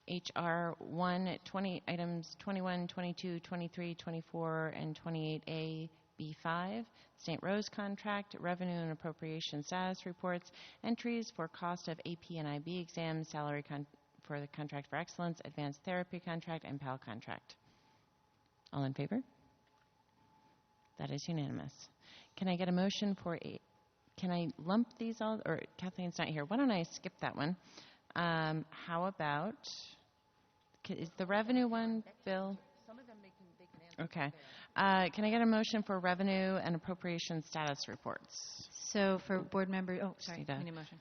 HR 1, 20, items 21, 22, 23, 24, and 28A, B5, St. Rose contract, revenue and appropriation status reports, entries for cost of AP and IB exams, salary for the contract for excellence, advanced therapy contract, and PAL contract. All in favor? That is unanimous. Can I get a motion for can I lump these all, or Kathleen's not here. Why don't I skip that one? How about, is the revenue one, Bill? Some of them they can answer. Okay. Can I get a motion for revenue and appropriation status reports? So for board member, I need a motion.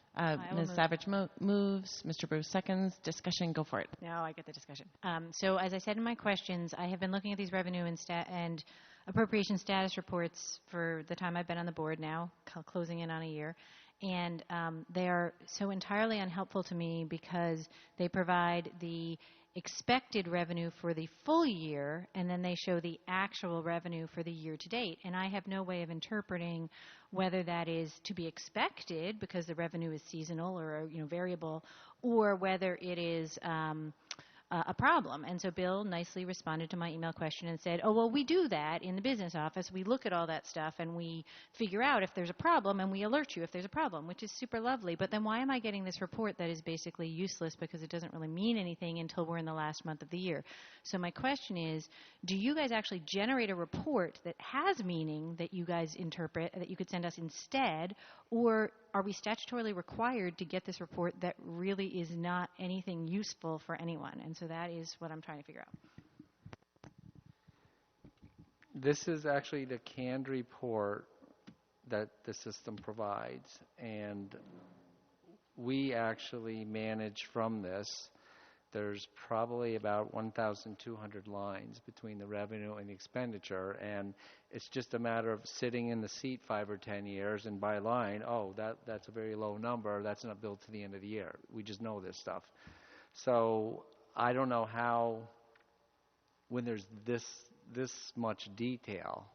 Ms. Savage moves, Mr. Bruce seconds. Discussion, go for it. Now I get the discussion. So as I said in my questions, I have been looking at these revenue and appropriation status reports for the time I've been on the board now, closing in on a year. And they are so entirely unhelpful to me because they provide the expected revenue for the full year, and then they show the actual revenue for the year to date. And I have no way of interpreting whether that is to be expected because the revenue is seasonal or variable, or whether it is a problem. And so Bill nicely responded to my email question and said, oh, well, we do that in the business office. We look at all that stuff and we figure out if there's a problem and we alert you if there's a problem, which is super lovely. But then why am I getting this report that is basically useless because it doesn't really mean anything until we're in the last month of the year? So my question is, do you guys actually generate a report that has meaning that you guys interpret, that you could send us instead, or are we statutorily required to get this report that really is not anything useful for anyone? And so that is what I'm trying to figure out. This is actually the canned report that the system provides, and we actually manage from this. There's probably about 1,200 lines between the revenue and the expenditure, and it's just a matter of sitting in the seat 5 or 10 years and by line, oh, that's a very low number, that's not billed to the end of the year. We just know this stuff. So I don't know how, when there's this much detail,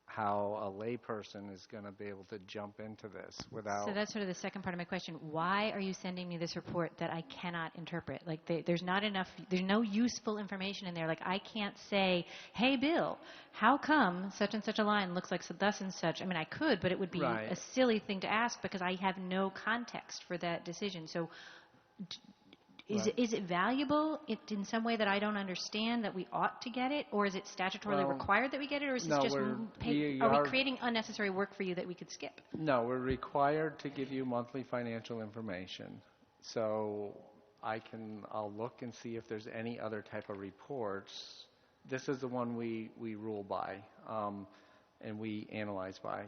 how a layperson is going to be able to jump into this without... So that's sort of the second part of my question. Why are you sending me this report that I cannot interpret? Like, there's not enough, there's no useful information in there. Like, I can't say, hey, Bill, how come such and such a line looks like thus and such? I mean, I could, but it would be a silly thing to ask because I have no context for that decision. So is it valuable in some way that I don't understand that we ought to get it? Or is it statutorily required that we get it? Or is this just are we creating unnecessary work for you that we could skip? No, we're required to give you monthly financial information. So I'll look and see if there's any other type of reports. This is the one we rule by and we analyze by.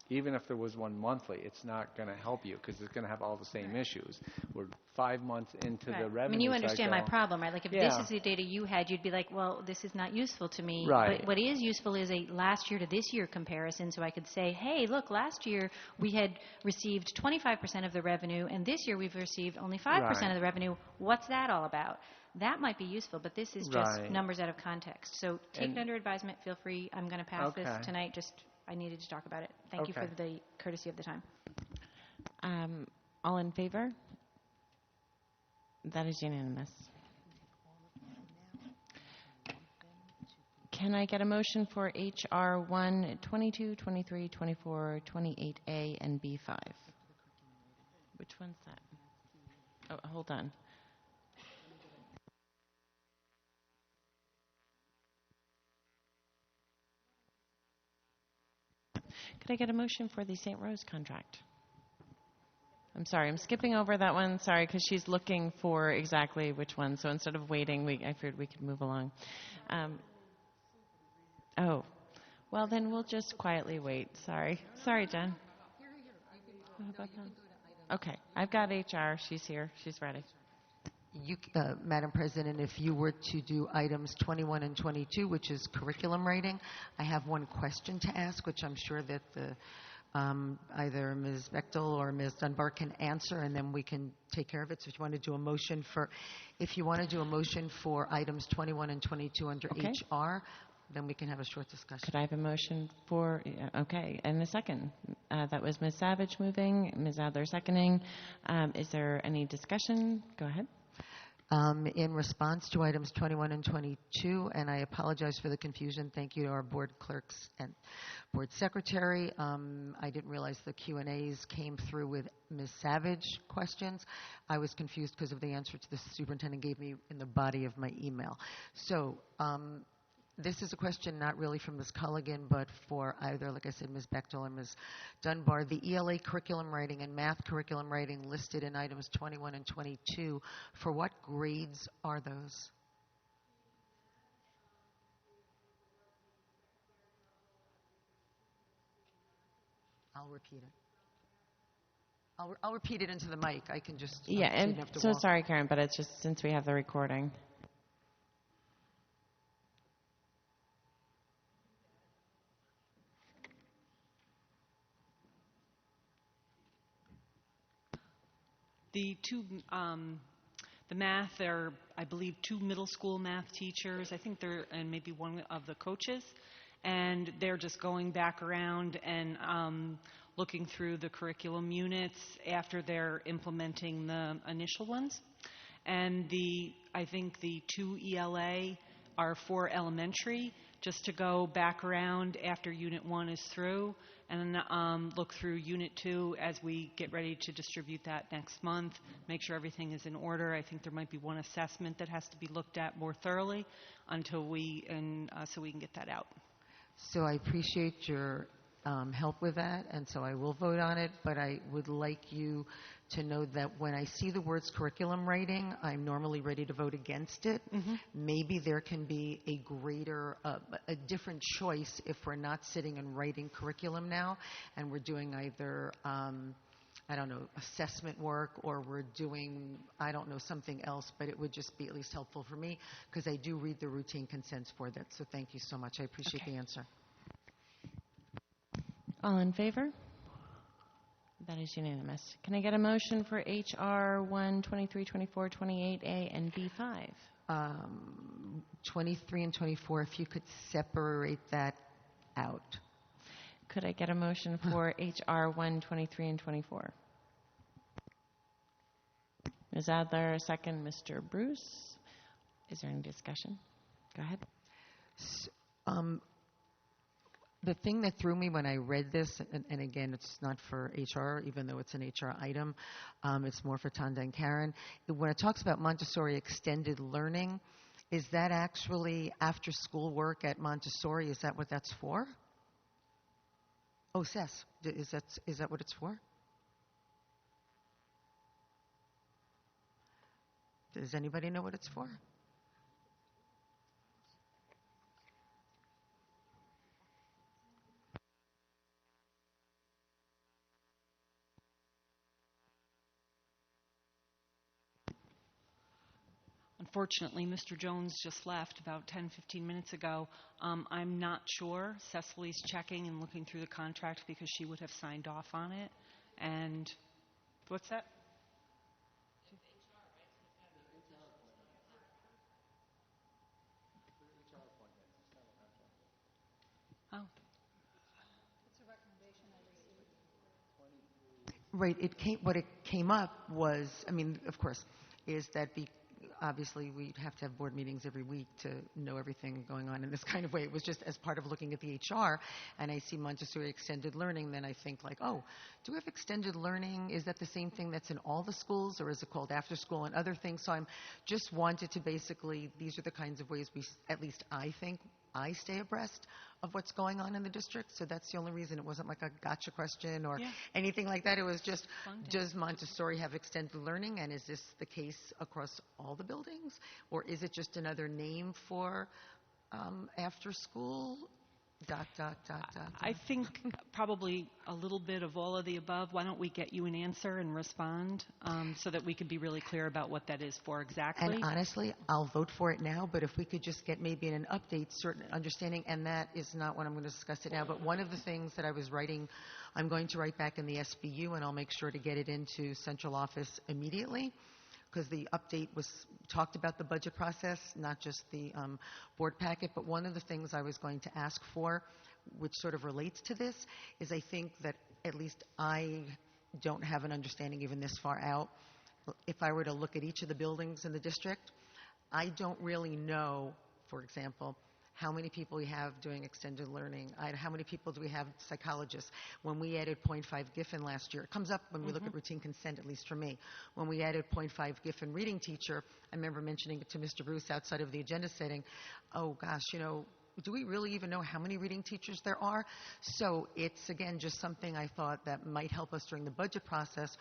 Even if there was one monthly, it's not going to help you because it's going to have all the same issues. We're 5 months into the revenue cycle. I mean, you understand my problem, right? Like, if this is the data you had, you'd be like, well, this is not useful to me. Right. But what is useful is a last year to this year comparison, so I could say, hey, look, last year we had received 25% of the revenue, and this year we've received only 5% of the revenue. What's that all about? That might be useful, but this is just numbers out of context. So take it under advisement. Feel free. I'm going to pass this tonight. I needed to talk about it. Thank you for the courtesy of the time. All in favor? That is unanimous. Can I get a motion for HR 1, 22, 23, 24, 28A, and B5? Which one's that? Oh, hold on. Could I get a motion for the St. Rose contract? I'm sorry, I'm skipping over that one. Sorry, because she's looking for exactly which one. So instead of waiting, I figured we could move along. Oh, well, then we'll just quietly wait. Sorry, Jen. Okay, I've got HR. She's here. She's ready. Madam President, if you were to do items 21 and 22, which is curriculum writing, I have one question to ask, which I'm sure that either Ms. Bechtel or Ms. Dunbar can answer, and then we can take care of it. So if you want to do a motion for items 21 and 22 under HR, then we can have a short discussion. Could I have a motion for, and a second. That was Ms. Savage moving, Ms. Adler seconding. Is there any discussion? Go ahead. In response to items 21 and 22, and I apologize for the confusion. Thank you to our board clerks and board secretary. I didn't realize the Q&As came through with Ms. Savage questions. I was confused because of the answer to the superintendent gave me in the body of my email. So this is a question not really from Ms. Culligan, but for either, like I said, Ms. Bechtel or Ms. Dunbar. The ELA curriculum writing and math curriculum writing listed in items 21 and 22, for what grades are those? I'll repeat it. I'll repeat it into the mic. I can just... Yeah, and so sorry, Karen, but it's just since we have the recording. The the math, there are, I believe, 2 middle school math teachers. I think they're, and maybe one of the coaches. And they're just going back around and looking through the curriculum units after they're implementing the initial ones. And I think the 2 ELA are for elementary, just to go back around after Unit 1 is through and look through Unit 2 as we get ready to distribute that next month, make sure everything is in order. I think there might be one assessment that has to be looked at more thoroughly until so we can get that out. So I appreciate your help with that, and so I will vote on it, but I would like you to know that when I see the words curriculum writing, I'm normally ready to vote against it. Maybe there can be a greater, a different choice if we're not sitting and writing curriculum now, and we're doing either, I don't know, assessment work, or we're doing, I don't know, something else, but it would just be at least helpful for me, because I do read the routine consents for that. So thank you so much. I appreciate the answer. All in favor? That is unanimous. Can I get a motion for HR 1, 23, 24, 28A, and B5? 23 and 24, if you could separate that out. Could I get a motion for HR 1, 23, and 24? Ms. Adler, a second. Mr. Bruce? Is there any discussion? Go ahead. The thing that threw me when I read this, and again, it's not for HR, even though it's an HR item, it's more for Tanda and Karen. When it talks about Montessori extended learning, is that actually after school work at Montessori? Is that what that's for? Oh, SES. Is that what it's for? Does anybody know what it's for? Unfortunately, Mr. Jones just left about 10, 15 minutes ago. I'm not sure. Cecily's checking and looking through the contract because she would have signed off on it. And what's that? Oh. Right. What it came up was, I mean, of course, is that obviously we have to have board meetings every week to know everything going on in this kind of way. It was just as part of looking at the HR, and I see Montessori extended learning, then I think like, oh, do we have extended learning? Is that the same thing that's in all the schools, or is it called after school and other things? So I'm just wanted to basically, these are the kinds of ways we, at least I think, I stay abreast of what's going on in the district. So that's the only reason. It wasn't like a gotcha question or anything like that. It was just, does Montessori have extended learning, and is this the case across all the buildings? Or is it just another name for after school? ... I think probably a little bit of all of the above. Why don't we get you an answer and respond so that we can be really clear about what that is for exactly? And honestly, I'll vote for it now, but if we could just get maybe an update, certain understanding, and that is not what I'm going to discuss it now, but one of the things that I was writing, I'm going to write back in the SBU, and I'll make sure to get it into central office immediately, because the update was talked about the budget process, not just the board packet. But one of the things I was going to ask for, which sort of relates to this, is I think that at least I don't have an understanding even this far out. If I were to look at each of the buildings in the district, I don't really know, for example, how many people we have doing extended learning. How many people do we have psychologists? When we added 0.5 Giffen last year, it comes up when we look at routine consent, at least for me. When we added 0.5 Giffen reading teacher, I remember mentioning it to Mr. Bruce outside of the agenda setting, oh gosh, do we really even know how many reading teachers there are? So it's, again, just something I thought that might help us during the budget process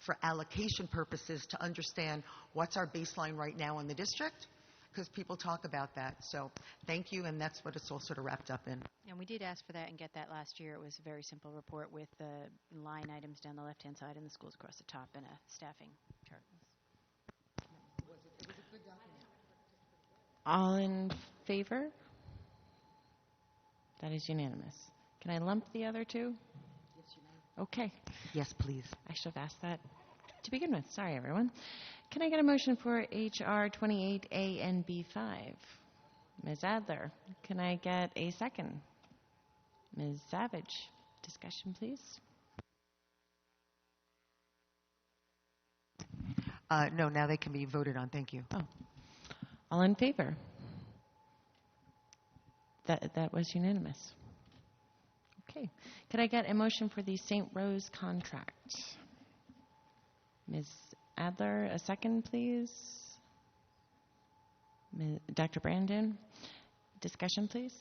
for allocation purposes to understand what's our baseline right now in the district, because people talk about that. So thank you, and that's what it's all sort of wrapped up in. And we did ask for that and get that last year. It was a very simple report with the line items down the left-hand side and the schools across the top and a staffing chart. It was a good document. All in favor? That is unanimous. Can I lump the other two? Yes, you may. Okay. Yes, please. I should have asked that to begin with. Sorry, everyone. Can I get a motion for HR 28A and B5? Ms. Adler, can I get a second? Ms. Savage, discussion, please. No, now they can be voted on. Thank you. Oh. All in favor? That was unanimous. Okay. Could I get a motion for the St. Rose contract? Ms. Adler, a second, please. Dr. Brandon, discussion, please.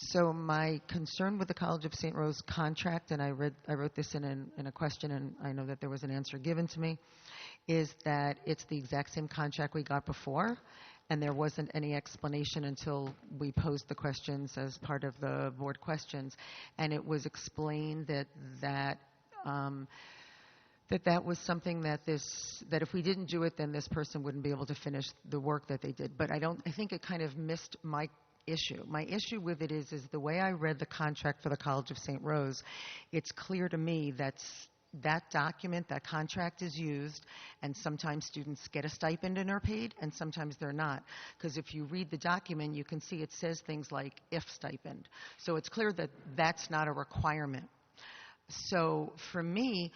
So my concern with the College of St. Rose contract, and I wrote this in a question, and I know that there was an answer given to me, is that it's the exact same contract we got before, and there wasn't any explanation until we posed the questions as part of the board questions, and it was explained that was something that if we didn't do it, then this person wouldn't be able to finish the work that they did. But I think it kind of missed my issue. My issue with it is the way I read the contract for the College of St. Rose, it's clear to me that document, that contract is used, and sometimes students get a stipend and are paid, and sometimes they're not. Because if you read the document, you can see it says things like if stipend. So it's clear that that's not a requirement. So for me,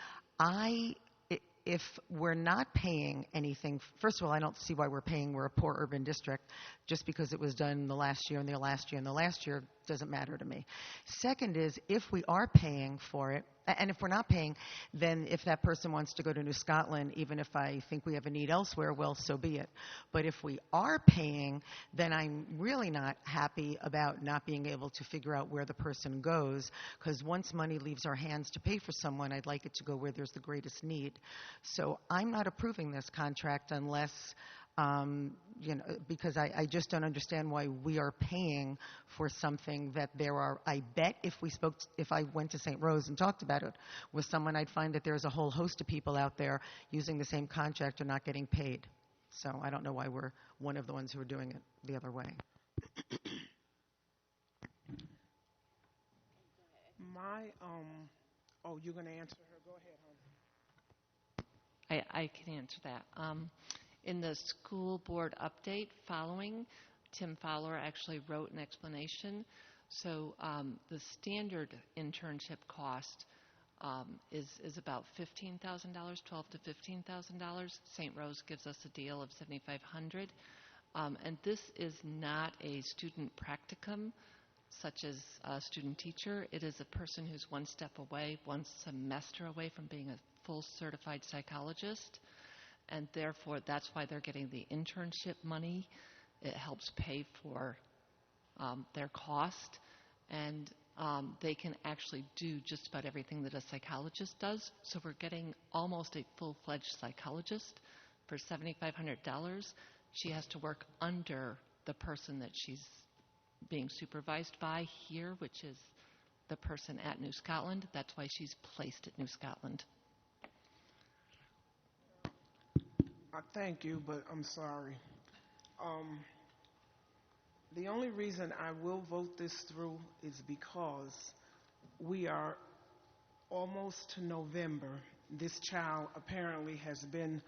if we're not paying anything, first of all, I don't see why we're a poor urban district just because it was done the last year and the last year and the last year doesn't matter to me. Second is, if we are paying for it, and if we're not paying, then if that person wants to go to New Scotland, even if I think we have a need elsewhere, well, so be it. But if we are paying, then I'm really not happy about not being able to figure out where the person goes, because once money leaves our hands to pay for someone, I'd like it to go where there's the greatest need. So I'm not approving this contract unless because I just don't understand why we are paying for something that I bet if I went to St. Rose and talked about it with someone, I'd find that there's a whole host of people out there using the same contract and not getting paid. So I don't know why we're one of the ones who are doing it the other way. You're going to answer her? Go ahead, hon. I can answer that. In the school board update following, Tim Fowler actually wrote an explanation. So the standard internship cost is about $15,000, $12,000 to $15,000. St. Rose gives us a deal of $7,500. And this is not a student practicum, such as a student teacher. It is a person who's one step away, one semester away from being a full certified psychologist. And therefore, that's why they're getting the internship money. It helps pay for their cost. And they can actually do just about everything that a psychologist does. So we're getting almost a full-fledged psychologist for $7,500. She has to work under the person that she's being supervised by here, which is the person at New Scotland. That's why she's placed at New Scotland. Thank you, but I'm sorry. The only reason I will vote this through is because we are almost to November. This child apparently has been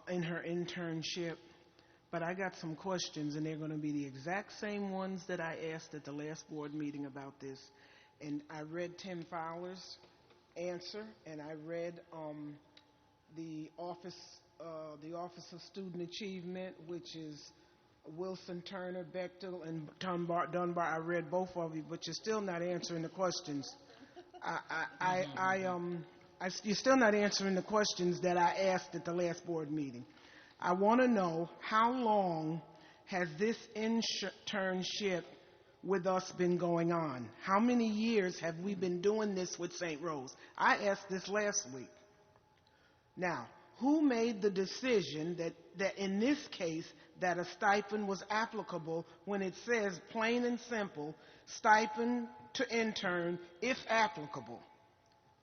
in her internship, but I got some questions, and they're going to be the exact same ones that I asked at the last board meeting about this. And I read Tim Fowler's answer, and I read the Office of Student Achievement, which is Wilson, Turner, Bechtel, and Dunbar. I read both of you, but you're still not answering the questions. You're still not answering the questions that I asked at the last board meeting. I want to know, how long has this internship with us been going on? How many years have we been doing this with St. Rose? I asked this last week. Now, who made the decision that in this case that a stipend was applicable when it says plain and simple, stipend to intern if applicable,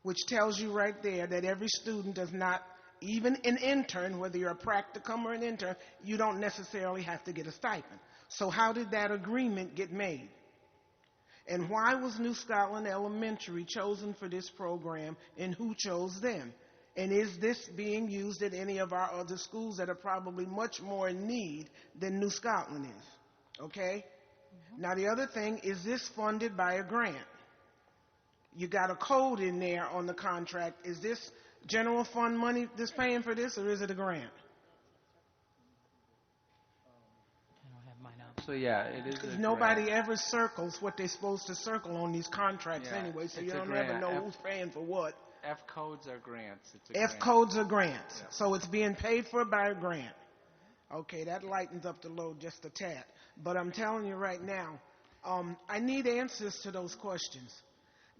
which tells you right there that every student does not, even an intern, whether you're a practicum or an intern, you don't necessarily have to get a stipend. So how did that agreement get made? And why was New Scotland Elementary chosen for this program, and who chose them? And is this being used at any of our other schools that are probably much more in need than New Scotland is? Okay? Now the other thing, is this funded by a grant? You got a code in there on the contract. Is this general fund money that's paying for this, or is it a grant? So yeah, it is. Because nobody ever circles what they're supposed to circle on these contracts anyway, so you don't ever know who's paying for what. F codes are grants. It's a F grant. codes are grants, so it's being paid for by a grant. Okay, that lightens up the load just a tad. But I'm telling you right now, I need answers to those questions.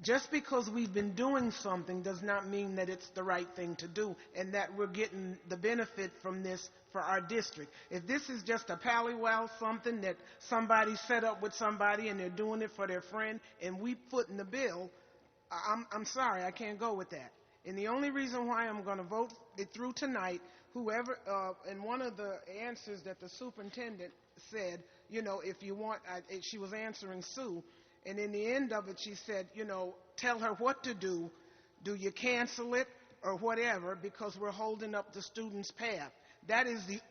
Just because we've been doing something does not mean that it's the right thing to do and that we're getting the benefit from this for our district. If this is just a pallywell, something that somebody set up with somebody and they're doing it for their friend and we put in the bill, I'm sorry, I can't go with that. And the only reason why I'm going to vote it through tonight, whoever, and one of the answers that the superintendent said, you know, if you want, she was answering Sue, and in the end of it, she said, you know, tell her what to do. Do you cancel it or whatever, because we're holding up the student's path? That is the